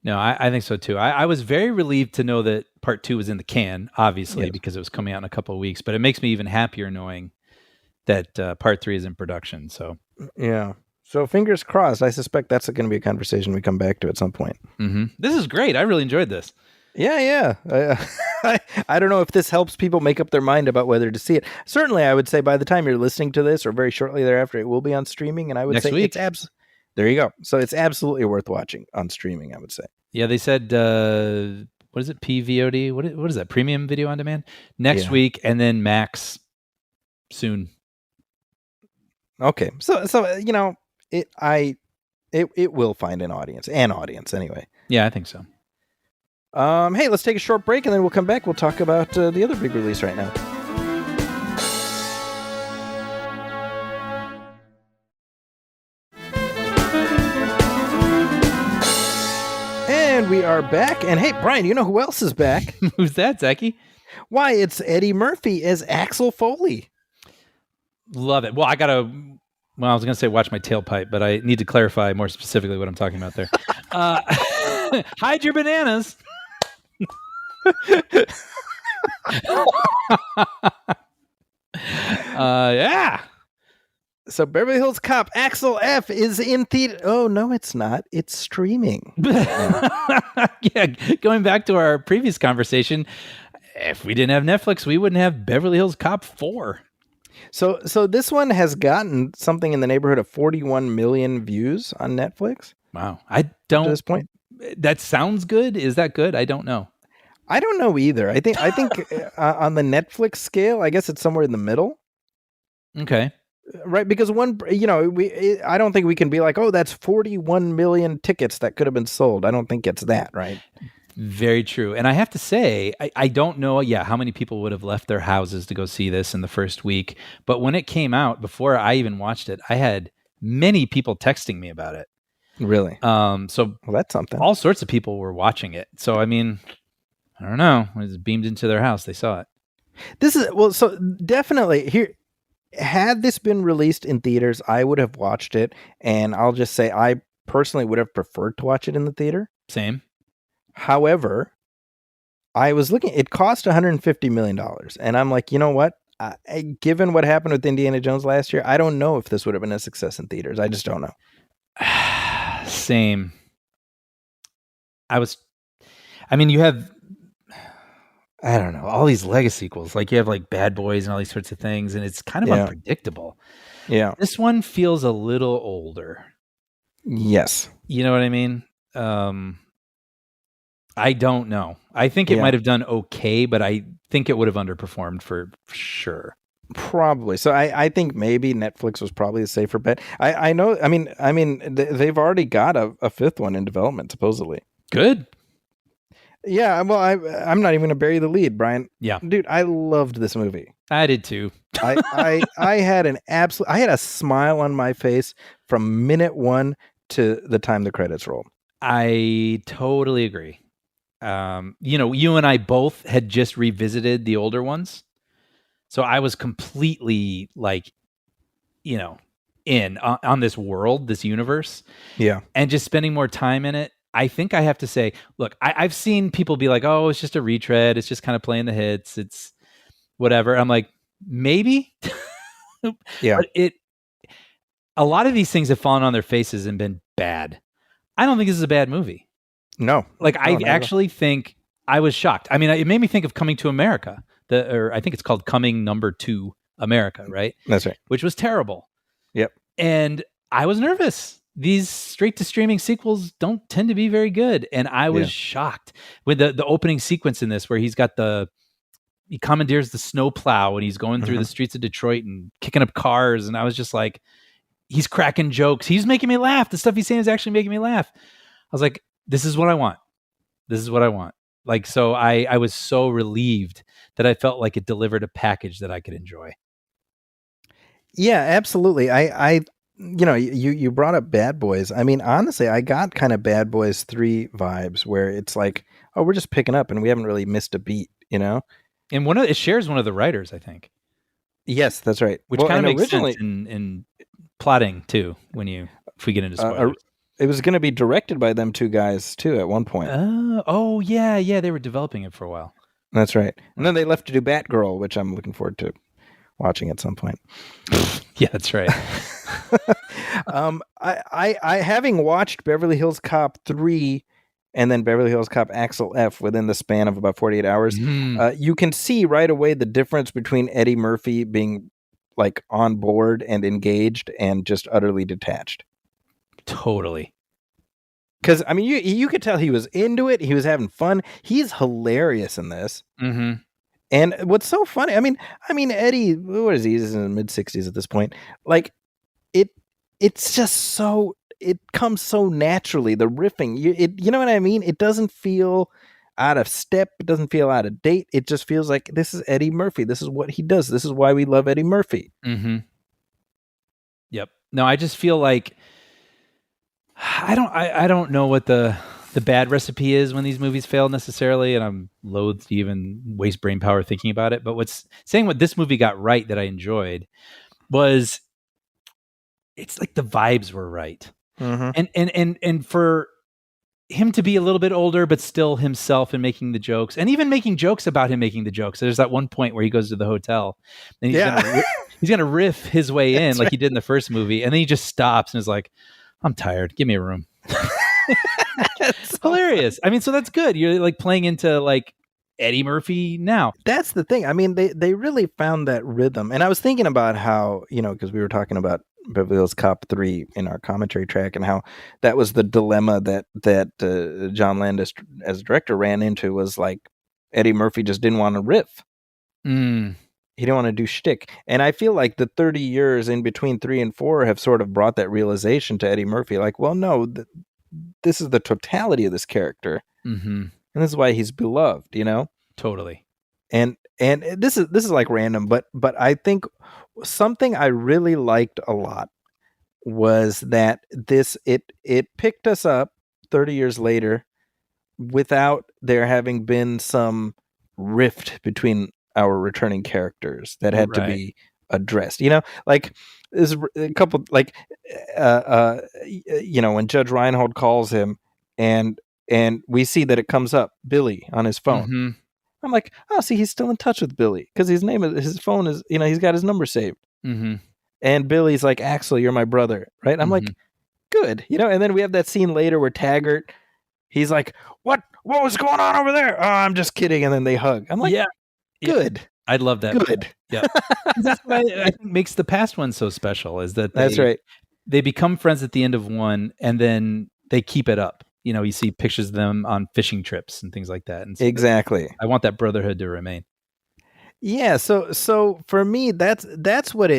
I think so too. I was very relieved to know that part 2 was in the can, obviously, because it was coming out in a couple of weeks, but it makes me even happier knowing that part 3 is in production. So yeah. So fingers crossed. I suspect that's going to be a conversation we come back to at some point. Mm-hmm. This is great. I really enjoyed this. Yeah. I don't know if this helps people make up their mind about whether to see it. Certainly, I would say by the time you're listening to this, or very shortly thereafter, it will be on streaming. And I would Next say week. there you go. So it's absolutely worth watching on streaming, I would say. Yeah, they said, what is it? PVOD? What is that? Premium Video on Demand? Next week, and then Max soon. Okay. So you know, it will find an audience anyway. Yeah, I think so. Hey, let's take a short break and then we'll come back. We'll talk about the other big release right now. And we are back. And hey, Brian, you know who else is back? Who's that, Zachy? Why, it's Eddie Murphy as Axel Foley. Love it. Well, I was going to say watch my tailpipe, but I need to clarify more specifically what I'm talking about there. Hide your bananas. Yeah. So Beverly Hills Cop AXEL F is in theater. Oh, no, it's not. It's streaming. Yeah. Going back to our previous conversation, if we didn't have Netflix, we wouldn't have Beverly Hills Cop 4. So this one has gotten something in the neighborhood of 41 million views on Netflix. Wow. I don't. At this point. That sounds good. Is that good? I don't know. I don't know either. I think on the Netflix scale, I guess it's somewhere in the middle. Okay. Right, because I don't think we can be like, oh, that's 41 million tickets that could have been sold. I don't think it's that, right? Very true. And I have to say, I don't know, how many people would have left their houses to go see this in the first week. But when it came out, before I even watched it, I had many people texting me about it. Really? So that's something. All sorts of people were watching it. So, I mean, I don't know. It was beamed into their house. They saw it. So definitely here. Had this been released in theaters, I would have watched it. And I'll just say I personally would have preferred to watch it in the theater. Same. However, I was looking, it cost $150 million. And I'm like, you know what? Given what happened with Indiana Jones last year, I don't know if this would have been a success in theaters. I just don't know. Same. You have, I don't know, all these legacy sequels. Like you have like Bad Boys and all these sorts of things, and it's kind of unpredictable. Yeah. This one feels a little older. Yes. You know what I mean? I don't know. I think it might have done okay, but I think it would have underperformed for sure. Probably. So I think maybe Netflix was probably a safer bet. I know. I mean, they've already got a fifth one in development, supposedly. Good. Yeah. Well, I'm not even going to bury the lead, Brian. Yeah. Dude, I loved this movie. I did too. I had a smile on my face from minute one to the time the credits rolled. I totally agree. You and I both had just revisited the older ones. So I was completely like, in on this world, this universe. Yeah. And just spending more time in it. I think I have to say, look, I've seen people be like, oh, it's just a retread. It's just kind of playing the hits. It's whatever. I'm like, maybe. Yeah. But a lot of these things have fallen on their faces and been bad. I don't think this is a bad movie. No. I actually think I was shocked. I mean, it made me think of Coming to America. Or I think it's called Coming Number 2 America, right? That's right. Which was terrible. Yep. And I was nervous. These straight to streaming sequels don't tend to be very good. And I was shocked with the opening sequence in this where he commandeers the snowplow and he's going through the streets of Detroit and kicking up cars. And I was just like, he's cracking jokes. He's making me laugh. The stuff he's saying is actually making me laugh. I was like, this is what I want. This is what I want. Like, so I was so relieved that I felt like it delivered a package that I could enjoy. Yeah, absolutely. You brought up Bad Boys. I mean, honestly, I got kind of Bad Boys 3 vibes where it's like, oh, we're just picking up and we haven't really missed a beat, And it shares one of the writers, I think. Yes, that's right. Which kind of makes sense in plotting too, if we get into spoilers. It was going to be directed by them two guys too at one point. Yeah, they were developing it for a while. That's right. And then they left to do Batgirl, which I'm looking forward to watching at some point. Yeah, that's right. I having watched Beverly Hills Cop 3 and then Beverly Hills Cop Axel F within the span of about 48 hours, you can see right away the difference between Eddie Murphy being like on board and engaged and just utterly detached. Totally. Because I mean, you could tell he was into it. He was having fun. He's hilarious in this. Mm-hmm. And what's so funny, I mean, Eddie, what is he? He's in the mid-60s at this point. Like, it's just so, it comes so naturally. The riffing, you know what I mean? It doesn't feel out of step. It doesn't feel out of date. It just feels like this is Eddie Murphy. This is what he does. This is why we love Eddie Murphy. Mm-hmm. Yep. No, I just feel like I don't know what the bad recipe is when these movies fail necessarily, and I'm loath to even waste brain power thinking about it. But what this movie got right that I enjoyed was it's like the vibes were right. Mm-hmm. And for him to be a little bit older, but still himself and making the jokes, and even making jokes about him making the jokes. There's that one point where he goes to the hotel and he's gonna riff his way in like he did in the first movie, and then he just stops and is like, "I'm tired. Give me a room." It's hilarious. I mean, so that's good. You're like playing into like Eddie Murphy now. That's the thing. I mean, they really found that rhythm. And I was thinking about how, because we were talking about Beverly Hills Cop 3 in our commentary track and how that was the dilemma that John Landis as director ran into, was like Eddie Murphy just didn't want to riff. He didn't want to do shtick. And I feel like the 30 years in between 3 and 4 have sort of brought that realization to Eddie Murphy. Like, well, no, this is the totality of this character. Mm-hmm. And this is why he's beloved, Totally. And this is like random, but I think something I really liked a lot was that it picked us up 30 years later without there having been some rift between our returning characters that had to be addressed. Like there's a couple, like when Judge Reinhold calls him and we see that it comes up Billy on his phone. Mm-hmm. I'm like, oh, see, he's still in touch with Billy because his phone is, he's got his number saved. Mm-hmm. And Billy's like, Axel, you're my brother, right? I'm like, good, and then we have that scene later where Taggart, he's like, what was going on over there? Oh, I'm just kidding. And then they hug. I'm like, good. I love that. Good. Yeah. That's what I think makes the past one so special, is that that's right. They become friends at the end of one and then they keep it up. You see pictures of them on fishing trips and things like that. And so exactly. I want that brotherhood to remain. Yeah. So for me, that's what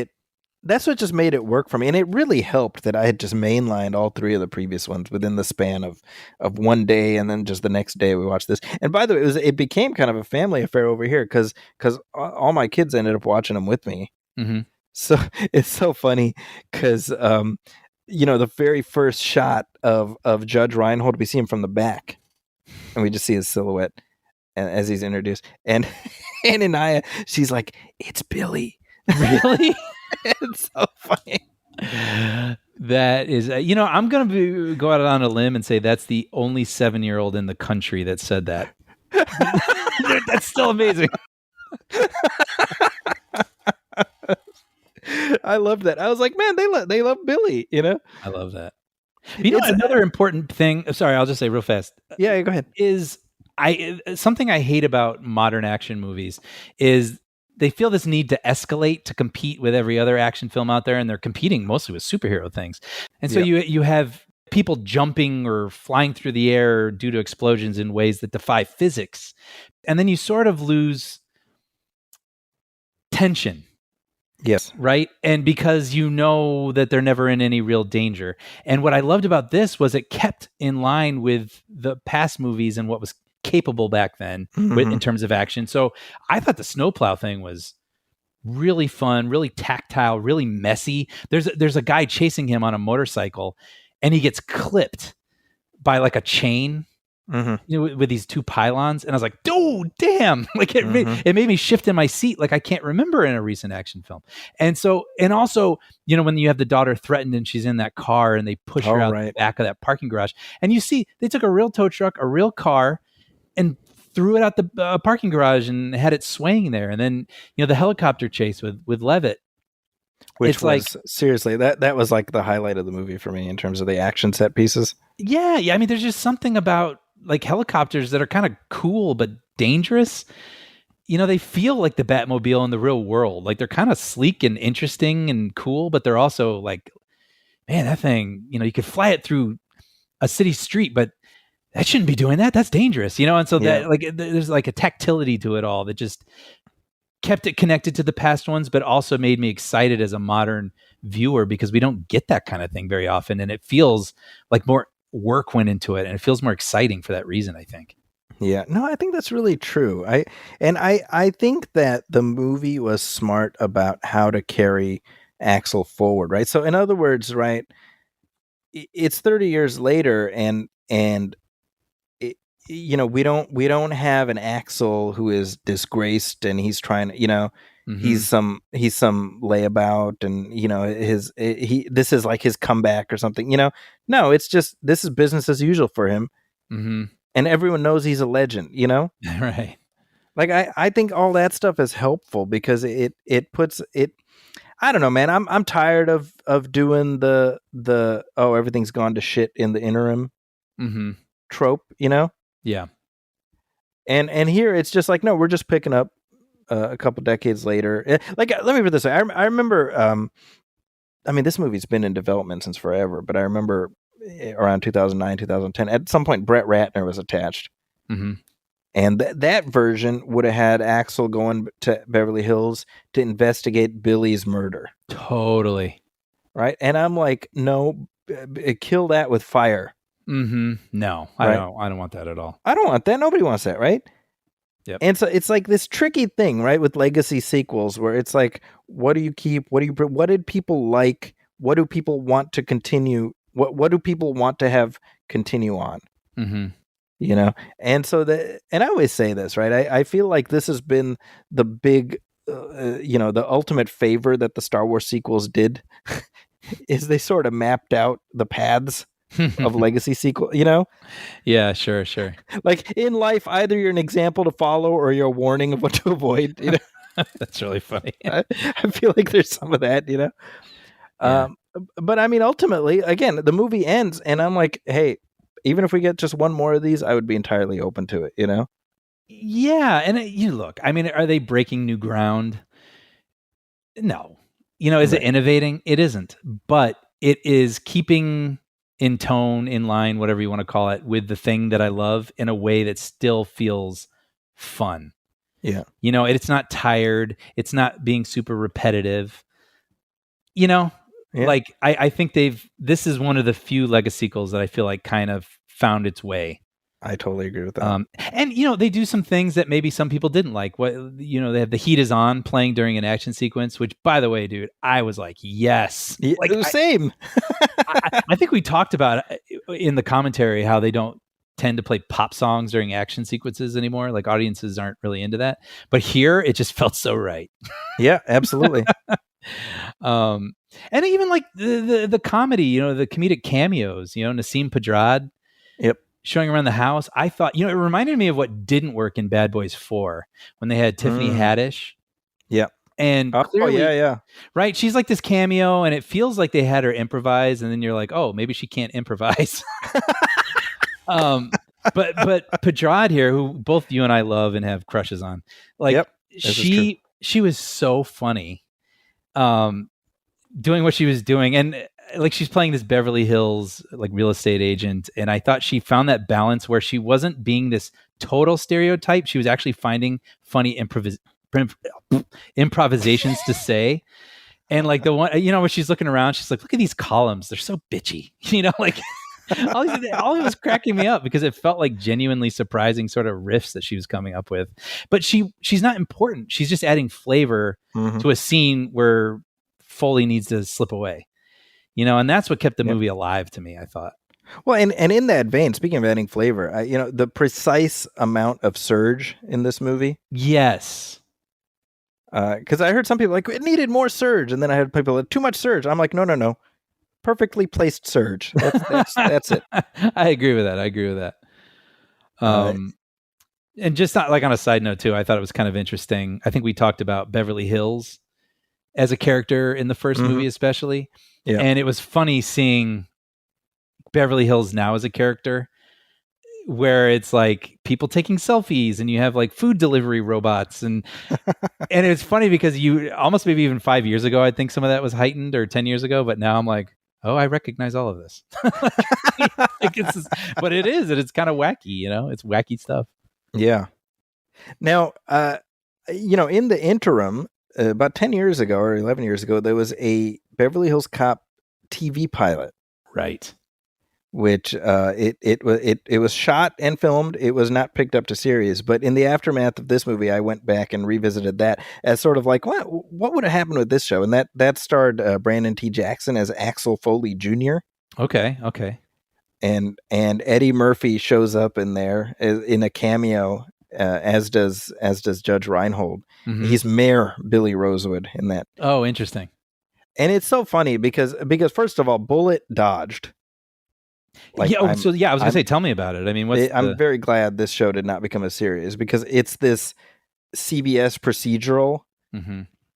just made it work for me. And it really helped that I had just mainlined all 3 of the previous ones within the span of one day. And then just the next day we watched this. And by the way, it became kind of a family affair over here because all my kids ended up watching them with me. Mm-hmm. So it's so funny because, the very first shot of Judge Reinhold, we see him from the back and we just see his silhouette and as he's introduced. And Anaya, she's like, it's Billy. Really? It's so funny. That is, I'm going to go out on a limb and say that's the only 7-year-old in the country that said that. That's still amazing. I love that. I was like, man, they love Billy, I love that. Another important thing, sorry, I'll just say real fast. Yeah, go ahead. Is something I hate about modern action movies is they feel this need to escalate to compete with every other action film out there, and they're competing mostly with superhero things. And so you have people jumping or flying through the air due to explosions in ways that defy physics. And then you sort of lose tension. Yes. Right. And because that they're never in any real danger. And what I loved about this was it kept in line with the past movies and what was capable back then in terms of action. So I thought the snowplow thing was really fun, really tactile, really messy. There's a guy chasing him on a motorcycle and he gets clipped by like a chain. With these 2 pylons, and I was like, "Dude, damn!" Like it made me shift in my seat, like I can't remember in a recent action film. And also, when you have the daughter threatened and she's in that car, and they push her out the back of that parking garage, and you see they took a real tow truck, a real car, and threw it out the parking garage and had it swaying there. And then the helicopter chase with Levitt. Which It's was seriously that was like the highlight of the movie for me in terms of the action set pieces. yeah. I mean, there's just something about like helicopters that are kind of cool but dangerous. They feel like the Batmobile in the real world. Like they're kind of sleek and interesting and cool, but they're also like, man, that thing, you could fly it through a city street, but that shouldn't be doing that. That's dangerous, And so Yeah. that like there's like a tactility to it all that just kept it connected to the past ones, but also made me excited as a modern viewer because we don't get that kind of thing very often. And it feels like more work went into it and it feels more exciting for that reason, I think. Yeah, no, I think that's really true. I think that the movie was smart about how to carry Axel forward, right? So in other words, right, it's 30 years later and we don't have an Axel who is disgraced and he's trying to, Mhm. he's some layabout and this is like his comeback or something, No, it's just this is business as usual for him. Mhm. And everyone knows he's a legend, Right. Like I think all that stuff is helpful because it puts it. I don't know, man. I'm tired of doing the oh, everything's gone to shit in the interim Mhm. trope, Yeah. And here it's just like, no, we're just picking up a couple decades later. Like, let me put it this way. I remember. I mean, this movie's been in development since forever, but I remember around 2009, 2010. At some point, Brett Ratner was attached. Mhm. And that version would have had Axel going to Beverly Hills to investigate Billy's murder. Totally. Right? And I'm like, no, kill that with fire. Mhm. No, Right? I don't want that at all. I don't want that. Nobody wants that, right? Yep. And so it's like this tricky thing, right, with legacy sequels where it's like, what do you keep? What did people like? What do people want to continue? What do people want to have continue on? Mhm. And so and I always say this, right? I feel like this has been the big, the ultimate favor that the Star Wars sequels did is they sort of mapped out the paths of legacy sequel, Yeah, sure. like in life, either you're an example to follow or you're a warning of what to avoid, That's really funny. I feel like there's some of that, Yeah. But I mean, ultimately, again, the movie ends and I'm like, hey, even if we get just one more of these, I would be entirely open to it, Yeah, and look, I mean, are they breaking new ground? No. Is it Right. innovating? It isn't. But it is keeping in tone, in line, whatever you want to call it, with the thing that I love in a way that still feels fun. Yeah. It's not tired. It's not being super repetitive. Yeah. Like I think this is one of the few legacy sequels that I feel like kind of found its way. I totally agree with that. And they do some things that maybe some people didn't like. What they have the Heat Is On playing during an action sequence, which, by the way, dude, I was like, yes, Yeah, like same. I think we talked about in the commentary how they don't tend to play pop songs during action sequences anymore. Like audiences aren't really into that, but here it just felt so right. Yeah, absolutely. And even like the comedy, the comedic cameos, Nassim Pedrad. Yep. Showing around the house, I thought, it reminded me of what didn't work in Bad Boys 4 when they had Tiffany Haddish. Yeah. And clearly, yeah. Right? She's like this cameo, and it feels like they had her improvise, and then you're like, oh, maybe she can't improvise. But Pedrad here, who both you and I love and have crushes on, like Yep, she was so funny, doing what she was doing, and like she's playing this Beverly Hills like real estate agent, and I thought she found that balance where she wasn't being this total stereotype. She was actually finding funny improvisations to say. And like the one, when she's looking around, she's like, look at these columns. They're so bitchy. Like all it was cracking me up because it felt like genuinely surprising sort of riffs that she was coming up with. But she's not important. She's just adding flavor to a scene where Foley needs to slip away. And that's what kept the movie alive to me, I thought. Well, and in that vein, speaking of adding flavor, the precise amount of surge in this movie. Yes. Because I heard some people like, it needed more surge. And then I had people like, too much surge. I'm like, no. Perfectly placed surge. That's it. I agree with that. And just not like on a side note too, I thought it was kind of interesting. I think we talked about Beverly Hills as a character in the first movie, especially. Yeah. And it was funny seeing Beverly Hills now as a character, where it's like people taking selfies and you have like food delivery robots and it's funny because you almost maybe even 5 years ago, I think some of that was heightened, or 10 years ago, but now I'm like, oh, I recognize all of this. Like but it is, and it's kind of wacky, it's wacky stuff. Yeah. Now, in the interim, about 10 years ago or 11 years ago, there was a Beverly Hills Cop TV pilot. Right. Which it was shot and filmed. It was not picked up to series, but in the aftermath of this movie, I went back and revisited that as sort of like, what would have happened with this show? And that starred Brandon T. Jackson as Axel Foley Jr. Okay. And Eddie Murphy shows up in there in a cameo, as does Judge Reinhold. Mm-hmm. He's Mayor Billy Rosewood in that. Oh, interesting. And it's so funny because first of all, Bullet dodged. I was gonna say, tell me about it. I mean, I'm very glad this show did not become a series, because it's this CBS procedural,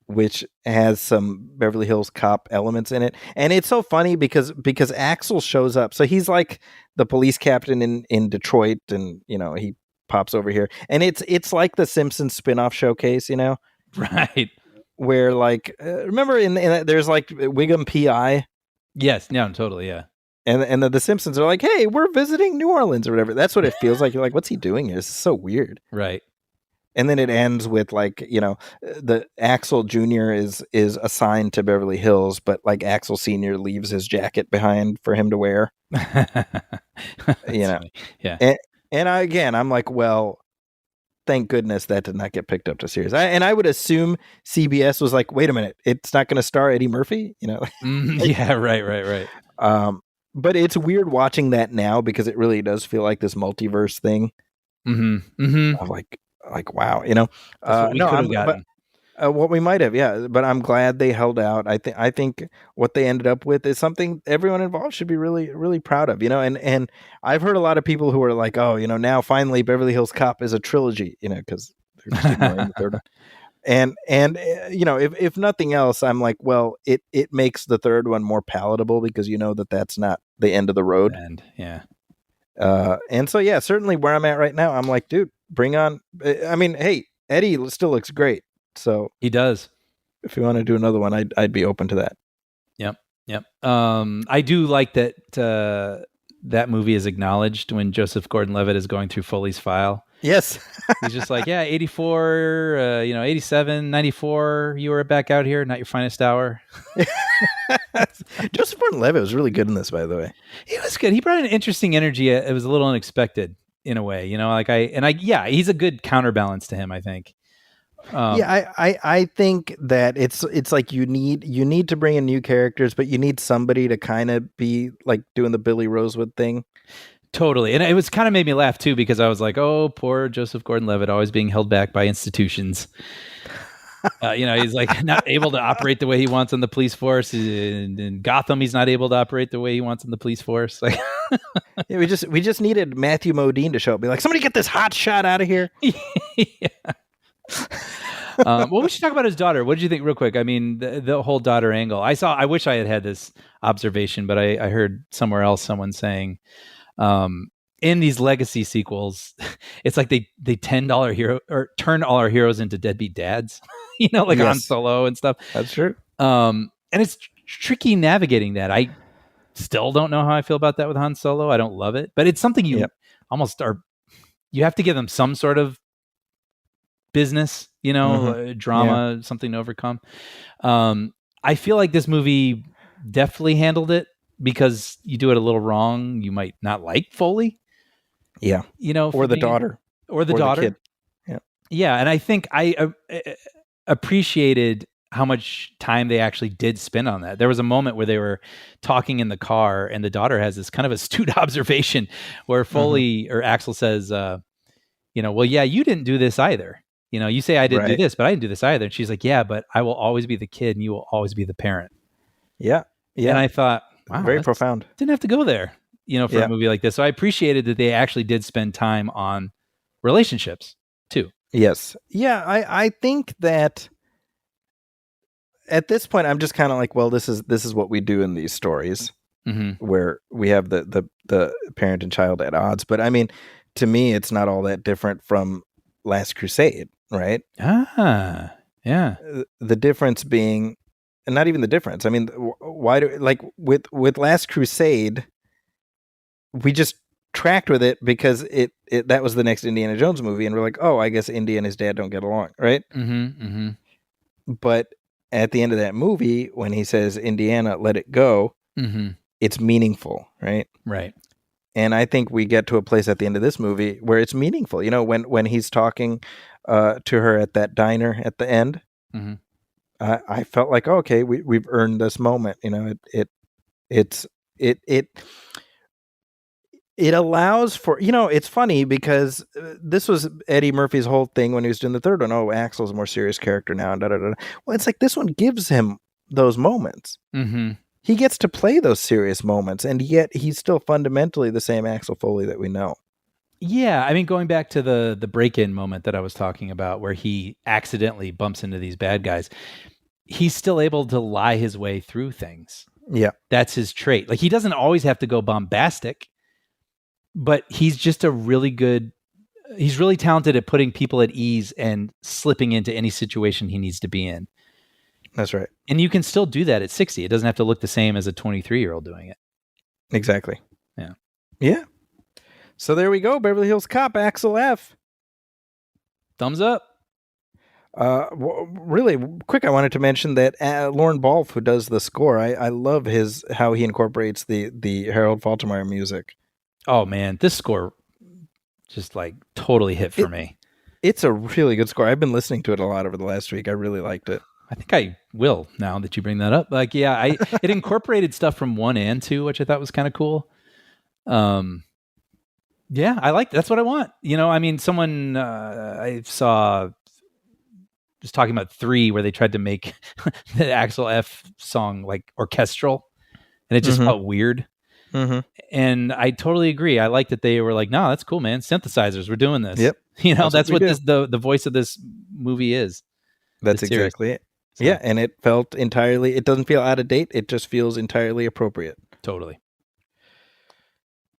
which has some Beverly Hills Cop elements in it, and it's so funny because Axel shows up. So he's like the police captain in Detroit, and he pops over here, and it's like the Simpsons spin-off showcase, right? Where like remember in there's like Wiggum PI. Yes, no, totally, yeah. And the Simpsons are like, hey, we're visiting New Orleans or whatever. That's what it feels like. You're like, what's he doing here? This is so weird. Right. And then it ends with like, the Axel Jr. is assigned to Beverly Hills, but like Axel Sr. leaves his jacket behind for him to wear. Funny. Yeah. And I'm like, well, thank goodness that did not get picked up to series. I would assume CBS was like, wait a minute, it's not going to star Eddie Murphy, Yeah, right. But it's weird watching that now, because it really does feel like this multiverse thing. Of like wow, That's what we could have gotten. What we might have, yeah. But I'm glad they held out. I think what they ended up with is something everyone involved should be really, really proud of. And I've heard a lot of people who are like, oh, now finally Beverly Hills Cop is a trilogy, because they're just ignoring the third one. And if nothing else, I'm like, well, it makes the third one more palatable, because that's not the end of the road. Yeah. And so, yeah, certainly where I'm at right now, I'm like, dude, bring on. I mean, hey, Eddie still looks great. So he does. If you want to do another one, I'd be open to that. Yep. I do like that that movie is acknowledged when Joseph Gordon-Levitt is going through Foley's file. Yes. He's just like, yeah, 84, 87, 94, you were back out here, not your finest hour. Joseph Gordon-Levitt was really good in this, by the way. He was good. He brought an interesting energy. It was a little unexpected in a way, he's a good counterbalance to him, I think. I think that it's like you need to bring in new characters, but you need somebody to kind of be like doing the Billy Rosewood thing. Totally. And it was kind of made me laugh too, because I was like, oh, poor Joseph Gordon-Levitt, always being held back by institutions. He's like not able to operate the way he wants on the police force. In Gotham, he's not able to operate the way he wants on the police force. Like, yeah, we just needed Matthew Modine to show up, be like, somebody get this hot shot out of here. Yeah. Well, we should talk about his daughter. What did you think, real quick? I mean, the whole daughter angle. I wish I had this observation, but I heard somewhere else someone saying, in these legacy sequels, it's like they turn all our heroes into deadbeat dads. Like Han Solo and stuff. That's true. And it's tricky navigating that. I still don't know how I feel about that with Han Solo. I don't love it, but it's something you almost are. You have to give them some sort of business, drama, something to overcome. I feel like this movie definitely handled it, because you do it a little wrong, you might not like Foley. Yeah. Or the daughter. Or the daughter. The kid. Yeah. Yeah. And I think I appreciated how much time they actually did spend on that. There was a moment where they were talking in the car, and the daughter has this kind of astute observation where Foley or Axel says, well, yeah, you didn't do this either. You say I didn't do this, but I didn't do this either. And she's like, yeah, but I will always be the kid and you will always be the parent. Yeah. Yeah. And I thought, wow, very profound. Didn't have to go there, for a movie like this. So I appreciated that they actually did spend time on relationships too. Yes. Yeah. I think that at this point, I'm just kind of like, well, this is what we do in these stories where we have the parent and child at odds. But I mean, to me, it's not all that different from Last Crusade, right? Yeah. The difference being, and not even the difference. I mean, why do like with Last Crusade, we just tracked with it because it that was the next Indiana Jones movie, and we're like, oh, I guess Indy and his dad don't get along, right? But at the end of that movie, when he says, Indiana, let it go, it's meaningful, right? Right. And I think we get to a place at the end of this movie where it's meaningful. You know, when he's talking to her at that diner at the end, I felt like, oh, okay, we've earned this moment. You know, it allows for, you know, it's funny because this was Eddie Murphy's whole thing when he was doing the third one. Oh, Axel's a more serious character now. And Well, it's like this one gives him those moments. He gets to play those serious moments, and yet he's still fundamentally the same Axel Foley that we know. Yeah, I mean, going back to the break-in moment that I was talking about, where he accidentally bumps into these bad guys, he's still able to lie his way through things. Yeah, that's his trait. Like, he doesn't always have to go bombastic, but he's just he's really talented at putting people at ease and slipping into any situation he needs to be in. That's right. And you can still do that at 60. It doesn't have to look the same as a 23-year-old doing it. Exactly. Yeah. Yeah. So there we go. Beverly Hills Cop, AXEL F. Thumbs up. Really quick, I wanted to mention that Lorne Balfe, who does the score, I love how he incorporates the Harold Faltermeyer music. Oh, man. This score just like totally hit for me. It's a really good score. I've been listening to it a lot over the last week. I really liked it. I think I will now that you bring that up. Like, yeah, it incorporated stuff from 1 and 2, which I thought was kind of cool. Yeah, I like that's what I want. You know, I mean, someone I saw was talking about 3, where they tried to make the AXEL F song like orchestral, and it just felt weird. And I totally agree. I like that they were like, "No, that's cool, man. Synthesizers, we're doing this." Yep. You know, that's what the voice of this movie is. That's exactly it. So. Yeah, and it felt it doesn't feel out of date. It just feels entirely appropriate. Totally.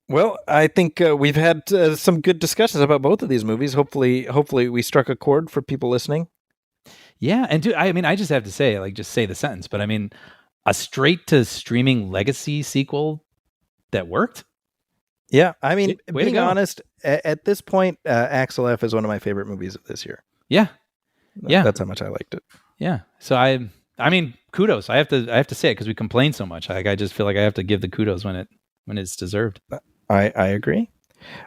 Well, I think we've had some good discussions about both of these movies. Hopefully we struck a chord for people listening. Yeah, and I mean, I just have to say, like, just say the sentence, but I mean, a straight to streaming legacy sequel that worked. Yeah, I mean, Way being honest, at this point, AXEL F is one of my favorite movies of this year. Yeah. That's how much I liked it. Yeah. So I mean, kudos. I have to say it because we complain so much. Like, I just feel like I have to give the kudos when it's deserved. I agree.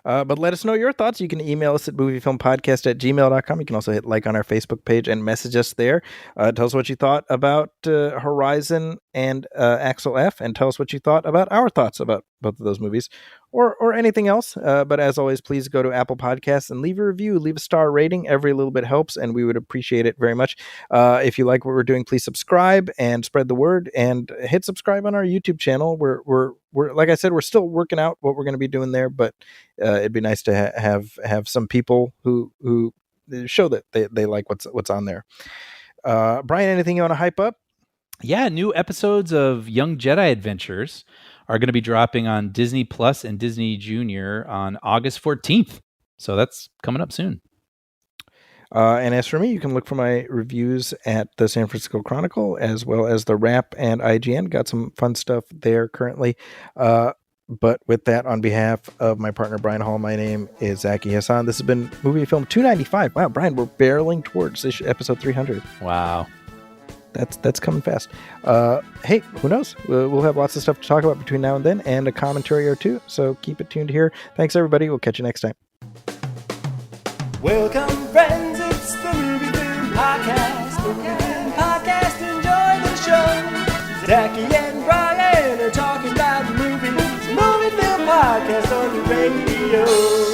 But let us know your thoughts. You can email us at moviefilmpodcast@gmail.com. You can also hit like on our Facebook page and message us there. Tell us what you thought about Horizon and AXEL F, and tell us what you thought about our thoughts about both of those movies, or anything else. But as always, please go to Apple Podcasts and leave a review, leave a star rating. Every little bit helps, and we would appreciate it very much. If you like what we're doing, please subscribe and spread the word, and hit subscribe on our YouTube channel. We're like I said, we're still working out what we're going to be doing there, but it'd be nice to have some people who show that they like what's on there. Brian, anything you want to hype up? Yeah, new episodes of Young Jedi Adventures are going to be dropping on Disney Plus and Disney Junior on August 14th. So that's coming up soon. And as for me, you can look for my reviews at the San Francisco Chronicle, as well as the Wrap and IGN. Got some fun stuff there currently. But with that, on behalf of my partner, Brian Hall, my name is Zaki Hassan. This has been Movie Film 295. Wow, Brian, we're barreling towards this episode 300. Wow. That's coming fast. Hey, who knows? We'll have lots of stuff to talk about between now and then, and a commentary or two. So keep it tuned here. Thanks, everybody. We'll catch you next time. Welcome, friends, it's the Movie Film Podcast. Movie Film Podcast, enjoy the show. Zachy and Brian are talking about movies. Movie Film Podcast on the radio.